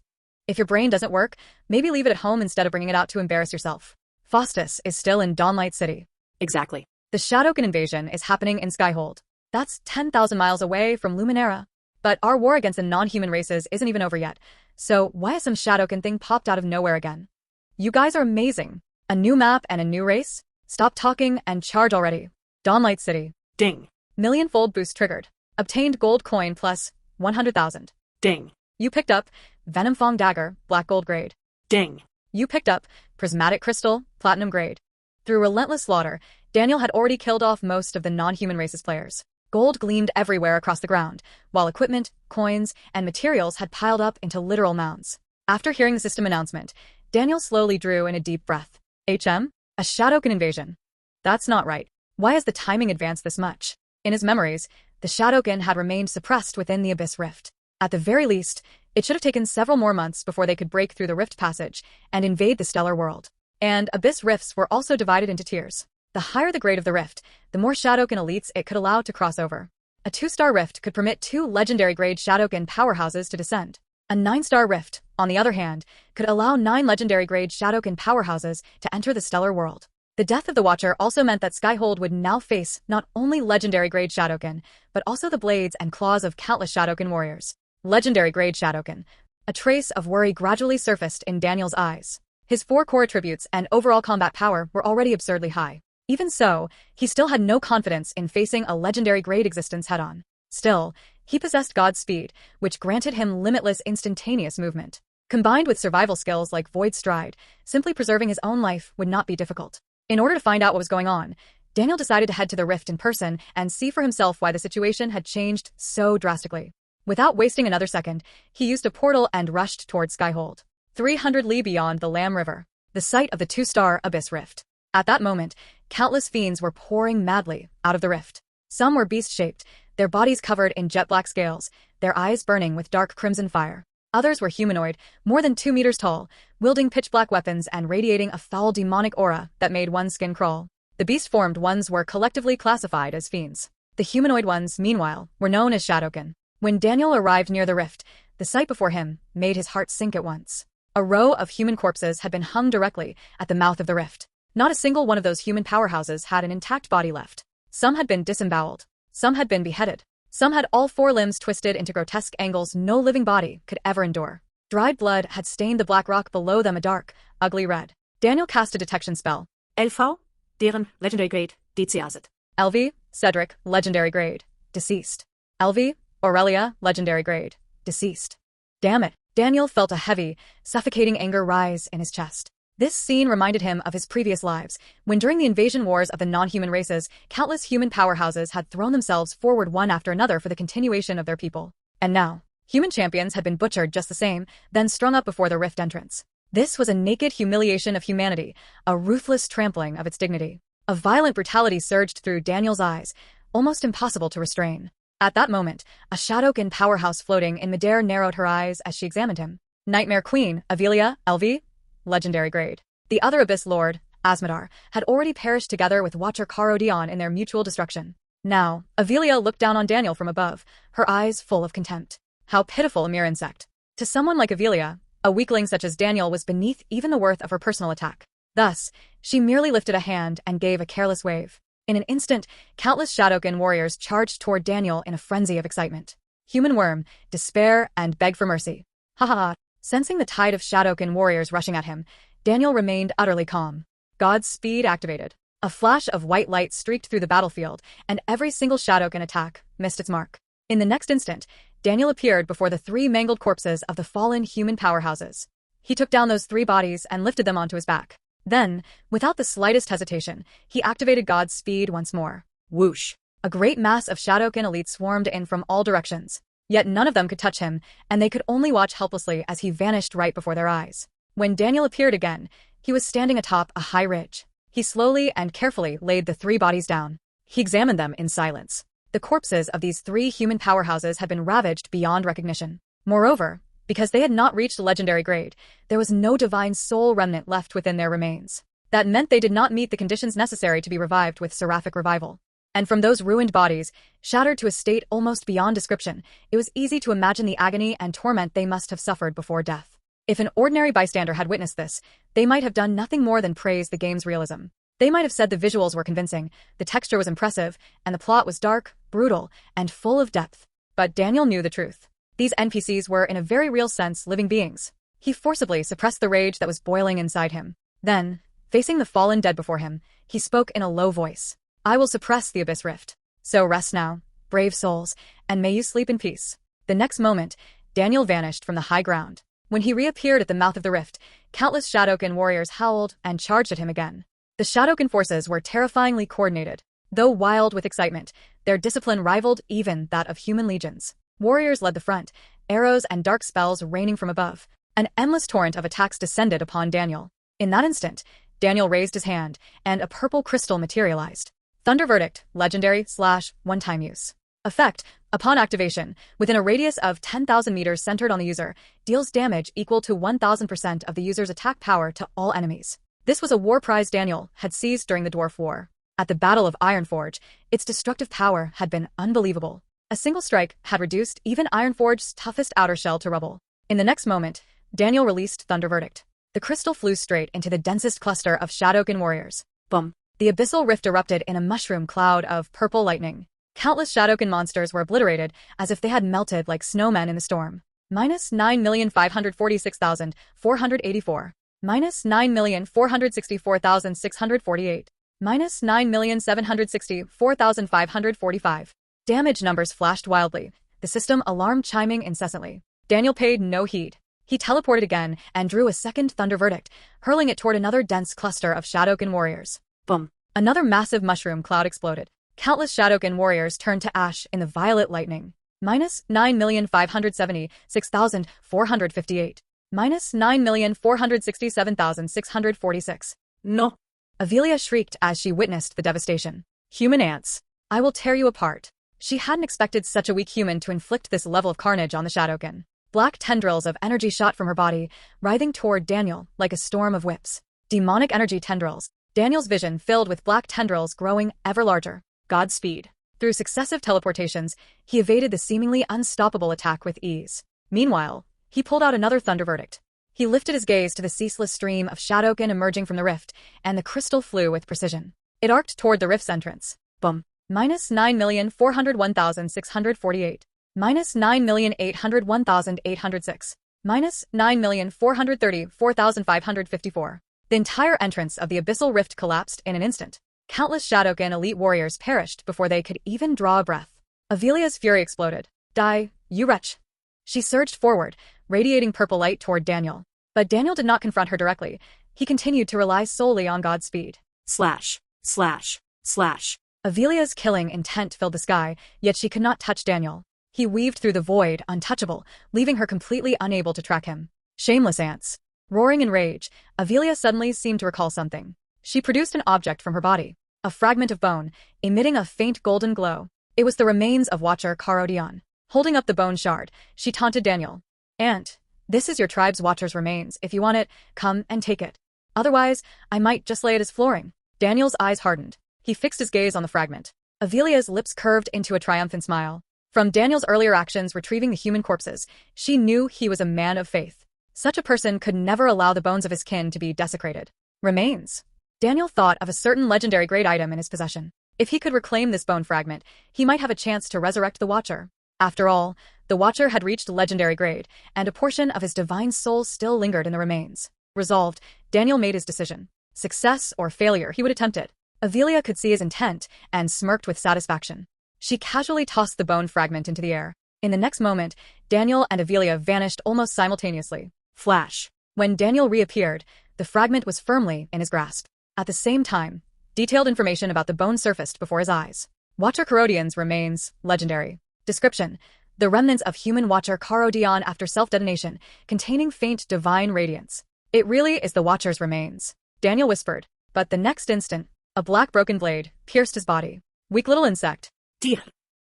S1: If your brain doesn't work, maybe leave it at home instead of bringing it out to embarrass yourself. Faustus is still in Dawnlight City.
S2: Exactly.
S1: The Shadowkin invasion is happening in Skyhold. That's 10,000 miles away from Luminera. But our war against the non-human races isn't even over yet, so why has some Shadowkin thing popped out of nowhere again? You guys are amazing. A new map and a new race? Stop talking and charge already. Dawnlight City.
S2: Ding.
S1: Million-fold boost triggered. Obtained gold coin plus 100,000.
S2: Ding.
S1: You picked up Venom Fong Dagger, black gold grade.
S2: Ding.
S1: You picked up Prismatic Crystal, platinum grade. Through relentless slaughter, Daniel had already killed off most of the non-human races players. Gold gleamed everywhere across the ground, while equipment, coins, and materials had piled up into literal mounds. After hearing the system announcement, Daniel slowly drew in a deep breath. HM? A Shadowkin invasion? That's not right. Why has the timing advanced this much? In his memories, the Shadowkin had remained suppressed within the Abyss Rift. At the very least, it should have taken several more months before they could break through the Rift Passage and invade the stellar world. And Abyss Rifts were also divided into tiers. The higher the grade of the rift, the more Shadowkin elites it could allow to cross over. A 2-star rift could permit 2 legendary grade Shadowkin powerhouses to descend. A 9-star rift, on the other hand, could allow 9 legendary grade Shadowkin powerhouses to enter the stellar world. The death of the Watcher also meant that Skyhold would now face not only legendary grade Shadowkin, but also the blades and claws of countless Shadowkin warriors. Legendary grade Shadowkin. A trace of worry gradually surfaced in Daniel's eyes. His 4 core attributes and overall combat power were already absurdly high. Even so, he still had no confidence in facing a legendary grade existence head-on. Still, he possessed God's speed, which granted him limitless instantaneous movement. Combined with survival skills like Void Stride, simply preserving his own life would not be difficult. In order to find out what was going on, Daniel decided to head to the rift in person and see for himself why the situation had changed so drastically. Without wasting another second, he used a portal and rushed toward Skyhold, 300 li beyond the Lamb River, the site of the 2-star Abyss Rift. At that moment, countless fiends were pouring madly out of the rift. Some were beast-shaped, their bodies covered in jet-black scales, their eyes burning with dark crimson fire. Others were humanoid, more than 2 meters tall, wielding pitch-black weapons and radiating a foul demonic aura that made one's skin crawl. The beast-formed ones were collectively classified as fiends. The humanoid ones, meanwhile, were known as Shadowkin. When Daniel arrived near the rift, the sight before him made his heart sink at once. A row of human corpses had been hung directly at the mouth of the rift. Not a single one of those human powerhouses had an intact body left. Some had been disemboweled. Some had been beheaded. Some had all 4 limbs twisted into grotesque angles no living body could ever endure. Dried blood had stained the black rock below them a dark, ugly red. Daniel cast a detection spell.
S2: LV, deren Legendary Grade, DCAZ.
S1: LV, Cedric, Legendary Grade, deceased. LV, Aurelia, Legendary Grade, deceased. Damn it. Daniel felt a heavy, suffocating anger rise in his chest. This scene reminded him of his previous lives, when during the invasion wars of the non-human races, countless human powerhouses had thrown themselves forward one after another for the continuation of their people. And now, human champions had been butchered just the same, then strung up before the rift entrance. This was a naked humiliation of humanity, a ruthless trampling of its dignity. A violent brutality surged through Daniel's eyes, almost impossible to restrain. At that moment, a Shadowkin powerhouse floating in midair narrowed her eyes as she examined him. Nightmare Queen, Avelia, LV, Legendary Grade. The other Abyss Lord, Asmodar, had already perished together with Watcher Carodion in their mutual destruction. Now, Avelia looked down on Daniel from above, her eyes full of contempt. How pitiful a mere insect. To someone like Avelia, a weakling such as Daniel was beneath even the worth of her personal attack. Thus, she merely lifted a hand and gave a careless wave. In an instant, countless Shadowkin warriors charged toward Daniel in a frenzy of excitement. Human worm, despair, and beg for mercy. Ha ha ha. Sensing the tide of Shadowkin warriors rushing at him, Daniel remained utterly calm. God's speed activated. A flash of white light streaked through the battlefield, and every single Shadowkin attack missed its mark. In the next instant, Daniel appeared before the 3 mangled corpses of the fallen human powerhouses. He took down those 3 bodies and lifted them onto his back. Then, without the slightest hesitation, he activated God's speed once more. Whoosh! A great mass of Shadowkin elites swarmed in from all directions. Yet none of them could touch him, and they could only watch helplessly as he vanished right before their eyes. When Daniel appeared again, he was standing atop a high ridge. He slowly and carefully laid the 3 bodies down. He examined them in silence. The corpses of these 3 human powerhouses had been ravaged beyond recognition. Moreover, because they had not reached legendary grade, there was no divine soul remnant left within their remains. That meant they did not meet the conditions necessary to be revived with seraphic revival. And from those ruined bodies, shattered to a state almost beyond description, it was easy to imagine the agony and torment they must have suffered before death. If an ordinary bystander had witnessed this, they might have done nothing more than praise the game's realism. They might have said the visuals were convincing, the texture was impressive, and the plot was dark, brutal, and full of depth. But Daniel knew the truth. These NPCs were, in a very real sense, living beings. He forcibly suppressed the rage that was boiling inside him. Then, facing the fallen dead before him, he spoke in a low voice. I will suppress the Abyss Rift. So rest now, brave souls, and may you sleep in peace. The next moment, Daniel vanished from the high ground. When he reappeared at the mouth of the rift, countless Shadowkin warriors howled and charged at him again. The Shadowkin forces were terrifyingly coordinated. Though wild with excitement, their discipline rivaled even that of human legions. Warriors led the front, arrows and dark spells raining from above. An endless torrent of attacks descended upon Daniel. In that instant, Daniel raised his hand, and a purple crystal materialized. Thunder Verdict, Legendary / one-time use. Effect, upon activation, within a radius of 10,000 meters centered on the user, deals damage equal to 1,000% of the user's attack power to all enemies. This was a war prize Daniel had seized during the Dwarf War. At the Battle of Ironforge, its destructive power had been unbelievable. A single strike had reduced even Ironforge's toughest outer shell to rubble. In the next moment, Daniel released Thunder Verdict. The crystal flew straight into the densest cluster of Shadowkin warriors. Boom! The abyssal rift erupted in a mushroom cloud of purple lightning. Countless Shadowkin monsters were obliterated as if they had melted like snowmen in the storm. Minus 9,546,484. Minus 9,464,648. Minus 9,764,545. Damage numbers flashed wildly, the system alarm chiming incessantly. Daniel paid no heed. He teleported again and drew a second Thunder Verdict, hurling it toward another dense cluster of Shadowkin warriors. Boom! Another massive mushroom cloud exploded. Countless Shadowkin warriors turned to ash in the violet lightning. Minus 9,576,458. Minus 9,467,646.
S2: No.
S1: Avelia shrieked as she witnessed the devastation. Human ants. I will tear you apart. She hadn't expected such a weak human to inflict this level of carnage on the Shadowkin. Black tendrils of energy shot from her body, writhing toward Daniel like a storm of whips. Demonic energy tendrils. Daniel's vision filled with black tendrils growing ever larger. Godspeed. Through successive teleportations, he evaded the seemingly unstoppable attack with ease. Meanwhile, he pulled out another thunder verdict. He lifted his gaze to the ceaseless stream of Shadowkin emerging from the rift, and the crystal flew with precision. It arced toward the rift's entrance. Boom. Minus 9,401,648. Minus 9,801,806. Minus 9,434,554. The entire entrance of the abyssal rift collapsed in an instant. Countless Shadowkin elite warriors perished before they could even draw a breath. Avelia's fury exploded. Die, you wretch. She surged forward, radiating purple light toward Daniel. But Daniel did not confront her directly. He continued to rely solely on Godspeed.
S2: Slash. Slash. Slash.
S1: Avelia's killing intent filled the sky, yet she could not touch Daniel. He weaved through the void, untouchable, leaving her completely unable to track him. Shameless ants. Roaring in rage, Avelia suddenly seemed to recall something. She produced an object from her body, a fragment of bone, emitting a faint golden glow. It was the remains of Watcher Carodion. Holding up the bone shard, she taunted Daniel. Ant, this is your tribe's Watcher's remains. If you want it, come and take it. Otherwise, I might just lay it as flooring. Daniel's eyes hardened. He fixed his gaze on the fragment. Avelia's lips curved into a triumphant smile. From Daniel's earlier actions retrieving the human corpses, she knew he was a man of faith. Such a person could never allow the bones of his kin to be desecrated. Remains. Daniel thought of a certain legendary grade item in his possession. If he could reclaim this bone fragment, he might have a chance to resurrect the Watcher. After all, the Watcher had reached legendary grade, and a portion of his divine soul still lingered in the remains. Resolved, Daniel made his decision. Success or failure, he would attempt it. Avelia could see his intent and smirked with satisfaction. She casually tossed the bone fragment into the air. In the next moment, Daniel and Avelia vanished almost simultaneously. Flash. When Daniel reappeared, the fragment was firmly in his grasp. At the same time, detailed information about the bone surfaced before his eyes. Watcher Carodion's remains, legendary. Description: the remnants of human Watcher Carodion after self-detonation, containing faint divine radiance. It really is the Watcher's remains, Daniel whispered, but the next instant, a black broken blade pierced his body. Weak little insect.
S2: Deal.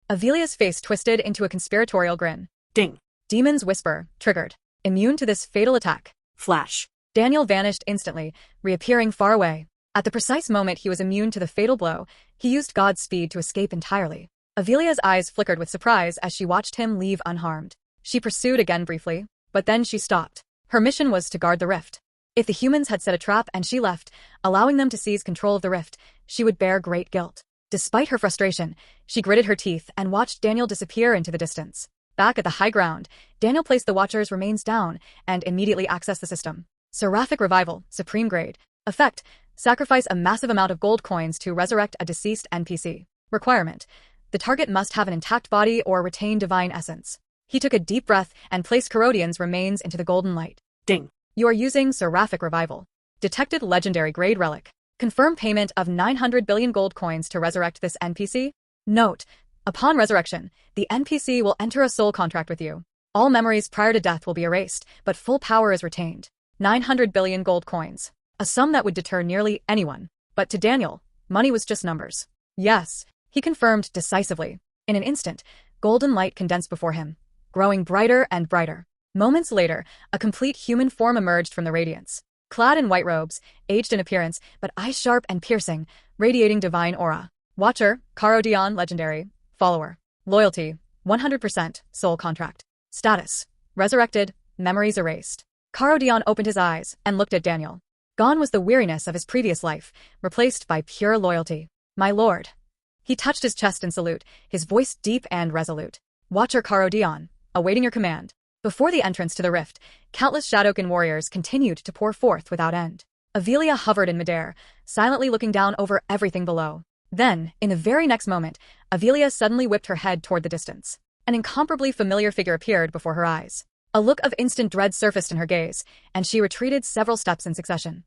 S1: Avelia's face twisted into a conspiratorial grin.
S2: Ding.
S1: Demon's whisper, triggered. Immune to this fatal attack.
S2: Flash.
S1: Daniel vanished instantly, reappearing far away. At the precise moment he was immune to the fatal blow, he used Godspeed to escape entirely. Avelia's eyes flickered with surprise as she watched him leave unharmed. She pursued again briefly, but then she stopped. Her mission was to guard the rift. If the humans had set a trap and she left, allowing them to seize control of the rift, she would bear great guilt. Despite her frustration, she gritted her teeth and watched Daniel disappear into the distance. Back at the high ground, Daniel placed the Watcher's remains down and immediately accessed the system. Seraphic Revival, Supreme Grade. Effect: sacrifice a massive amount of gold coins to resurrect a deceased NPC. Requirement: the target must have an intact body or retain divine essence. He took a deep breath and placed Carodion's remains into the golden light.
S2: Ding.
S1: You are using Seraphic Revival. Detected legendary grade relic. Confirm payment of 900 billion gold coins to resurrect this NPC. Note: upon resurrection, the NPC will enter a soul contract with you. All memories prior to death will be erased, but full power is retained. 900 billion gold coins. A sum that would deter nearly anyone. But to Daniel, money was just numbers. Yes, he confirmed decisively. In an instant, golden light condensed before him, growing brighter and brighter. Moments later, a complete human form emerged from the radiance. Clad in white robes, aged in appearance, but eyes sharp and piercing, radiating divine aura. Watcher, Carodion Legendary. Follower. Loyalty, 100%, soul contract. Status: resurrected, memories erased. Carodion opened his eyes and looked at Daniel. Gone was the weariness of his previous life, replaced by pure loyalty. My lord. He touched his chest in salute, his voice deep and resolute. Watcher Carodion, awaiting your command. Before the entrance to the rift, countless Shadowkin warriors continued to pour forth without end. Avelia hovered in midair, silently looking down over everything below. Then, in the very next moment, Avelia suddenly whipped her head toward the distance. An incomparably familiar figure appeared before her eyes. A look of instant dread surfaced in her gaze, and she retreated several steps in succession.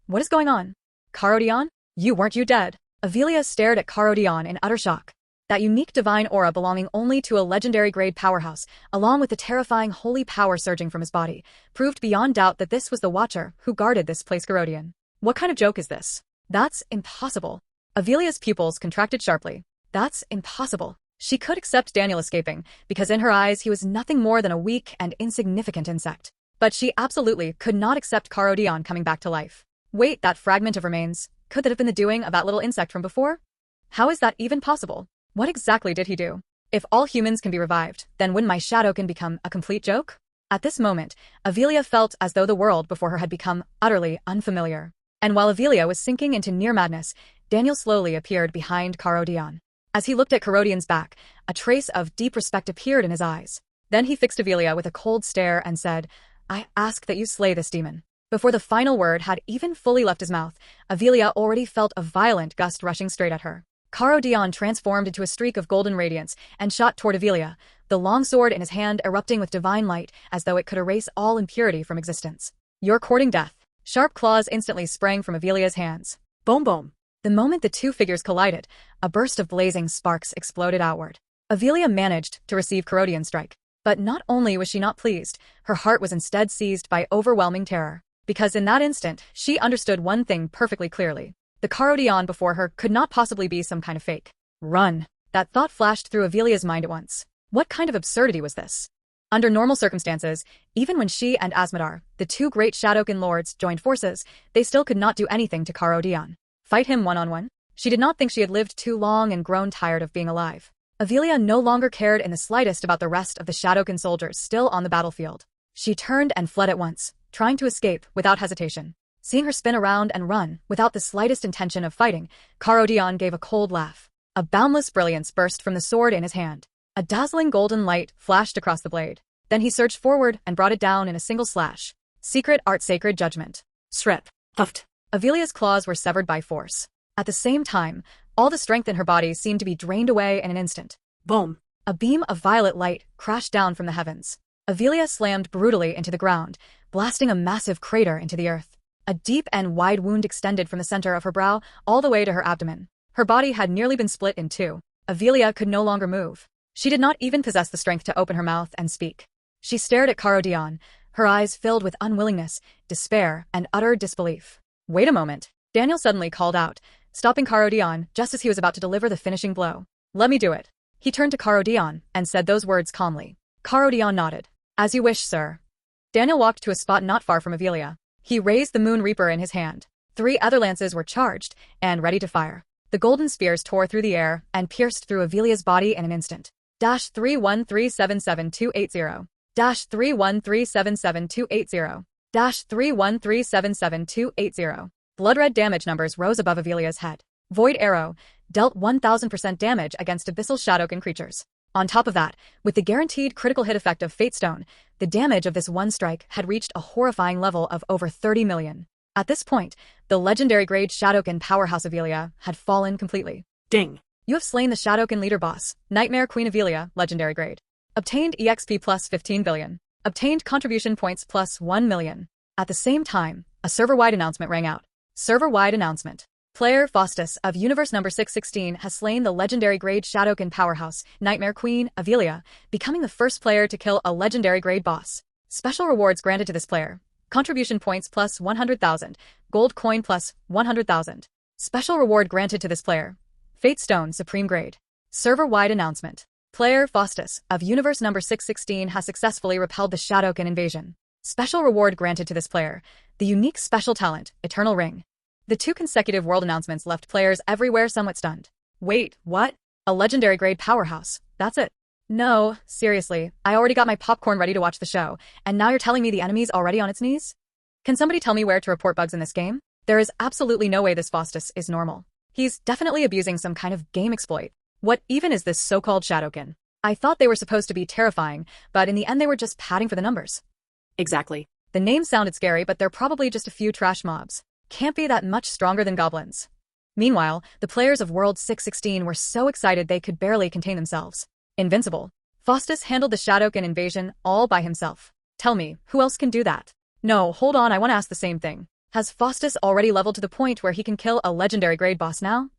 S1: What is going on? Carodion? Weren't you dead? Avelia stared at Carodion in utter shock. That unique divine aura belonging only to a legendary grade powerhouse, along with the terrifying holy power surging from his body, proved beyond doubt that this was the Watcher who guarded this place. Carodion. What kind of joke is this? That's impossible. Avelia's pupils contracted sharply. That's impossible. She could accept Daniel escaping, because in her eyes he was nothing more than a weak and insignificant insect. But she absolutely could not accept Carodion coming back to life. Wait, that fragment of remains, could that have been the doing of that little insect from before? How is that even possible? What exactly did he do? If all humans can be revived, then wouldn't my Shadowkin become a complete joke? At this moment, Avelia felt as though the world before her had become utterly unfamiliar. And while Avelia was sinking into near madness, Daniel slowly appeared behind Carodion. As he looked at Carodion's back, a trace of deep respect appeared in his eyes. Then he fixed Avelia with a cold stare and said, "I ask that you slay this demon." Before the final word had even fully left his mouth, Avelia already felt a violent gust rushing straight at her. Carodion transformed into a streak of golden radiance and shot toward Avelia, the long sword in his hand erupting with divine light as though it could erase all impurity from existence. "You're courting death." Sharp claws instantly sprang from Avelia's hands. Boom boom. The moment the two figures collided, a burst of blazing sparks exploded outward. Avelia managed to receive Carodion's strike. But not only was she not pleased, her heart was instead seized by overwhelming terror. Because in that instant, she understood one thing perfectly clearly. The Carodion before her could not possibly be some kind of fake. Run. That thought flashed through Avelia's mind at once. What kind of absurdity was this? Under normal circumstances, even when she and Asmodar, the two great Shadowkin lords, joined forces, they still could not do anything to Carodion. Fight him one-on-one? She did not think she had lived too long and grown tired of being alive. Avelia no longer cared in the slightest about the rest of the Shadowkin soldiers still on the battlefield. She turned and fled at once, trying to escape without hesitation. Seeing her spin around and run, without the slightest intention of fighting, Carodion gave a cold laugh. A boundless brilliance burst from the sword in his hand. A dazzling golden light flashed across the blade. Then he surged forward and brought it down in a single slash. Secret art sacred judgment. Shrip. Huffed. Avelia's claws were severed by force. At the same time, all the strength in her body seemed to be drained away in an instant. Boom. A beam of violet light crashed down from the heavens. Avelia slammed brutally into the ground, blasting a massive crater into the earth. A deep and wide wound extended from the center of her brow all the way to her abdomen. Her body had nearly been split in two. Avelia could no longer move. She did not even possess the strength to open her mouth and speak. She stared at Carodion, her eyes filled with unwillingness, despair, and utter disbelief. Wait a moment. Daniel suddenly called out, stopping Carodion just as he was about to deliver the finishing blow. Let me do it. He turned to Carodion and said those words calmly. Carodion nodded. As you wish, sir. Daniel walked to a spot not far from Avelia. He raised the Moon Reaper in his hand. 3 other lances were charged and ready to fire. The golden spears tore through the air and pierced through Avelia's body in an instant. -31377-280. -31377-280. -31377-280. Blood-red damage numbers rose above Avelia's head. Void Arrow dealt 1000% damage against abyssal Shadowkin creatures. On top of that, with the guaranteed critical hit effect of Fate Stone, the damage of this one strike had reached a horrifying level of over 30 million. At this point, the legendary grade Shadowkin powerhouse Avelia had fallen completely. Ding! You have slain the Shadowkin leader boss, Nightmare Queen Avelia, legendary grade. Obtained EXP plus 15 billion. Obtained contribution points plus 1 million. At the same time, a server-wide announcement rang out. Server-wide announcement. Player Faustus of Universe number 616 has slain the legendary grade Shadowkin powerhouse, Nightmare Queen Avelia, becoming the first player to kill a legendary grade boss. Special rewards granted to this player. Contribution points plus 100,000. Gold coin plus 100,000. Special reward granted to this player. Fate Stone Supreme Grade. Server-wide announcement. Player Faustus of Universe number 616 has successfully repelled the Shadowkin invasion. Special reward granted to this player. The unique special talent, Eternal Ring. The 2 consecutive world announcements left players everywhere somewhat stunned. Wait, what? A legendary grade powerhouse. That's it. No, seriously, I already got my popcorn ready to watch the show, and now you're telling me the enemy's already on its knees? Can somebody tell me where to report bugs in this game? There is absolutely no way this Faustus is normal. He's definitely abusing some kind of game exploit. What even is this so-called Shadowkin? I thought they were supposed to be terrifying, but in the end they were just padding for the numbers. Exactly. The name sounded scary, but they're probably just a few trash mobs. Can't be that much stronger than goblins. Meanwhile, the players of World 616 were so excited they could barely contain themselves. Invincible. Faustus handled the Shadowkin invasion all by himself. Tell me, who else can do that? No, hold on, I want to ask the same thing. Has Faustus already leveled to the point where he can kill a legendary grade boss now?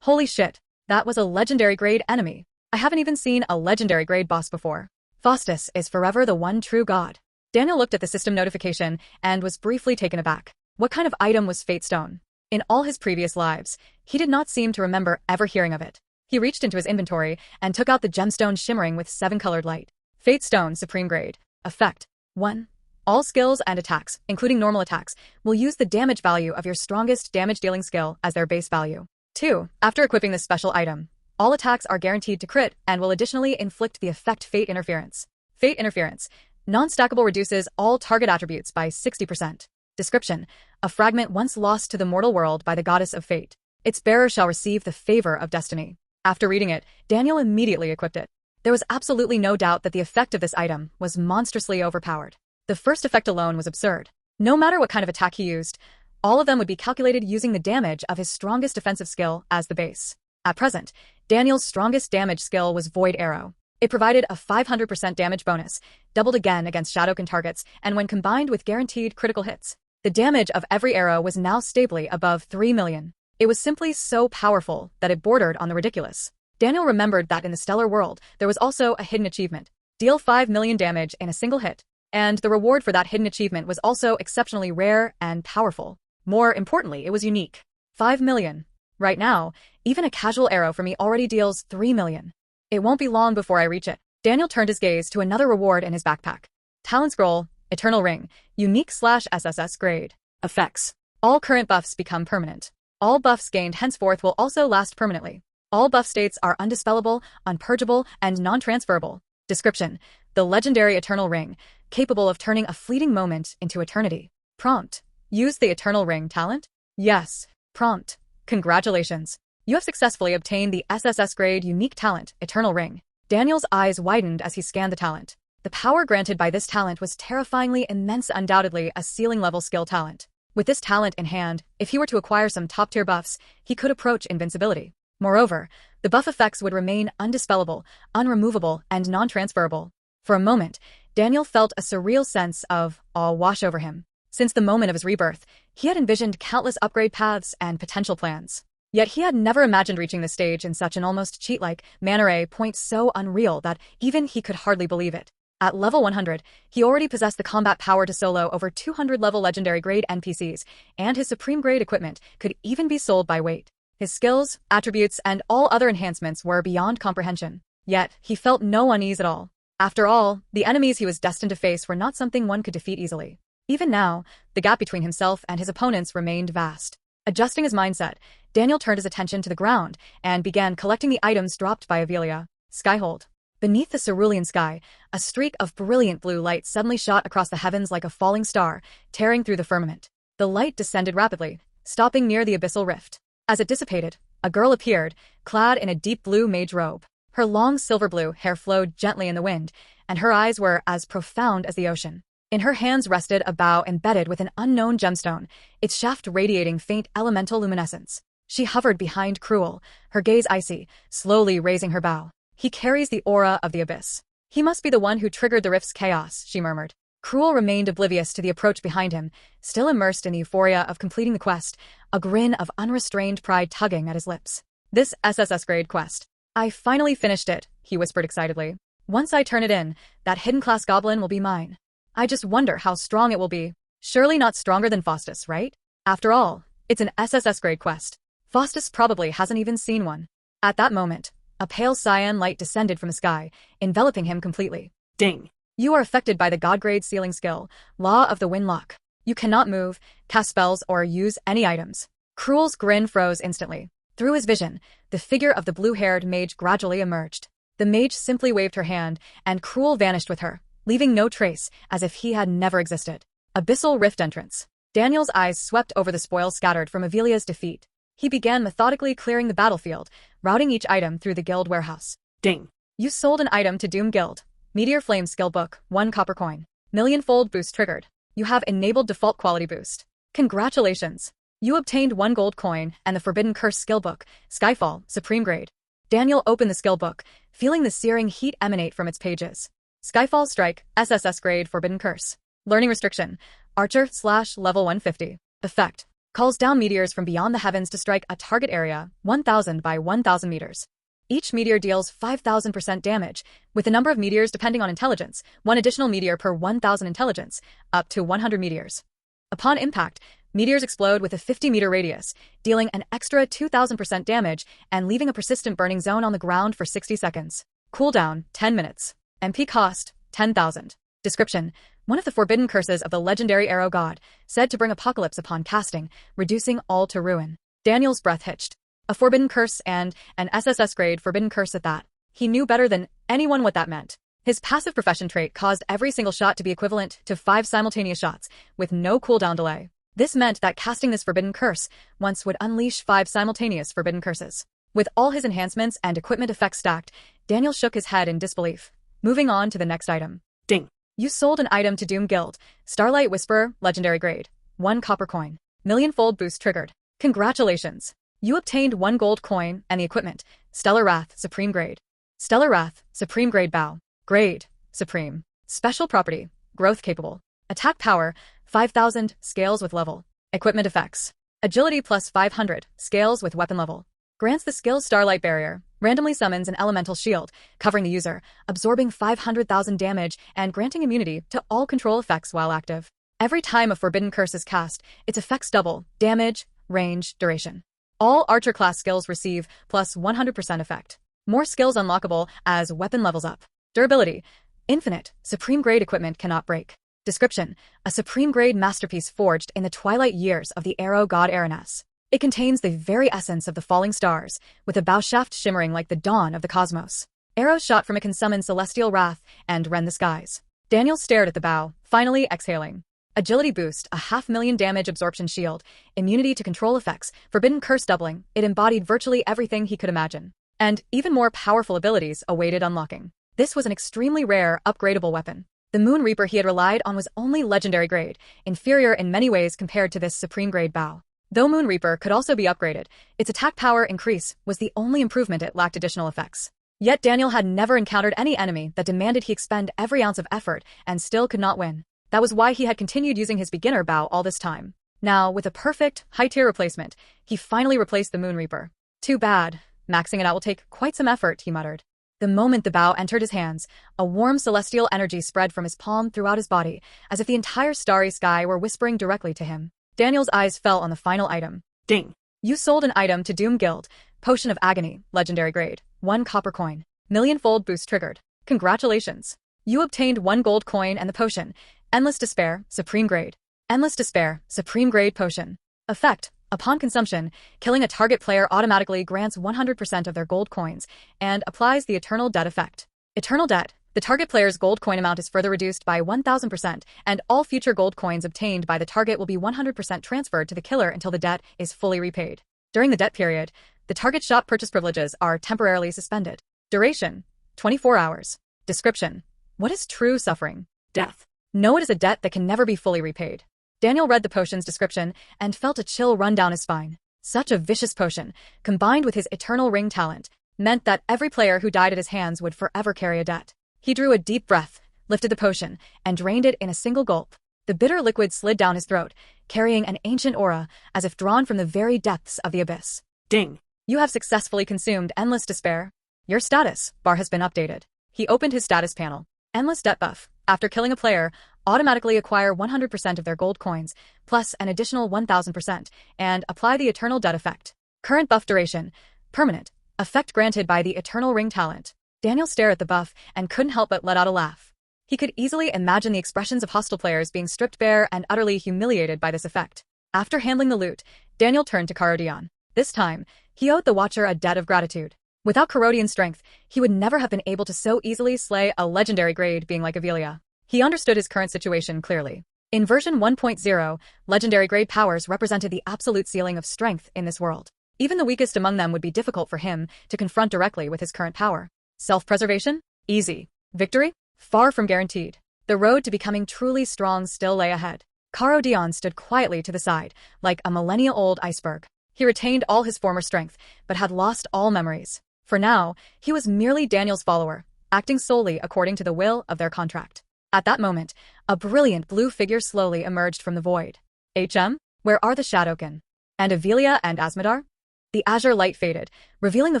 S1: Holy shit, that was a legendary grade enemy. I haven't even seen a legendary grade boss before. Faustus is forever the one true god. Daniel looked at the system notification and was briefly taken aback. What kind of item was Fate Stone? In all his previous lives, he did not seem to remember ever hearing of it. He reached into his inventory and took out the gemstone shimmering with 7-colored light. Fate Stone Supreme Grade. Effect. 1. All skills and attacks, including normal attacks, will use the damage value of your strongest damage-dealing skill as their base value. 2. After equipping this special item, all attacks are guaranteed to crit and will additionally inflict the effect Fate Interference. Fate Interference. Non-stackable reduces all target attributes by 60%. Description. A fragment once lost to the mortal world by the goddess of fate. Its bearer shall receive the favor of destiny. After reading it, Daniel immediately equipped it. There was absolutely no doubt that the effect of this item was monstrously overpowered. The first effect alone was absurd. No matter what kind of attack he used, all of them would be calculated using the damage of his strongest defensive skill as the base. At present, Daniel's strongest damage skill was Void Arrow. It provided a 500% damage bonus, doubled again against Shadowkin targets, and when combined with guaranteed critical hits, the damage of every arrow was now stably above 3 million. It was simply so powerful that it bordered on the ridiculous. Daniel remembered that in the Stellar World, there was also a hidden achievement. Deal 5 million damage in a single hit. And the reward for that hidden achievement was also exceptionally rare and powerful. More importantly, it was unique. 5 million. Right now, even a casual arrow for me already deals 3 million. It won't be long before I reach it. Daniel turned his gaze to another reward in his backpack. Talent Scroll, Eternal Ring, Unique/SSS Grade. Effects. All current buffs become permanent. All buffs gained henceforth will also last permanently. All buff states are undispellable, unpurgeable, and non-transferable. Description. The legendary Eternal Ring, capable of turning a fleeting moment into eternity. Prompt. Use the Eternal Ring talent? Yes. Prompt. Congratulations. You have successfully obtained the SSS grade unique talent, Eternal Ring. Daniel's eyes widened as he scanned the talent. The power granted by this talent was terrifyingly immense, undoubtedly a ceiling-level skill talent. With this talent in hand, if he were to acquire some top-tier buffs, he could approach invincibility. Moreover, the buff effects would remain undispellable, unremovable, and non-transferable. For a moment, Daniel felt a surreal sense of awe wash over him. Since the moment of his rebirth, he had envisioned countless upgrade paths and potential plans. Yet he had never imagined reaching this stage in such an almost cheat-like manner, a point so unreal that even he could hardly believe it. At level 100, he already possessed the combat power to solo over 200 level legendary grade NPCs, and his supreme grade equipment could even be sold by weight. His skills, attributes, and all other enhancements were beyond comprehension. Yet, he felt no unease at all. After all, the enemies he was destined to face were not something one could defeat easily. Even now, the gap between himself and his opponents remained vast. Adjusting his mindset, Daniel turned his attention to the ground and began collecting the items dropped by Avelia. Skyhold. Beneath the cerulean sky, a streak of brilliant blue light suddenly shot across the heavens like a falling star, tearing through the firmament. The light descended rapidly, stopping near the abyssal rift. As it dissipated, a girl appeared, clad in a deep blue mage robe. Her long silver blue hair flowed gently in the wind, and her eyes were as profound as the ocean. In her hands rested a bow embedded with an unknown gemstone, its shaft radiating faint elemental luminescence. She hovered behind Cruel, her gaze icy, slowly raising her bow. He carries the aura of the abyss. He must be the one who triggered the rift's chaos, she murmured. Cruel remained oblivious to the approach behind him, still immersed in the euphoria of completing the quest, a grin of unrestrained pride tugging at his lips. This SSS grade quest. I finally finished it, he whispered excitedly. Once I turn it in, that hidden class goblin will be mine. I just wonder how strong it will be. Surely not stronger than Faustus, right? After all, it's an SSS grade quest. Faustus probably hasn't even seen one. At that moment, a pale cyan light descended from the sky, enveloping him completely. Ding! You are affected by the God-grade sealing skill, Law of the Windlock. You cannot move, cast spells, or use any items. Cruel's grin froze instantly. Through his vision, the figure of the blue-haired mage gradually emerged. The mage simply waved her hand, and Cruel vanished with her, leaving no trace, as if he had never existed. Abyssal Rift Entrance. Daniel's eyes swept over the spoils scattered from Avelia's defeat. He began methodically clearing the battlefield, routing each item through the guild warehouse. Ding! You sold an item to Doom Guild. Meteor Flame Skill Book, 1 copper coin. Millionfold boost triggered. You have enabled default quality boost. Congratulations! You obtained 1 gold coin and the Forbidden Curse Skill Book, Skyfall, Supreme Grade. Daniel opened the skill book, feeling the searing heat emanate from its pages. Skyfall Strike, SSS Grade Forbidden Curse. Learning Restriction, Archer/level 150. Effect. Calls down meteors from beyond the heavens to strike a target area 1,000 by 1,000 meters. Each meteor deals 5,000% damage, with the number of meteors depending on intelligence, one additional meteor per 1,000 intelligence, up to 100 meteors. Upon impact, meteors explode with a 50-meter radius, dealing an extra 2,000% damage and leaving a persistent burning zone on the ground for 60 seconds. Cooldown, 10 minutes. MP cost, 10,000. Description. One of the forbidden curses of the legendary arrow god, said to bring apocalypse upon casting, reducing all to ruin. Daniel's breath hitched. A forbidden curse and an SSS-grade forbidden curse at that. He knew better than anyone what that meant. His passive profession trait caused every single shot to be equivalent to 5 simultaneous shots, with no cooldown delay. This meant that casting this forbidden curse once would unleash 5 simultaneous forbidden curses. With all his enhancements and equipment effects stacked, Daniel shook his head in disbelief. Moving on to the next item.
S2: Ding.
S1: You sold an item to Doom Guild. Starlight Whisperer, legendary grade. 1 copper coin. Millionfold boost triggered. Congratulations. You obtained 1 gold coin and the equipment. Stellar Wrath, Supreme Grade. Stellar Wrath, Supreme Grade Bow. Grade, Supreme. Special property, growth capable. Attack power, 5,000, scales with level. Equipment effects. Agility plus 500, scales with weapon level. Grants the skill Starlight Barrier. Randomly summons an elemental shield, covering the user, absorbing 500,000 damage and granting immunity to all control effects while active. Every time a forbidden curse is cast, its effects double, damage, range, duration. All archer class skills receive plus 100% effect. More skills unlockable as weapon levels up. Durability. Infinite. Supreme grade equipment cannot break. Description. A supreme grade masterpiece forged in the twilight years of the arrow god Aranus. It contains the very essence of the falling stars, with a bow shaft shimmering like the dawn of the cosmos. Arrows shot from it can summon celestial wrath and rend the skies. Daniel stared at the bow, finally exhaling. Agility boost, a 500,000 damage absorption shield, immunity to control effects, forbidden curse doubling. It embodied virtually everything he could imagine. And even more powerful abilities awaited unlocking. This was an extremely rare, upgradable weapon. The Moon Reaper he had relied on was only legendary grade, inferior in many ways compared to this supreme grade bow. Though Moon Reaper could also be upgraded, its attack power increase was the only improvement. It lacked additional effects. Yet Daniel had never encountered any enemy that demanded he expend every ounce of effort and still could not win. That was why he had continued using his beginner bow all this time. Now, with a perfect, high-tier replacement, he finally replaced the Moon Reaper. Too bad. Maxing it out will take quite some effort, he muttered. The moment the bow entered his hands, a warm celestial energy spread from his palm throughout his body, as if the entire starry sky were whispering directly to him. Daniel's eyes fell on the final item.
S2: Ding.
S1: You sold an item to Doom Guild. Potion of Agony, legendary grade. 1 copper coin. Millionfold boost triggered. Congratulations. You obtained 1 gold coin and the potion. Endless Despair, Supreme Grade. Endless Despair, Supreme Grade Potion. Effect. Upon consumption, killing a target player automatically grants 100% of their gold coins and applies the Eternal Debt effect. Eternal Debt. The target player's gold coin amount is further reduced by 1,000%, and all future gold coins obtained by the target will be 100% transferred to the killer until the debt is fully repaid. During the debt period, the target shop purchase privileges are temporarily suspended. Duration. 24 hours. Description. What is true suffering?
S2: Death.
S1: No, it is a debt that can never be fully repaid. Daniel read the potion's description and felt a chill run down his spine. Such a vicious potion, combined with his eternal ring talent, meant that every player who died at his hands would forever carry a debt. He drew a deep breath, lifted the potion, and drained it in a single gulp. The bitter liquid slid down his throat, carrying an ancient aura, as if drawn from the very depths of the abyss.
S2: Ding.
S1: You have successfully consumed Endless Despair. Your status bar has been updated. He opened his status panel. Endless Debt buff. After killing a player, automatically acquire 100% of their gold coins, plus an additional 1,000%, and apply the Eternal Debt effect. Current buff duration. Permanent. Effect granted by the Eternal Ring talent. Daniel stared at the buff and couldn't help but let out a laugh. He could easily imagine the expressions of hostile players being stripped bare and utterly humiliated by this effect. After handling the loot, Daniel turned to Carodion. This time, he owed the Watcher a debt of gratitude. Without Carodian's strength, he would never have been able to so easily slay a legendary grade being like Avelia. He understood his current situation clearly. In version 1.0, legendary grade powers represented the absolute ceiling of strength in this world. Even the weakest among them would be difficult for him to confront directly with his current power. Self-preservation? Easy. Victory? Far from guaranteed. The road to becoming truly strong still lay ahead. Carodion stood quietly to the side, like a millennia-old iceberg. He retained all his former strength, but had lost all memories. For now, he was merely Daniel's follower, acting solely according to the will of their contract. At that moment, a brilliant blue figure slowly emerged from the void. HM? Where are the Shadowkin? And Avelia and Asmodar? The azure light faded, revealing the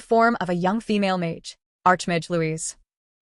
S1: form of a young female mage, Archmage Louise.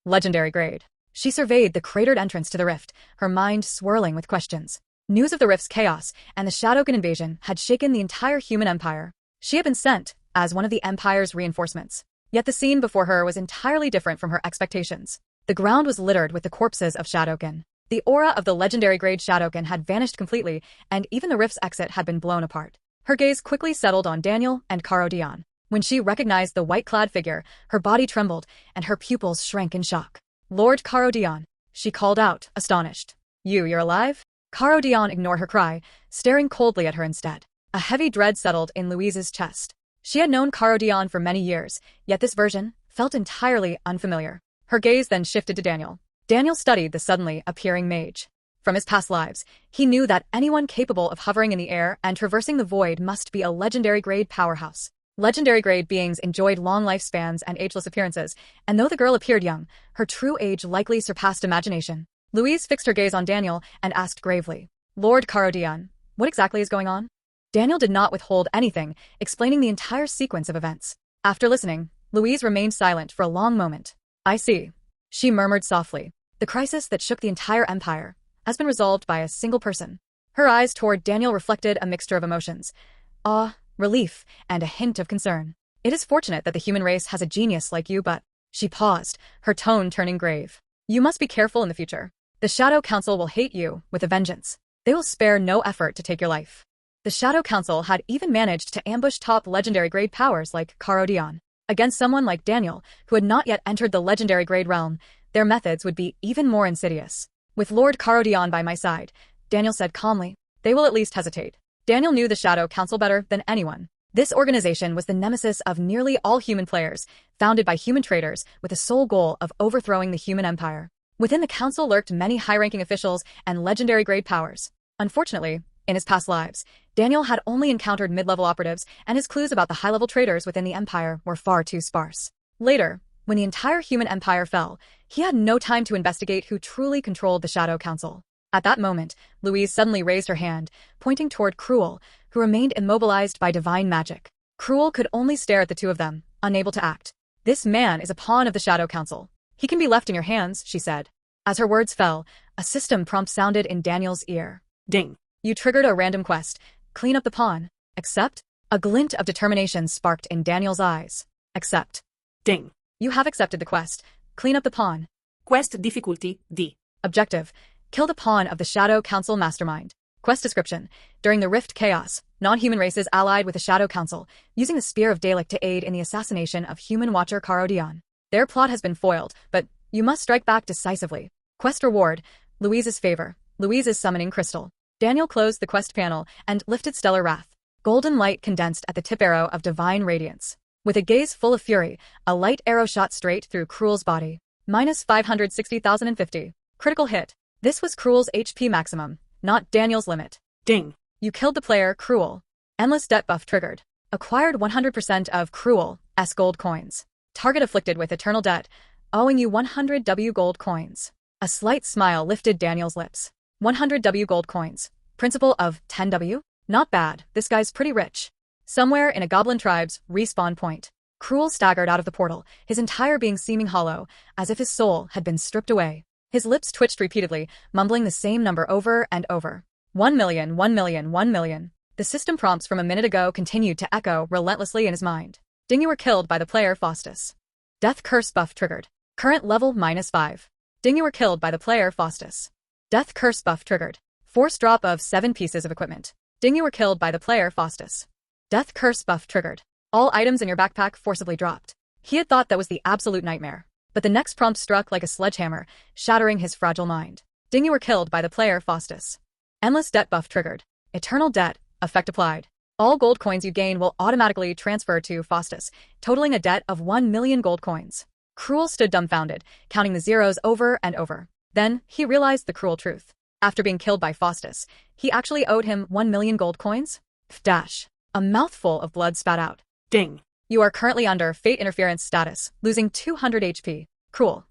S1: Legendary grade. She surveyed the cratered entrance to the rift, her mind swirling with questions. News of the rift's chaos and the Shadowkin invasion had shaken the entire human empire. She had been sent as one of the empire's reinforcements. Yet the scene before her was entirely different from her expectations. The ground was littered with the corpses of Shadowkin. The aura of the legendary grade Shadowkin had vanished completely, and even the rift's exit had been blown apart. Her gaze quickly settled on Daniel and Caro Dion. When she recognized the white-clad figure, her body trembled, and her pupils shrank in shock. Lord Caro Dion, she called out, astonished. You're alive? Caro Dion ignored her cry, staring coldly at her instead. A heavy dread settled in Louise's chest. She had known Caro Dion for many years, yet this version felt entirely unfamiliar. Her gaze then shifted to Daniel. Daniel studied the suddenly appearing mage. From his past lives, he knew that anyone capable of hovering in the air and traversing the void must be a legendary grade powerhouse. Legendary grade beings enjoyed long lifespans and ageless appearances, and though the girl appeared young, her true age likely surpassed imagination. Louise fixed her gaze on Daniel and asked gravely, Lord Caro Dion, what exactly is going on? Daniel did not withhold anything, explaining the entire sequence of events. After listening, Louise remained silent for a long moment. I see, she murmured softly. The crisis that shook the entire empire has been resolved by a single person. Her eyes toward Daniel reflected a mixture of emotions. Awe, relief, and a hint of concern. It is fortunate that the human race has a genius like you, but... She paused, her tone turning grave. You must be careful in the future. The Shadow Council will hate you with a vengeance. They will spare no effort to take your life. The Shadow Council had even managed to ambush top legendary grade powers like Caro Dion. Against someone like Daniel, who had not yet entered the legendary grade realm, their methods would be even more insidious. With Lord Caro Dion by my side, Daniel said calmly, they will at least hesitate. Daniel knew the Shadow Council better than anyone. This organization was the nemesis of nearly all human players, founded by human traitors with the sole goal of overthrowing the human empire. Within the council lurked many high-ranking officials and legendary grade powers. Unfortunately, in his past lives, Daniel had only encountered mid-level operatives, and his clues about the high-level traitors within the empire were far too sparse. Later, when the entire human empire fell, he had no time to investigate who truly controlled the Shadow Council. At that moment, Louise suddenly raised her hand, pointing toward Cruel, who remained immobilized by divine magic. Cruel could only stare at the two of them, unable to act. This man is a pawn of the Shadow Council. He can be left in your hands, she said. As her words fell, a system prompt sounded in Daniel's ear. Ding. You triggered a random quest. Clean up the pawn. Accept? A glint of determination sparked in Daniel's eyes. Accept. Ding. You have accepted the quest. Clean up the pawn. Quest difficulty D. Objective. Kill the pawn of the Shadow Council mastermind. Quest description. During the Rift Chaos, non-human races allied with the Shadow Council, using the Spear of Dalek to aid in the assassination of human watcher Caro Dion. Their plot has been foiled, but you must strike back decisively. Quest reward. Louise's favor. Louise's summoning crystal. Daniel closed the quest panel and lifted Stellar Wrath. Golden light condensed at the tip arrow of divine radiance. With a gaze full of fury, a light arrow shot straight through Cruel's body. Minus 560,050. Critical hit. This was Cruel's HP maximum, not Daniel's limit. Ding. You killed the player, Cruel. Endless debt buff triggered. Acquired 100% of Cruel's gold coins. Target afflicted with eternal debt, owing you 100 W gold coins. A slight smile lifted Daniel's lips. 100 W gold coins. Principal of 10 W? Not bad, this guy's pretty rich. Somewhere in a goblin tribe's respawn point. Cruel staggered out of the portal, his entire being seeming hollow, as if his soul had been stripped away. His lips twitched repeatedly, mumbling the same number over and over. 1 million, 1 million, 1 million. The system prompts from a minute ago continued to echo relentlessly in his mind. Ding, you were killed by the player Faustus. Death curse buff triggered. Current level -5. Ding, you were killed by the player Faustus. Death curse buff triggered. Force drop of 7 pieces of equipment. Ding, you were killed by the player Faustus. Death curse buff triggered. All items in your backpack forcibly dropped. He had thought that was the absolute nightmare. But the next prompt struck like a sledgehammer, shattering his fragile mind. Ding, you were killed by the player Faustus. Endless debt buff triggered. Eternal debt, effect applied. All gold coins you gain will automatically transfer to Faustus, totaling a debt of 1 million gold coins. Cruel stood dumbfounded, counting the zeros over and over. Then, he realized the cruel truth. After being killed by Faustus, he actually owed him 1 million gold coins? Dash. A mouthful of blood spat out. Ding. You are currently under fate interference status, losing 200 HP. Cruel.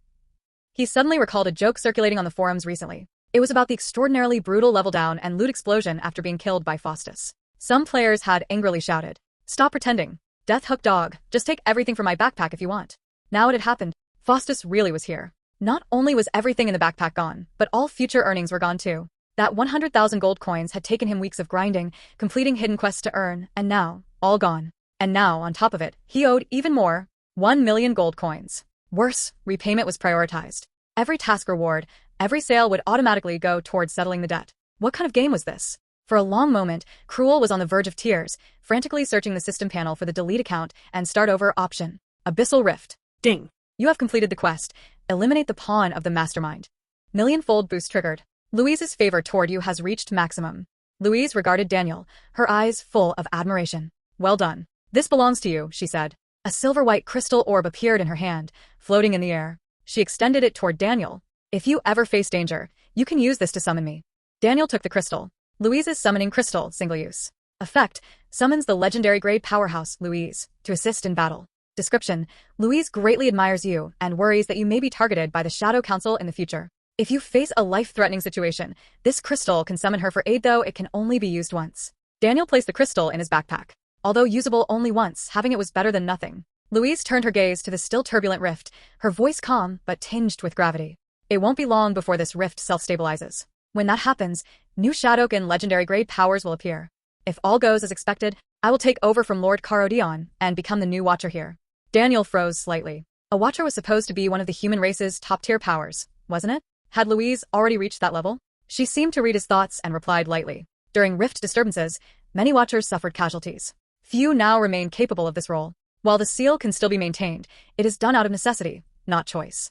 S1: He suddenly recalled a joke circulating on the forums recently. It was about the extraordinarily brutal level down and loot explosion after being killed by Faustus. Some players had angrily shouted, "Stop pretending. Death hook dog, just take everything from my backpack if you want." Now it had happened. Faustus really was here. Not only was everything in the backpack gone, but all future earnings were gone too. That 100,000 gold coins had taken him weeks of grinding, completing hidden quests to earn, and now, all gone. And now, on top of it, he owed even more, 1 million gold coins. Worse, repayment was prioritized. Every task reward, every sale would automatically go towards settling the debt. What kind of game was this? For a long moment, Cruel was on the verge of tears, frantically searching the system panel for the delete account and start over option. Abyssal Rift.
S2: Ding.
S1: You have completed the quest. Eliminate the pawn of the mastermind. Million-fold boost triggered. Louise's favor toward you has reached maximum. Louise regarded Daniel, her eyes full of admiration. Well done. This belongs to you, she said. A silver-white crystal orb appeared in her hand, floating in the air. She extended it toward Daniel. If you ever face danger, you can use this to summon me. Daniel took the crystal. Louise's summoning crystal, single use. Effect, summons the legendary grade powerhouse, Louise, to assist in battle. Description, Louise greatly admires you and worries that you may be targeted by the Shadow Council in the future. If you face a life-threatening situation, this crystal can summon her for aid, though it can only be used once. Daniel placed the crystal in his backpack. Although usable only once, having it was better than nothing. Louise turned her gaze to the still turbulent rift, her voice calm but tinged with gravity. It won't be long before this rift self-stabilizes. When that happens, new Shadow and legendary grade powers will appear. If all goes as expected, I will take over from Lord Carodion and become the new Watcher here. Daniel froze slightly. A Watcher was supposed to be one of the human race's top-tier powers, wasn't it? Had Louise already reached that level? She seemed to read his thoughts and replied lightly. During rift disturbances, many Watchers suffered casualties. Few now remain capable of this role. While the seal can still be maintained, it is done out of necessity, not choice.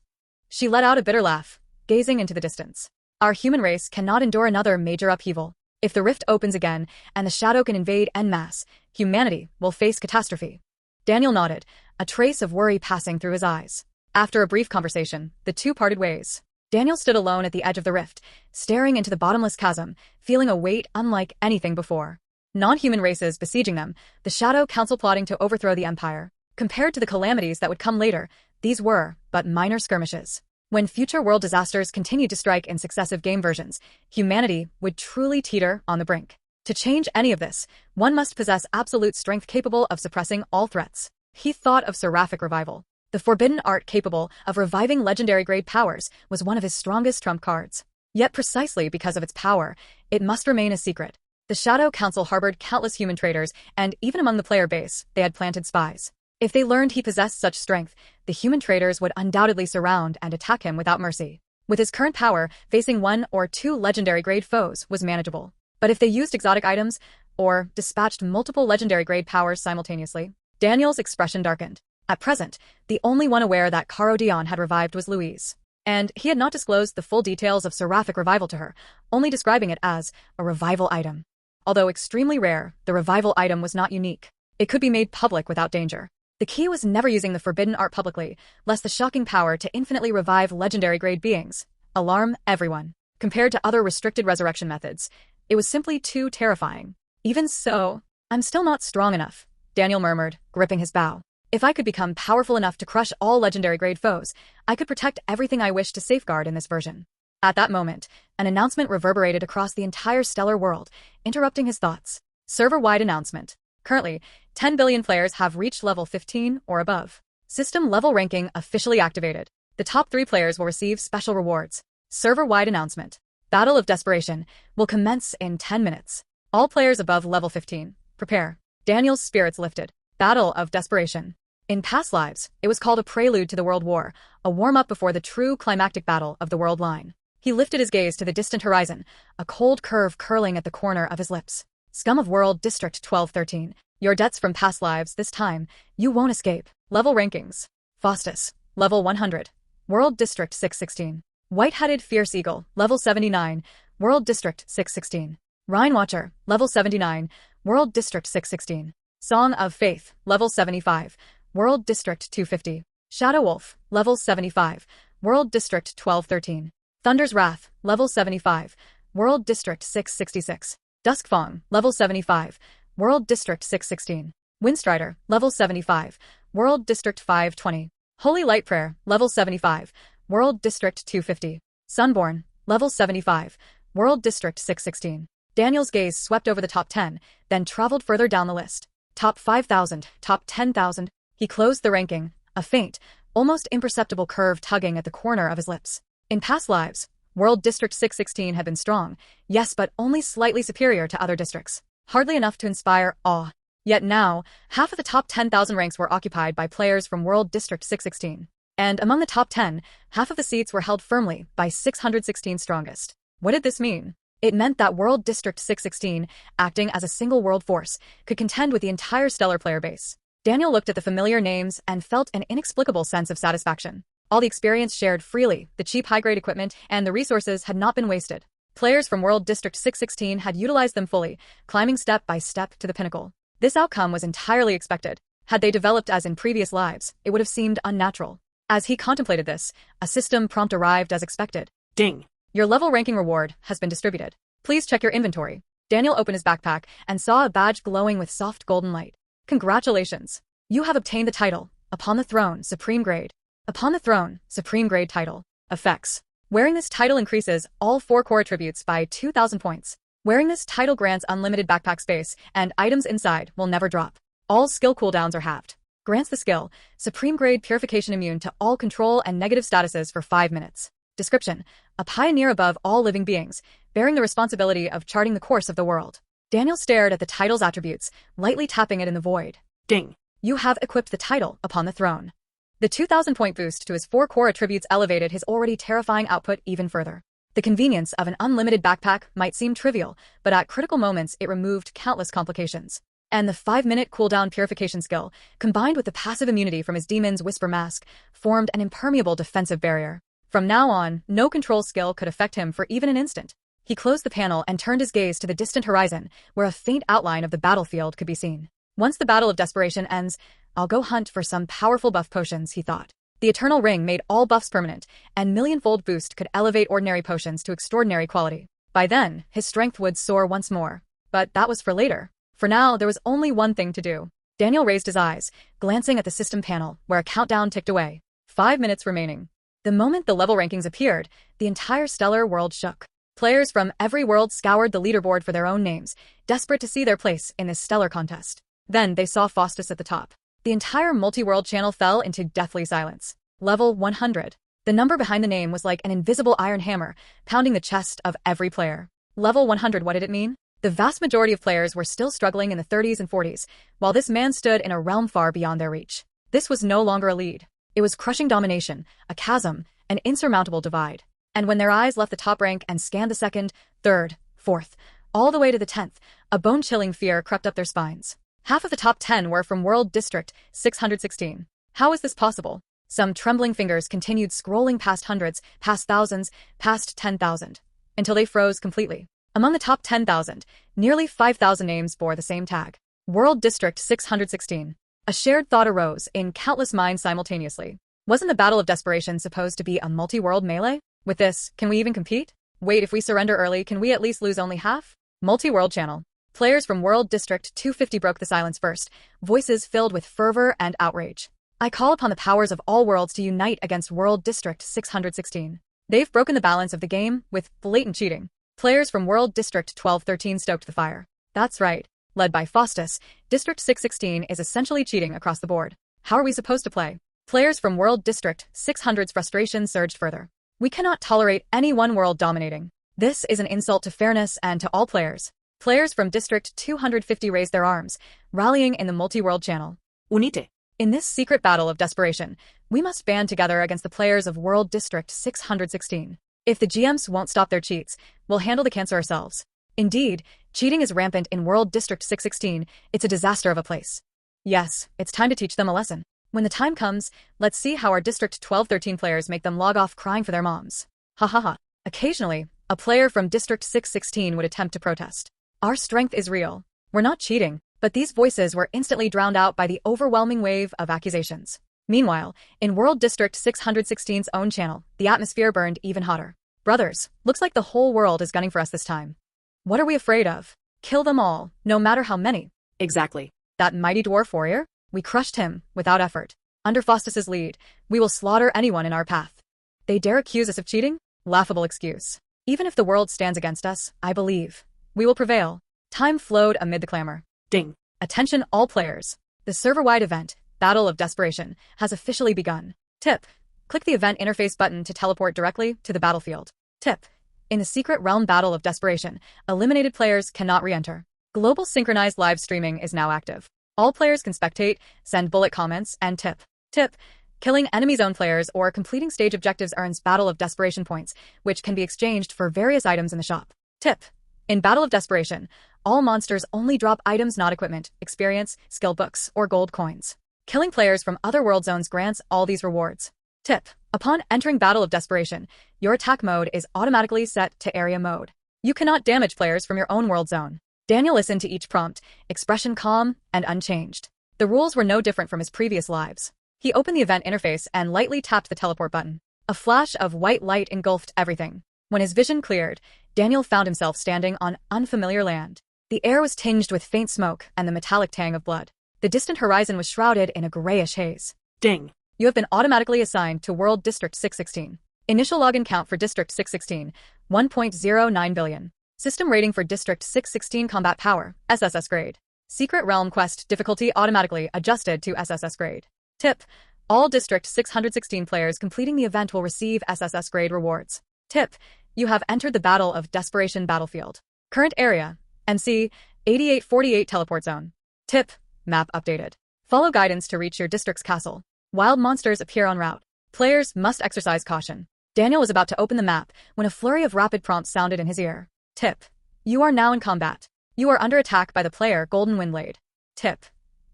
S1: She let out a bitter laugh, gazing into the distance. Our human race cannot endure another major upheaval. If the rift opens again and the Shadow can invade en masse, humanity will face catastrophe. Daniel nodded, a trace of worry passing through his eyes. After a brief conversation, the two parted ways. Daniel stood alone at the edge of the rift, staring into the bottomless chasm, feeling a weight unlike anything before. Non-human races besieging them, the Shadow Council plotting to overthrow the Empire. Compared to the calamities that would come later, these were but minor skirmishes. When future world disasters continued to strike in successive game versions, humanity would truly teeter on the brink. To change any of this, one must possess absolute strength capable of suppressing all threats. He thought of Seraphic Revival. The forbidden art capable of reviving legendary grade powers was one of his strongest trump cards. Yet precisely because of its power, it must remain a secret. The Shadow Council harbored countless human traitors, and even among the player base, they had planted spies. If they learned he possessed such strength, the human traitors would undoubtedly surround and attack him without mercy. With his current power, facing 1 or 2 legendary grade foes was manageable. But if they used exotic items, or dispatched multiple legendary grade powers simultaneously, Daniel's expression darkened. At present, the only one aware that Carodion had revived was Louise. And he had not disclosed the full details of Seraphic Revival to her, only describing it as a revival item. Although extremely rare, the revival item was not unique. It could be made public without danger. The key was never using the forbidden art publicly, lest the shocking power to infinitely revive legendary grade beings alarm everyone. Compared to other restricted resurrection methods, it was simply too terrifying. Even so, I'm still not strong enough, Daniel murmured, gripping his bow. If I could become powerful enough to crush all legendary grade foes, I could protect everything I wish to safeguard in this version. At that moment, an announcement reverberated across the entire stellar world, interrupting his thoughts. Server-wide announcement. Currently, 10 billion players have reached level 15 or above. System level ranking officially activated. The top 3 players will receive special rewards. Server-wide announcement. Battle of Desperation will commence in 10 minutes. All players above level 15, prepare. Daniel's spirits lifted. Battle of Desperation. In past lives, it was called a prelude to the World War, a warm-up before the true climactic battle of the World Line. He lifted his gaze to the distant horizon, a cold curve curling at the corner of his lips. Scum of World District 1213. Your debts from past lives, this time, you won't escape. Level rankings. Faustus, level 100. World District 616. White-headed Fierce Eagle, level 79. World District 616. Rhine Watcher, level 79. World District 616. Song of Faith, level 75. World District 250. Shadow Wolf, level 75. World District 1213. Thunder's Wrath, level 75. World District 666. Duskfang, level 75. World District 616. Windstrider, level 75. World District 520. Holy Light Prayer, level 75. World District 250. Sunborn, Level 75. World District 616. Daniel's gaze swept over the top 10, then traveled further down the list. Top 5,000, top 10,000. He closed the ranking, a faint, almost imperceptible curve tugging at the corner of his lips. In past lives, World District 616 had been strong, yes, but only slightly superior to other districts. Hardly enough to inspire awe. Yet now, half of the top 10,000 ranks were occupied by players from World District 616. And among the top 10, half of the seats were held firmly by 616 strongest. What did this mean? It meant that World District 616, acting as a single world force, could contend with the entire stellar player base. Daniel looked at the familiar names and felt an inexplicable sense of satisfaction. All the experience shared freely, the cheap high-grade equipment, and the resources had not been wasted. Players from World District 616 had utilized them fully, climbing step by step to the pinnacle. This outcome was entirely expected. Had they developed as in previous lives, it would have seemed unnatural. As he contemplated this, a system prompt arrived as expected.
S2: Ding.
S1: Your level ranking reward has been distributed. Please check your inventory. Daniel opened his backpack and saw a badge glowing with soft golden light. Congratulations. You have obtained the title, Upon the Throne, Supreme Grade. Upon the Throne, Supreme Grade title. Effects. Wearing this title increases all 4 core attributes by 2,000 points. Wearing this title grants unlimited backpack space, and items inside will never drop. All skill cooldowns are halved. Grants the skill, Supreme Grade Purification immune to all control and negative statuses for 5 minutes. Description. A pioneer above all living beings, bearing the responsibility of charting the course of the world. Daniel stared at the title's attributes, lightly tapping it in the void.
S2: Ding.
S1: You have equipped the title Upon the Throne. The 2,000-point boost to his 4 core attributes elevated his already terrifying output even further. The convenience of an unlimited backpack might seem trivial, but at critical moments it removed countless complications. And the 5-minute cooldown purification skill, combined with the passive immunity from his demon's whisper mask, formed an impermeable defensive barrier. From now on, no control skill could affect him for even an instant. He closed the panel and turned his gaze to the distant horizon, where a faint outline of the battlefield could be seen. Once the Battle of Desperation ends, I'll go hunt for some powerful buff potions, he thought. The Eternal Ring made all buffs permanent, and million-fold boost could elevate ordinary potions to extraordinary quality. By then, his strength would soar once more. But that was for later. For now, there was only one thing to do. Daniel raised his eyes, glancing at the system panel, where a countdown ticked away. 5 minutes remaining. The moment the level rankings appeared, the entire stellar world shook. Players from every world scoured the leaderboard for their own names, desperate to see their place in this stellar contest. Then they saw Faustus at the top. The entire multi-world channel fell into deathly silence. Level 100. The number behind the name was like an invisible iron hammer, pounding the chest of every player. Level 100, what did it mean? The vast majority of players were still struggling in the 30s and 40s, while this man stood in a realm far beyond their reach. This was no longer a lead. It was crushing domination, a chasm, an insurmountable divide. And when their eyes left the top rank and scanned the 2nd, 3rd, 4th, all the way to the 10th, a bone-chilling fear crept up their spines. Half of the top 10 were from World District 616. How is this possible? Some trembling fingers continued scrolling past hundreds, past thousands, past 10,000, until they froze completely. Among the top 10,000, nearly 5,000 names bore the same tag. World District 616. A shared thought arose in countless minds simultaneously. Wasn't the Battle of Desperation supposed to be a multi-world melee? With this, can we even compete? Wait, if we surrender early, can we at least lose only half? Multi-world channel. Players from World District 250 broke the silence first, voices filled with fervor and outrage. I call upon the powers of all worlds to unite against World District 616. They've broken the balance of the game with blatant cheating. Players from World District 1213 stoked the fire. That's right. Led by Faustus, District 616 is essentially cheating across the board. How are we supposed to play? Players from World District 600's frustration surged further. We cannot tolerate any one world dominating. This is an insult to fairness and to all players. Players from District 250 raised their arms, rallying in the multi-world channel.
S2: Unite.
S1: In this secret battle of desperation, we must band together against the players of World District 616. If the GMs won't stop their cheats, we'll handle the cancer ourselves. Indeed, cheating is rampant in World District 616. It's a disaster of a place. Yes, it's time to teach them a lesson. When the time comes, let's see how our District 1213 players make them log off crying for their moms. Ha ha ha. Occasionally, a player from District 616 would attempt to protest. Our strength is real. We're not cheating, but these voices were instantly drowned out by the overwhelming wave of accusations. Meanwhile, in World District 616's own channel, the atmosphere burned even hotter. Brothers, looks like the whole world is gunning for us this time. What are we afraid of? Kill them all, no matter how many.
S2: Exactly.
S1: That mighty dwarf warrior? We crushed him, without effort. Under Faustus's lead, we will slaughter anyone in our path. They dare accuse us of cheating? Laughable excuse. Even if the world stands against us, I believe we will prevail. Time flowed amid the clamor.
S2: Ding.
S1: Attention all players. The server-wide event, Battle of Desperation, has officially begun. Tip. Click the event interface button to teleport directly to the battlefield. Tip. In the secret realm Battle of Desperation, eliminated players cannot re-enter. Global synchronized live streaming is now active. All players can spectate, send bullet comments, and tip. Tip. Killing enemy zone players or completing stage objectives earns Battle of Desperation points, which can be exchanged for various items in the shop. Tip. In Battle of Desperation, all monsters only drop items not equipment, experience, skill books, or gold coins. Killing players from other world zones grants all these rewards. Tip. Upon entering Battle of Desperation, your attack mode is automatically set to area mode. You cannot damage players from your own world zone. Daniel listened to each prompt, expression calm and unchanged. The rules were no different from his previous lives. He opened the event interface and lightly tapped the teleport button. A flash of white light engulfed everything. When his vision cleared, Daniel found himself standing on unfamiliar land. The air was tinged with faint smoke and the metallic tang of blood. The distant horizon was shrouded in a grayish haze.
S2: Ding.
S1: You have been automatically assigned to World District 616. Initial login count for District 616, 1.09 billion. System rating for District 616 Combat Power, SSS grade. Secret Realm Quest difficulty automatically adjusted to SSS grade. Tip. All District 616 players completing the event will receive SSS grade rewards. Tip. You have entered the Battle of Desperation battlefield. Current area, NC, 8848 Teleport Zone. Tip. Map updated. Follow guidance to reach your district's castle. Wild monsters appear en route. Players must exercise caution. Daniel was about to open the map when a flurry of rapid prompts sounded in his ear. Tip. You are now in combat. You are under attack by the player Golden Windblade. Tip.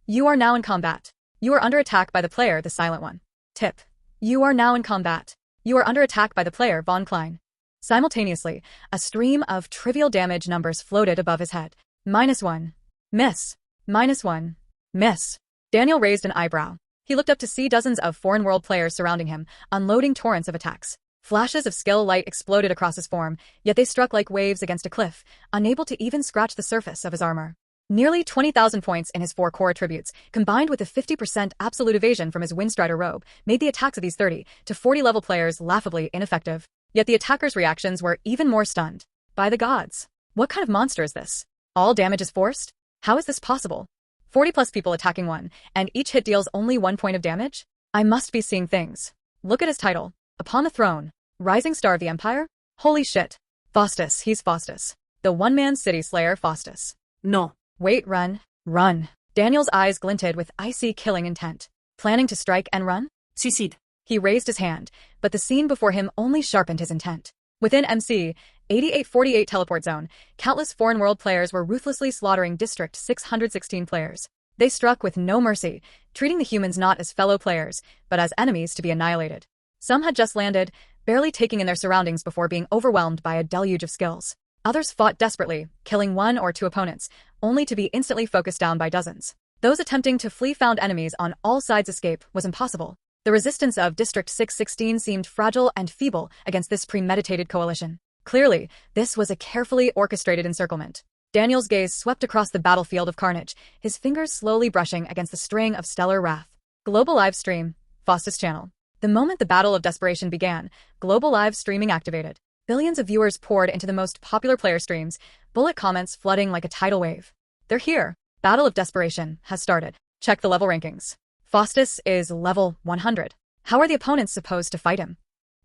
S1: You are now in combat. You are under attack by the player The Silent One. Tip. You are now in combat. You are under attack by the player Von Klein. Simultaneously, a stream of trivial damage numbers floated above his head. -1. Miss. -1. Miss. Daniel raised an eyebrow. He looked up to see dozens of foreign world players surrounding him, unloading torrents of attacks. Flashes of skill light exploded across his form, yet they struck like waves against a cliff, unable to even scratch the surface of his armor. Nearly 20,000 points in his 4 core attributes, combined with a 50% absolute evasion from his Windstrider robe, made the attacks of these 30 to 40 level players laughably ineffective. Yet the attackers' reactions were even more stunned. By the gods. What kind of monster is this? All damage is forced? How is this possible? 40+ people attacking one, and each hit deals only 1 point of damage? I must be seeing things. Look at his title. Upon the throne. Rising Star of the Empire? Holy shit. Faustus, he's Faustus. The one-man city slayer Faustus.
S2: No.
S1: Wait, run. Run. Daniel's eyes glinted with icy killing intent. Planning to strike and run?
S2: Suicide.
S1: He raised his hand, but the scene before him only sharpened his intent. Within MC, 8848 Teleport Zone, countless foreign world players were ruthlessly slaughtering District 616 players. They struck with no mercy, treating the humans not as fellow players, but as enemies to be annihilated. Some had just landed, barely taking in their surroundings before being overwhelmed by a deluge of skills. Others fought desperately, killing 1 or 2 opponents, only to be instantly focused down by dozens. Those attempting to flee found enemies on all sides escape was impossible. The resistance of District 616 seemed fragile and feeble against this premeditated coalition. Clearly, this was a carefully orchestrated encirclement. Daniel's gaze swept across the battlefield of carnage, his fingers slowly brushing against the string of stellar wrath. Global live stream, Faustus channel. The moment the Battle of Desperation began, global live streaming activated. Billions of viewers poured into the most popular player streams, bullet comments flooding like a tidal wave. They're here. Battle of Desperation has started. Check the level rankings. Faustus is level 100. How are the opponents supposed to fight him?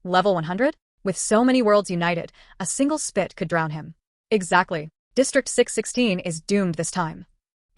S1: Level 100? With so many worlds united, a single spit could drown him. Exactly. District 616 is doomed this time.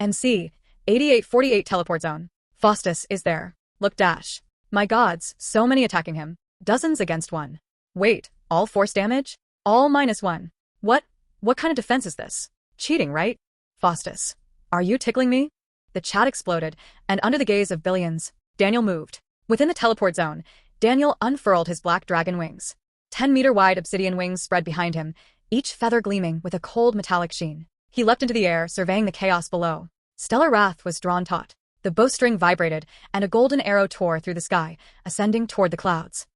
S1: NC, 8848 Teleport Zone. Faustus is there. Look dash. My gods, so many attacking him. Dozens against 1. Wait, all force damage? All -1. What kind of defense is this? Cheating, right? Faustus. Are you tickling me? The chat exploded, and under the gaze of billions, Daniel moved. Within the teleport zone, Daniel unfurled his black dragon wings. 10-meter-wide obsidian wings spread behind him, each feather gleaming with a cold metallic sheen. He leapt into the air, surveying the chaos below. Stellar wrath was drawn taut. The bowstring vibrated, and a golden arrow tore through the sky, ascending toward the clouds.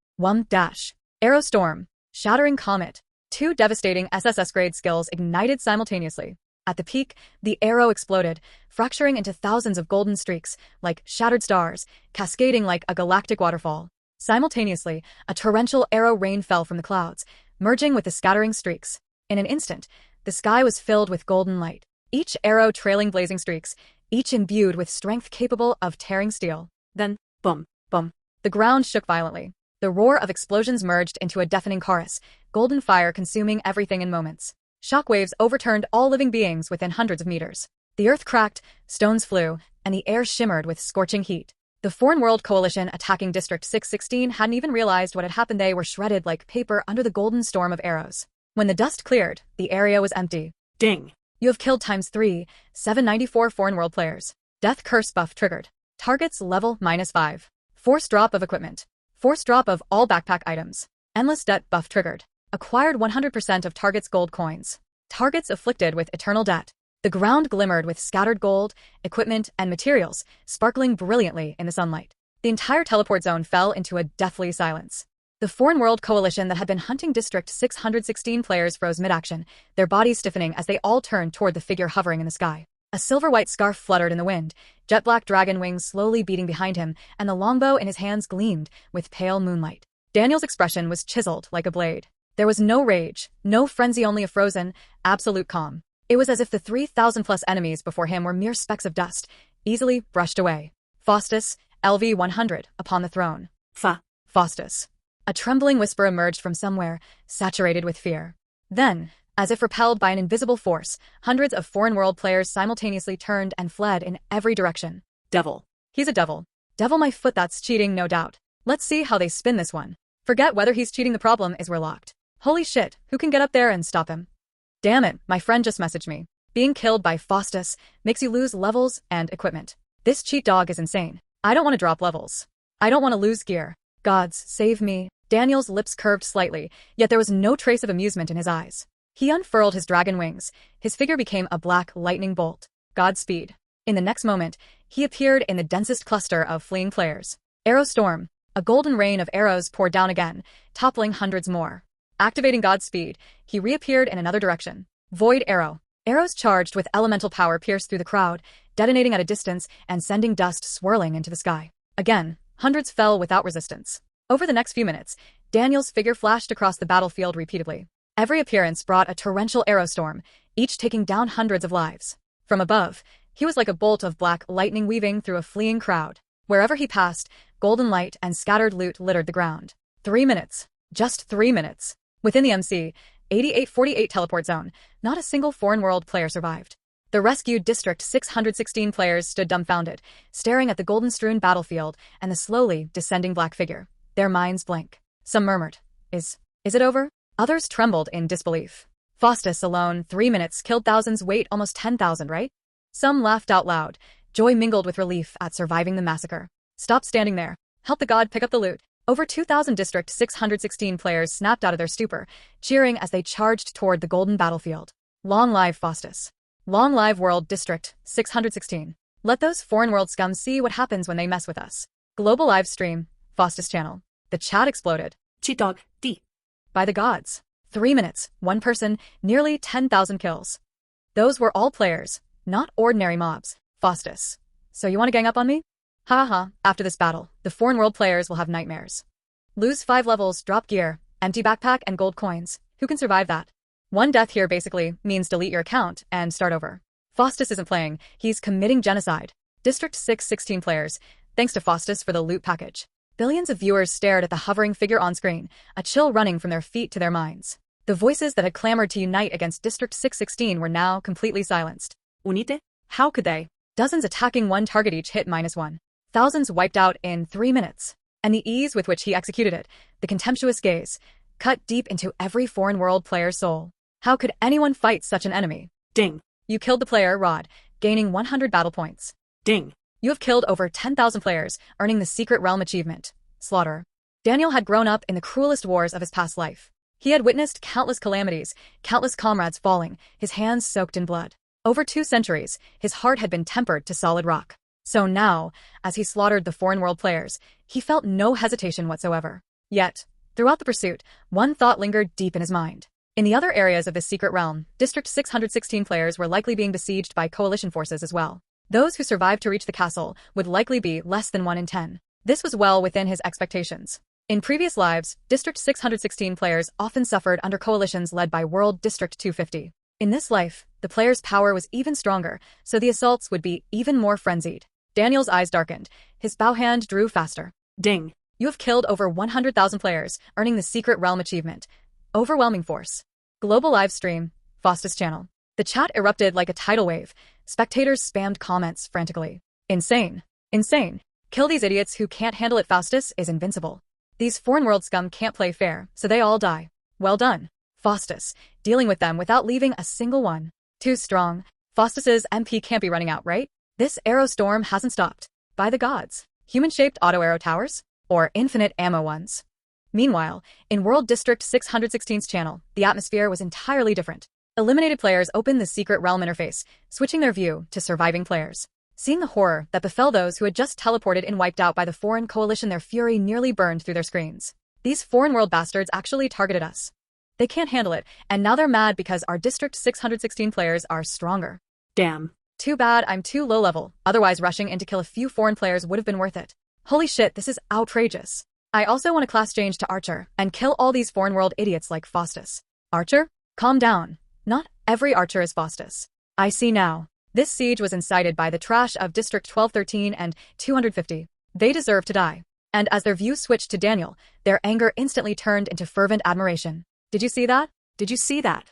S1: Dash. Arrow storm. Shattering comet. 2 devastating SSS-grade skills ignited simultaneously. At the peak, the arrow exploded, fracturing into thousands of golden streaks, like shattered stars, cascading like a galactic waterfall. Simultaneously, a torrential arrow rain fell from the clouds, merging with the scattering streaks. In an instant, the sky was filled with golden light, each arrow trailing blazing streaks, each imbued with strength capable of tearing steel.
S2: Then, boom,
S1: boom. The ground shook violently. The roar of explosions merged into a deafening chorus, golden fire consuming everything in moments. Shockwaves overturned all living beings within hundreds of meters. The earth cracked, stones flew, and the air shimmered with scorching heat. The Foreign World Coalition attacking District 616 hadn't even realized what had happened. They were shredded like paper under the golden storm of arrows. When the dust cleared, the area was empty.
S2: Ding.
S1: You have killed ×3, 794 Foreign World players. Death curse buff triggered. Targets level -5. Forced drop of equipment. Forced drop of all backpack items. Endless debt buff triggered. Acquired 100% of target's gold coins. Targets afflicted with eternal debt. The ground glimmered with scattered gold, equipment, and materials, sparkling brilliantly in the sunlight. The entire teleport zone fell into a deathly silence. The Foreign World Coalition that had been hunting District 616 players froze mid-action, their bodies stiffening as they all turned toward the figure hovering in the sky. A silver-white scarf fluttered in the wind, jet-black dragon wings slowly beating behind him, and the longbow in his hands gleamed with pale moonlight. Daniel's expression was chiseled like a blade. There was no rage, no frenzy, only a frozen, absolute calm. It was as if the 3,000-plus enemies before him were mere specks of dust, easily brushed away. Faustus, LV-100, upon the throne. Faustus. A trembling whisper emerged from somewhere, saturated with fear. Then, as if repelled by an invisible force, hundreds of Foreign World players simultaneously turned and fled in every direction.
S2: Devil.
S1: He's a devil. Devil my foot, that's cheating, no doubt. Let's see how they spin this one. Forget whether he's cheating, the problem is we're locked. Holy shit, who can get up there and stop him? Damn it, my friend just messaged me. Being killed by Faustus makes you lose levels and equipment. This cheat dog is insane. I don't want to drop levels. I don't want to lose gear. Gods, save me. Daniel's lips curved slightly, yet there was no trace of amusement in his eyes. He unfurled his dragon wings. His figure became a black lightning bolt. Godspeed. In the next moment, he appeared in the densest cluster of fleeing players. Arrow storm. A golden rain of arrows poured down again, toppling hundreds more. Activating Godspeed, he reappeared in another direction. Void arrow. Arrows charged with elemental power pierced through the crowd, detonating at a distance and sending dust swirling into the sky. Again, hundreds fell without resistance. Over the next few minutes, Daniel's figure flashed across the battlefield repeatedly. Every appearance brought a torrential arrow storm, each taking down hundreds of lives. From above, he was like a bolt of black lightning weaving through a fleeing crowd. Wherever he passed, golden light and scattered loot littered the ground. 3 minutes. Just 3 minutes. Within the MC 8848 teleport zone, not a single Foreign World player survived. The rescued District 616 players stood dumbfounded, staring at the golden-strewn battlefield and the slowly descending black figure. Their minds blank. Some murmured, Is it over? Others trembled in disbelief. Faustus alone, 3 minutes, killed thousands, wait, almost 10,000, right? Some laughed out loud, joy mingled with relief at surviving the massacre. Stop standing there. Help the god pick up the loot. Over 2,000 District 616 players snapped out of their stupor, cheering as they charged toward the golden battlefield. Long live Faustus. Long live World District 616. Let those Foreign World scum see what happens when they mess with us. Global live stream, Faustus channel. The chat exploded.
S2: Cheat dog, D.
S1: By the gods. 3 minutes, one person, nearly 10,000 kills. Those were all players, not ordinary mobs. Faustus. So you want to gang up on me? Ha ha, after this battle, the Foreign World players will have nightmares. Lose 5 levels, drop gear, empty backpack and gold coins. Who can survive that? One death here basically means delete your account and start over. Faustus isn't playing, he's committing genocide. District 616 players, thanks to Faustus for the loot package. Billions of viewers stared at the hovering figure on screen, a chill running from their feet to their minds. The voices that had clamored to unite against District 616 were now completely silenced.
S2: Unite?
S1: How could they? Dozens attacking one target, each hit -1. Thousands wiped out in 3 minutes. And the ease with which he executed it, the contemptuous gaze, cut deep into every Foreign World player's soul. How could anyone fight such an enemy?
S2: Ding.
S1: You killed the player, Rod, gaining 100 battle points.
S2: Ding.
S1: You have killed over 10,000 players, earning the Secret Realm achievement. Slaughter. Daniel had grown up in the cruelest wars of his past life. He had witnessed countless calamities, countless comrades falling, his hands soaked in blood. Over 2 centuries, his heart had been tempered to solid rock. So now, as he slaughtered the Foreign World players, he felt no hesitation whatsoever. Yet, throughout the pursuit, one thought lingered deep in his mind. In the other areas of the Secret Realm, District 616 players were likely being besieged by coalition forces as well. Those who survived to reach the castle would likely be less than 1 in 10. This was well within his expectations. In previous lives, District 616 players often suffered under coalitions led by World District 250. In this life, the players' power was even stronger, so the assaults would be even more frenzied. Daniel's eyes darkened. His bow hand drew faster.
S2: Ding.
S1: You have killed over 100,000 players, earning the Secret Realm achievement. Overwhelming force. Global live stream, Faustus channel. The chat erupted like a tidal wave. Spectators spammed comments frantically. Insane. Insane. Kill these idiots who can't handle it. Faustus is invincible. These foreign world scum can't play fair, so they all die. Well done. Faustus, dealing with them without leaving a single one. Too strong. Faustus's MP can't be running out, right? This arrow storm hasn't stopped. By the gods. Human-shaped auto arrow towers? Or infinite ammo ones? Meanwhile, in World District 616's channel, the atmosphere was entirely different. Eliminated players opened the Secret Realm interface, switching their view to surviving players. Seeing the horror that befell those who had just teleported and wiped out by the foreign coalition, their fury nearly burned through their screens. These foreign world bastards actually targeted us. They can't handle it, and now they're mad because our District 616 players are stronger.
S2: Damn.
S1: Too bad I'm too low level, otherwise rushing in to kill a few foreign players would have been worth it. Holy shit, this is outrageous. I also want to class change to Archer and kill all these foreign world idiots like Faustus. Archer? Calm down. Not every Archer is Faustus. I see now. This siege was incited by the trash of District 1213 and 250. They deserve to die. And as their view switched to Daniel, their anger instantly turned into fervent admiration. Did you see that? Did you see that?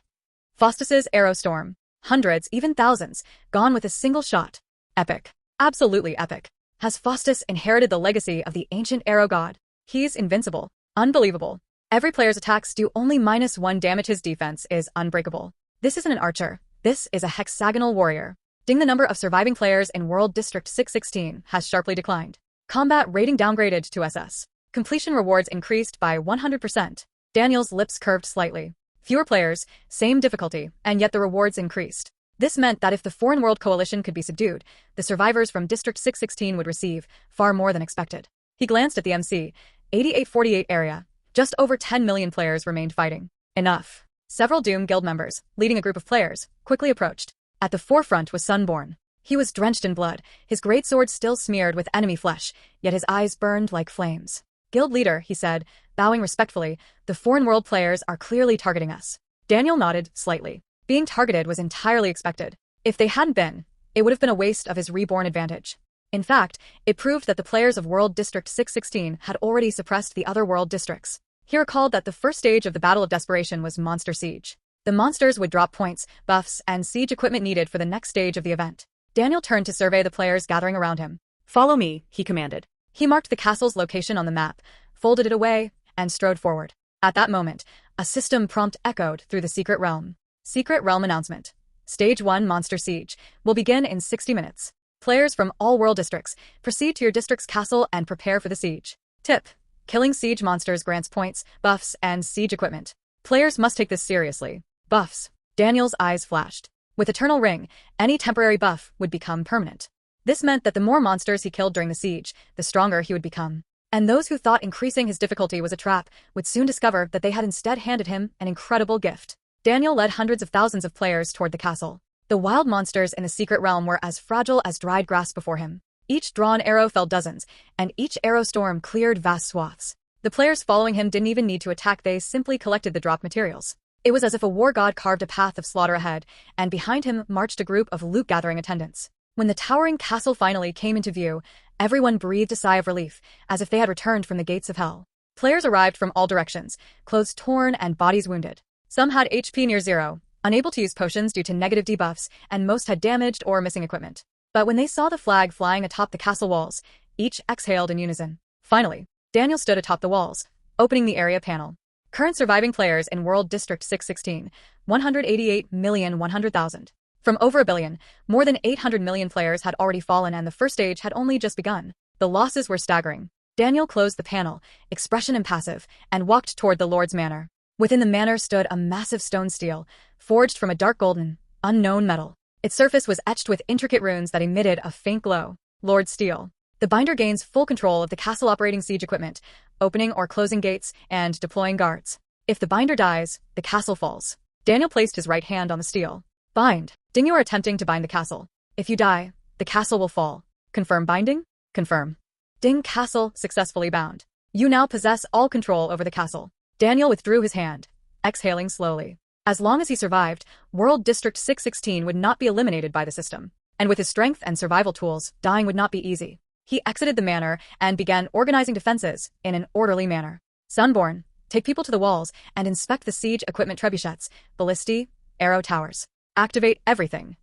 S1: Faustus's arrow storm. Hundreds, even thousands, gone with a single shot. Epic. Absolutely epic. Has Faustus inherited the legacy of the ancient arrow god? He's invincible. Unbelievable. Every player's attacks do only -1 damage. His defense is unbreakable. This isn't an archer. This is a hexagonal warrior. Ding, the number of surviving players in World District 616 has sharply declined. Combat rating downgraded to SS. Completion rewards increased by 100%. Daniel's lips curved slightly. Fewer players, same difficulty, and yet the rewards increased. This meant that if the foreign world coalition could be subdued, the survivors from District 616 would receive far more than expected. He glanced at the MC, 8848 area. Just over 10 million players remained fighting. Enough. Several Doom Guild members, leading a group of players, quickly approached. At the forefront was Sunborn. He was drenched in blood, his great sword still smeared with enemy flesh, yet his eyes burned like flames. Guild leader, he said, bowing respectfully, the foreign world players are clearly targeting us. Daniel nodded slightly. Being targeted was entirely expected. If they hadn't been, it would have been a waste of his reborn advantage. In fact, it proved that the players of World District 616 had already suppressed the other world districts. He recalled that the first stage of the Battle of Desperation was Monster Siege. The monsters would drop points, buffs, and siege equipment needed for the next stage of the event. Daniel turned to survey the players gathering around him. Follow me, he commanded. He marked the castle's location on the map, folded it away, and strode forward. At that moment, a system prompt echoed through the Secret Realm. Secret Realm announcement. Stage 1 Monster Siege will begin in 60 minutes. Players from all world districts, proceed to your district's castle and prepare for the siege. Tip: killing siege monsters grants points, buffs, and siege equipment. Players must take this seriously. Buffs. Daniel's eyes flashed. With Eternal Ring, any temporary buff would become permanent. This meant that the more monsters he killed during the siege, the stronger he would become. And those who thought increasing his difficulty was a trap would soon discover that they had instead handed him an incredible gift. Daniel led hundreds of thousands of players toward the castle. The wild monsters in the Secret Realm were as fragile as dried grass before him. Each drawn arrow felled dozens, and each arrow storm cleared vast swaths. The players following him didn't even need to attack, they simply collected the drop materials. It was as if a war god carved a path of slaughter ahead, and behind him marched a group of loot-gathering attendants. When the towering castle finally came into view, everyone breathed a sigh of relief, as if they had returned from the gates of hell. Players arrived from all directions, clothes torn and bodies wounded. Some had HP near zero, unable to use potions due to negative debuffs, and most had damaged or missing equipment. But when they saw the flag flying atop the castle walls, each exhaled in unison. Finally, Daniel stood atop the walls, opening the area panel. Current surviving players in World District 616, 188,100,000. From over a billion, more than 800 million players had already fallen and the first stage had only just begun. The losses were staggering. Daniel closed the panel, expression impassive, and walked toward the Lord's Manor. Within the manor stood a massive stone stele, forged from a dark golden, unknown metal. Its surface was etched with intricate runes that emitted a faint glow. Lord Steel. The binder gains full control of the castle operating siege equipment, opening or closing gates, and deploying guards. If the binder dies, the castle falls. Daniel placed his right hand on the steel. Bind. Ding, you are attempting to bind the castle. If you die, the castle will fall. Confirm binding? Confirm. Ding, castle successfully bound. You now possess all control over the castle. Daniel withdrew his hand, exhaling slowly. As long as he survived, World District 616 would not be eliminated by the system. And with his strength and survival tools, dying would not be easy. He exited the manor and began organizing defenses in an orderly manner. Sunborn, take people to the walls and inspect the siege equipment trebuchets, ballistae, arrow towers. Activate everything.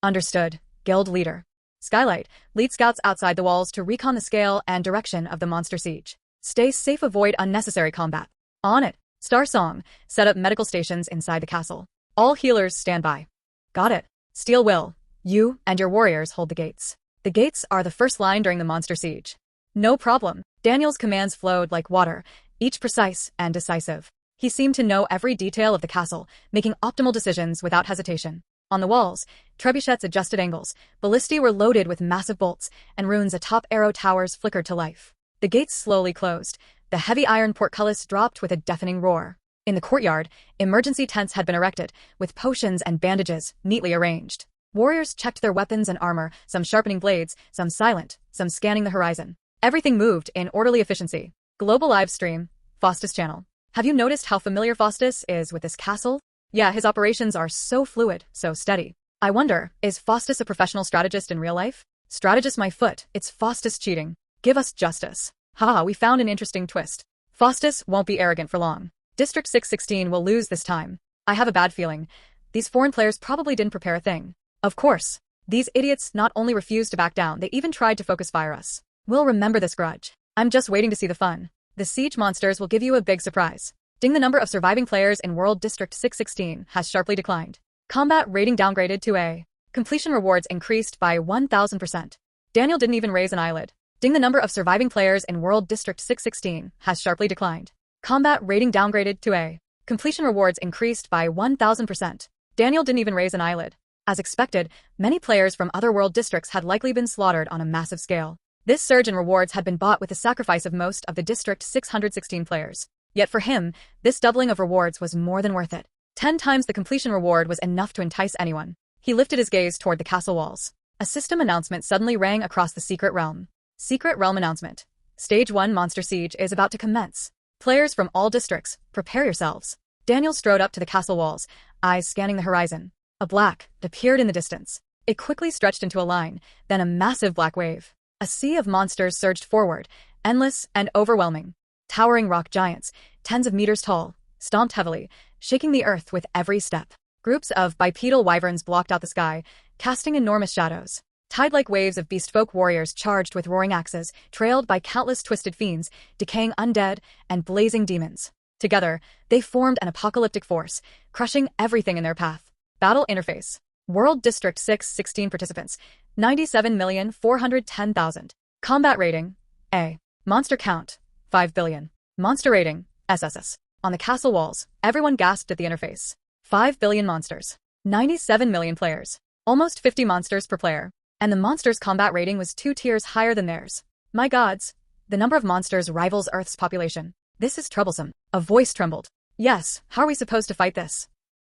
S1: Understood, guild leader. Skylight, lead scouts outside the walls to recon the scale and direction of the monster siege. Stay safe, avoid unnecessary combat. On it. Star Song, set up medical stations inside the castle. All healers stand by. Got it. Steel Will, you and your warriors hold the gates. The gates are the first line during the monster siege. No problem. Daniel's commands flowed like water, each precise and decisive. He seemed to know every detail of the castle, making optimal decisions without hesitation. On the walls, trebuchets adjusted angles, ballistae were loaded with massive bolts, and runes atop arrow towers flickered to life. The gates slowly closed. The heavy iron portcullis dropped with a deafening roar. In the courtyard, emergency tents had been erected, with potions and bandages neatly arranged. Warriors checked their weapons and armor, some sharpening blades, some silent, some scanning the horizon. Everything moved in orderly efficiency. Global live stream, Faustus channel. Have you noticed how familiar Faustus is with this castle? Yeah, his operations are so fluid, so steady. I wonder, is Faustus a professional strategist in real life? Strategist my foot, it's Faustus cheating. Give us justice. Haha, we found an interesting twist. Faustus won't be arrogant for long. District 616 will lose this time. I have a bad feeling. These foreign players probably didn't prepare a thing. Of course. These idiots not only refused to back down, they even tried to focus fire us. We'll remember this grudge. I'm just waiting to see the fun. The siege monsters will give you a big surprise. Ding, the number of surviving players in World District 616 has sharply declined. Combat rating downgraded to A. Completion rewards increased by 1000%. Daniel didn't even raise an eyelid. Ding, the number of surviving players in World District 616 has sharply declined. Combat rating downgraded to A. Completion rewards increased by 1000%. Daniel didn't even raise an eyelid. As expected, many players from other world districts had likely been slaughtered on a massive scale. This surge in rewards had been bought with the sacrifice of most of the District 616 players. Yet for him, this doubling of rewards was more than worth it. 10 times the completion reward was enough to entice anyone. He lifted his gaze toward the castle walls. A system announcement suddenly rang across the secret realm. Secret realm announcement. Stage 1 monster siege is about to commence. Players from all districts, prepare yourselves. Daniel strode up to the castle walls, eyes scanning the horizon. A black appeared in the distance. It quickly stretched into a line, then a massive black wave. A sea of monsters surged forward, endless and overwhelming. Towering rock giants, tens of meters tall, stomped heavily, shaking the earth with every step. Groups of bipedal wyverns blocked out the sky, casting enormous shadows. Tide-like waves of beastfolk warriors charged with roaring axes, trailed by countless twisted fiends, decaying undead, and blazing demons. Together, they formed an apocalyptic force, crushing everything in their path. Battle interface. World District 616 participants, 97,410,000. Combat rating, A. Monster count, 5 billion. Monster rating, SSS. On the castle walls, everyone gasped at the interface. 5 billion monsters. 97 million players. Almost 50 monsters per player. And the monsters' combat rating was 2 tiers higher than theirs. My gods, the number of monsters rivals Earth's population. This is troublesome. A voice trembled. Yes, how are we supposed to fight this?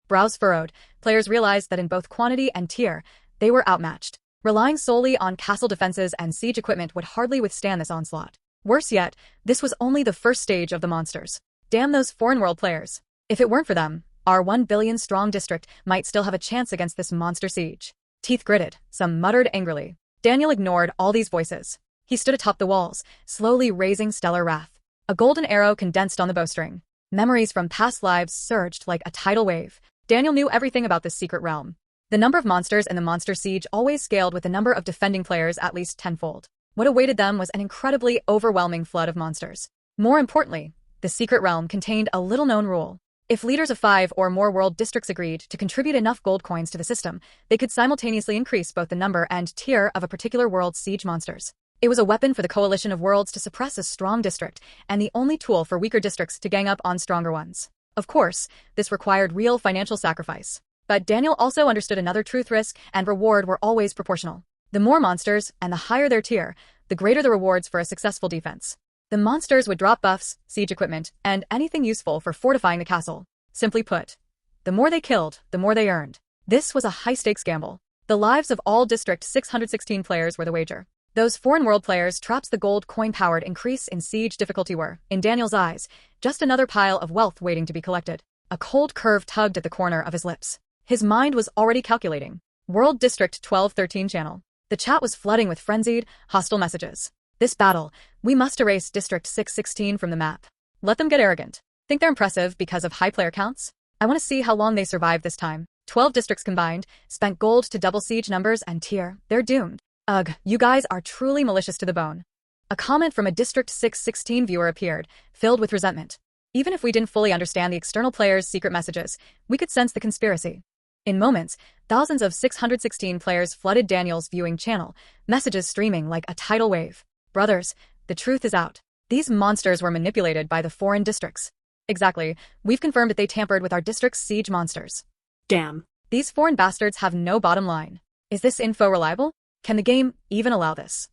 S1: Brows furrowed, players realized that in both quantity and tier, they were outmatched. Relying solely on castle defenses and siege equipment would hardly withstand this onslaught. Worse yet, this was only the first stage of the monsters. Damn those foreign world players. If it weren't for them, our 1 billion strong district might still have a chance against this monster siege. Teeth gritted, some muttered angrily. Daniel ignored all these voices. He stood atop the walls, slowly raising stellar wrath. A golden arrow condensed on the bowstring. Memories from past lives surged like a tidal wave. Daniel knew everything about this secret realm. The number of monsters in the monster siege always scaled with the number of defending players at least tenfold. What awaited them was an incredibly overwhelming flood of monsters. More importantly, the secret realm contained a little-known rule. If leaders of 5 or more world districts agreed to contribute enough gold coins to the system, they could simultaneously increase both the number and tier of a particular world's siege monsters. It was a weapon for the coalition of worlds to suppress a strong district, and the only tool for weaker districts to gang up on stronger ones. Of course, this required real financial sacrifice. But Daniel also understood another truth: risk and reward were always proportional. The more monsters, and the higher their tier, the greater the rewards for a successful defense. The monsters would drop buffs, siege equipment, and anything useful for fortifying the castle. Simply put, the more they killed, the more they earned. This was a high-stakes gamble. The lives of all District 616 players were the wager. Those foreign world players traps the gold coin-powered increase in siege difficulty were, in Daniel's eyes, just another pile of wealth waiting to be collected. A cold curve tugged at the corner of his lips. His mind was already calculating. World District 1213 channel. The chat was flooding with frenzied, hostile messages. This battle, we must erase District 616 from the map. Let them get arrogant. Think they're impressive because of high player counts? I want to see how long they survive this time. 12 districts combined, spent gold to double siege numbers and tier. They're doomed. Ugh, you guys are truly malicious to the bone. A comment from a District 616 viewer appeared, filled with resentment. Even if we didn't fully understand the external players' secret messages, we could sense the conspiracy. In moments, thousands of 616 players flooded Daniel's viewing channel, messages streaming like a tidal wave. Brothers, the truth is out. These monsters were manipulated by the foreign districts. Exactly, we've confirmed that they tampered with our district's siege monsters.
S2: Damn.
S1: These foreign bastards have no bottom line. Is this info reliable? Can the game even allow this?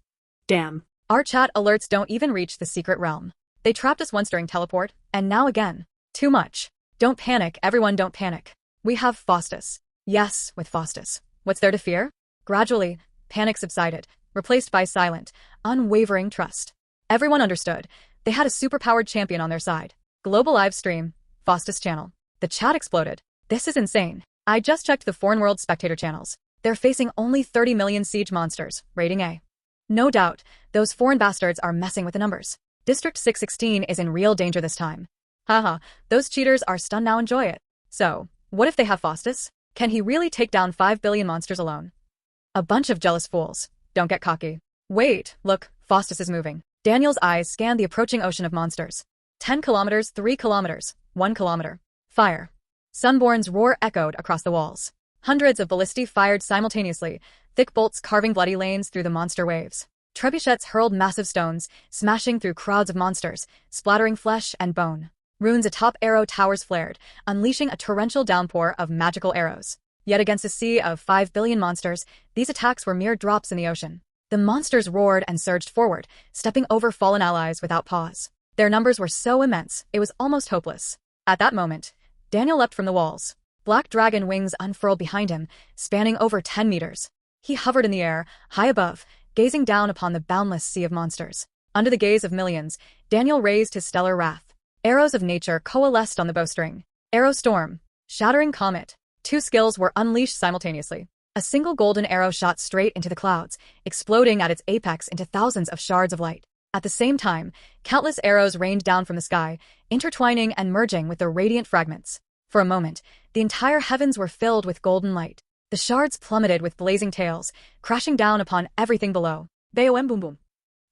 S2: Damn.
S1: Our chat alerts don't even reach the secret realm. They trapped us once during teleport, and now again. Too much. Don't panic, everyone, don't panic. We have Faustus. Yes, with Faustus. What's there to fear? Gradually, panic subsided, replaced by silent, unwavering trust. Everyone understood. They had a superpowered champion on their side. Global live stream, Faustus channel. The chat exploded. This is insane. I just checked the foreign world spectator channels. They're facing only 30 million siege monsters, rating A. No doubt, those foreign bastards are messing with the numbers. District 616 is in real danger this time. Haha, those cheaters are stunned now, enjoy it. So, what if they have Faustus? Can he really take down 5 billion monsters alone? A bunch of jealous fools. Don't get cocky. Wait, look, Faustus is moving. Daniel's eyes scanned the approaching ocean of monsters. 10 kilometers, 3 kilometers, 1 kilometer. Fire. Sunborn's roar echoed across the walls. Hundreds of ballistae fired simultaneously, thick bolts carving bloody lanes through the monster waves. Trebuchets hurled massive stones, smashing through crowds of monsters, splattering flesh and bone. Runes atop arrow towers flared, unleashing a torrential downpour of magical arrows. Yet against a sea of 5 billion monsters, these attacks were mere drops in the ocean. The monsters roared and surged forward, stepping over fallen allies without pause. Their numbers were so immense, it was almost hopeless. At that moment, Daniel leapt from the walls. Black dragon wings unfurled behind him, spanning over 10 meters. He hovered in the air, high above, gazing down upon the boundless sea of monsters. Under the gaze of millions, Daniel raised his stellar wrath. Arrows of nature coalesced on the bowstring. Arrow storm. Shattering comet. 2 skills were unleashed simultaneously. A single golden arrow shot straight into the clouds, exploding at its apex into thousands of shards of light. At the same time, countless arrows rained down from the sky, intertwining and merging with the radiant fragments. For a moment, the entire heavens were filled with golden light. The shards plummeted with blazing tails, crashing down upon everything below. Bam boom boom.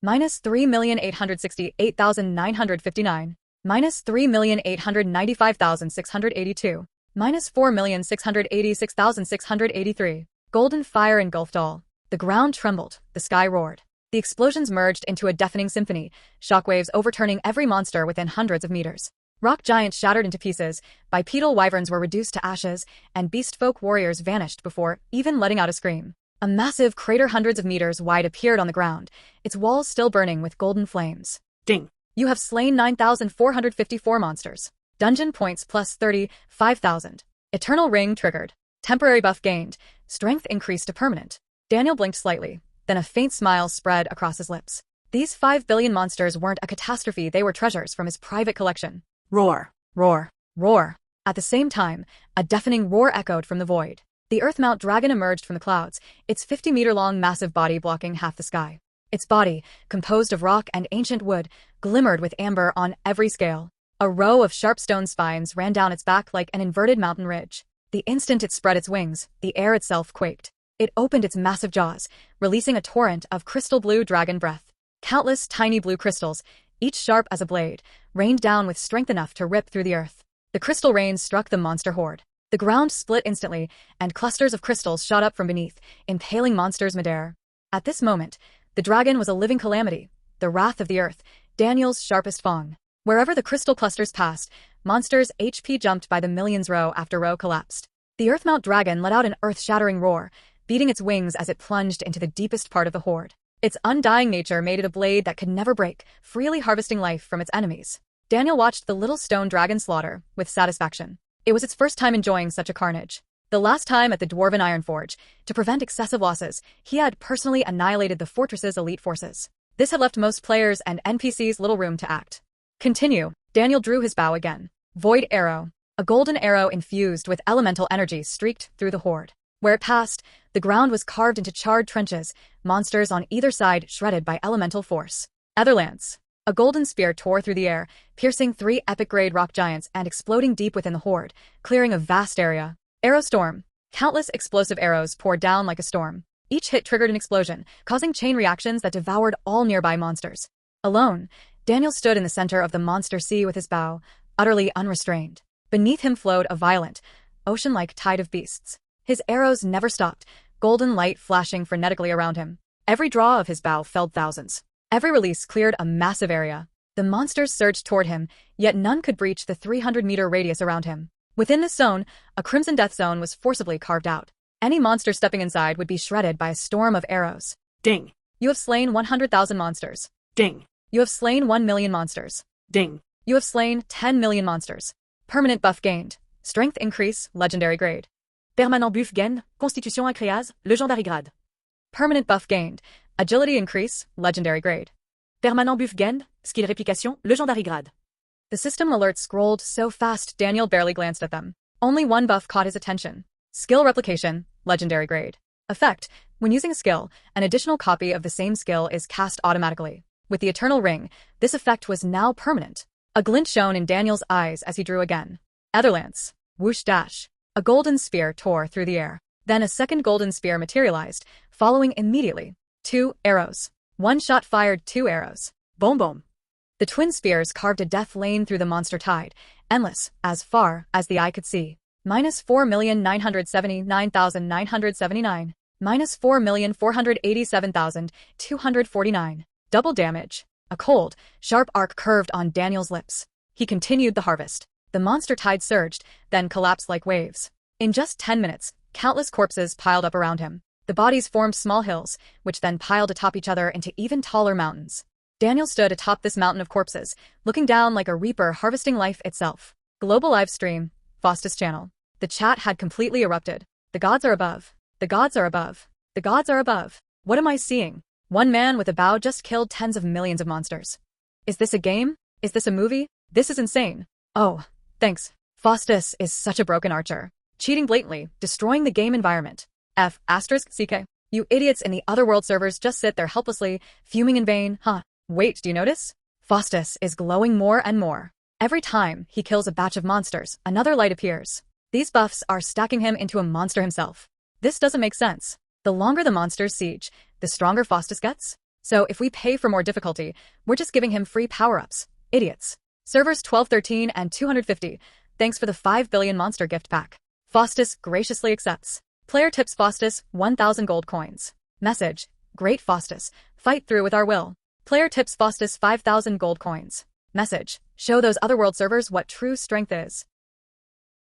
S1: Minus 3,868,959. Minus 3,895,682. Minus 4,686,683. Golden fire engulfed all. The ground trembled, the sky roared. The explosions merged into a deafening symphony, shockwaves overturning every monster within hundreds of meters. Rock giants shattered into pieces, bipedal wyverns were reduced to ashes, and beast-folk warriors vanished before even letting out a scream. A massive crater hundreds of meters wide appeared on the ground, its walls still burning with golden flames.
S2: Ding.
S1: You have slain 9,454 monsters. Dungeon points plus 35,000. Eternal ring triggered. Temporary buff gained. Strength increased to permanent. Daniel blinked slightly, then a faint smile spread across his lips. These 5 billion monsters weren't a catastrophe, they were treasures from his private collection.
S2: Roar.
S1: Roar. Roar. At the same time, a deafening roar echoed from the void. The Earth-mount dragon emerged from the clouds, its 50-meter-long massive body blocking half the sky. Its body, composed of rock and ancient wood, glimmered with amber on every scale. A row of sharp stone spines ran down its back like an inverted mountain ridge. The instant it spread its wings, the air itself quaked. It opened its massive jaws, releasing a torrent of crystal blue dragon breath. Countless tiny blue crystals, each sharp as a blade, rained down with strength enough to rip through the earth. The crystal rain struck the monster horde. The ground split instantly, and clusters of crystals shot up from beneath, impaling monsters midair. At this moment, the dragon was a living calamity, the wrath of the earth, Daniel's sharpest fang. Wherever the crystal clusters passed, monsters' HP jumped by the millions, row after row collapsed. The Earth-mount dragon let out an earth-shattering roar, beating its wings as it plunged into the deepest part of the horde. Its undying nature made it a blade that could never break, freely harvesting life from its enemies. Daniel watched the little stone dragon slaughter with satisfaction. It was its first time enjoying such a carnage. The last time at the Dwarven Iron Forge, to prevent excessive losses, he had personally annihilated the fortress's elite forces. This had left most players and NPCs little room to act. Continue. Daniel drew his bow again. Void arrow. A golden arrow infused with elemental energy streaked through the horde. Where it passed, the ground was carved into charred trenches, monsters on either side shredded by elemental force. Etherlance. A golden spear tore through the air, piercing 3 epic-grade rock giants and exploding deep within the horde, clearing a vast area. Arrow storm. Countless explosive arrows poured down like a storm. Each hit triggered an explosion, causing chain reactions that devoured all nearby monsters. Alone, Daniel stood in the center of the monster sea with his bow, utterly unrestrained. Beneath him flowed a violent, ocean-like tide of beasts. His arrows never stopped, golden light flashing frenetically around him. Every draw of his bow felled thousands. Every release cleared a massive area. The monsters surged toward him, yet none could breach the 300-meter radius around him. Within this zone, a crimson death zone was forcibly carved out. Any monster stepping inside would be shredded by a storm of arrows.
S2: Ding.
S1: You have slain 100,000 monsters.
S2: Ding.
S1: You have slain 1 million monsters.
S2: Ding.
S1: You have slain 10 million monsters. Permanent buff gained. Strength increase, legendary grade.
S2: Permanent buff gain, constitution increase, legendary grade.
S1: Permanent buff gained. Agility increase, legendary grade.
S2: Permanent buff gain, skill réplication, legendary grade.
S1: The system alerts scrolled so fast Daniel barely glanced at them. Only one buff caught his attention. Skill replication, legendary grade. Effect: when using a skill, an additional copy of the same skill is cast automatically. With the Eternal Ring, this effect was now permanent. A glint shone in Daniel's eyes as he drew again. Etherlance. Whoosh dash. A golden spear tore through the air. Then a second golden spear materialized, following immediately. 2 arrows. One shot fired 2 arrows.
S2: Boom boom.
S1: The twin spears carved a death lane through the monster tide, endless, as far as the eye could see. Minus 4,979,979. Minus 4,487,249. Double damage. A cold, sharp arc curved on Daniel's lips. He continued the harvest. The monster tide surged, then collapsed like waves. In just 10 minutes, countless corpses piled up around him. The bodies formed small hills, which then piled atop each other into even taller mountains. Daniel stood atop this mountain of corpses, looking down like a reaper harvesting life itself. Global live stream, Faustus channel. The chat had completely erupted. The gods are above. The gods are above. The gods are above. What am I seeing? One man with a bow just killed tens of millions of monsters. Is this a game? Is this a movie? This is insane. Oh, thanks. Faustus is such a broken archer. Cheating blatantly, destroying the game environment. *CK. You idiots in the Otherworld servers just sit there helplessly, fuming in vain, huh? Wait, do you notice? Faustus is glowing more and more. Every time he kills a batch of monsters, another light appears. These buffs are stacking him into a monster himself. This doesn't make sense. The longer the monster's siege, the stronger Faustus gets. So if we pay for more difficulty, we're just giving him free power-ups. Idiots. Servers 1213 and 250. Thanks for the 5 billion monster gift pack. Faustus graciously accepts. Player tips Faustus 1,000 gold coins. Message: Great Faustus, fight through with our will. Player tips Faustus 5,000 gold coins. Message: show those Otherworld servers what true strength is.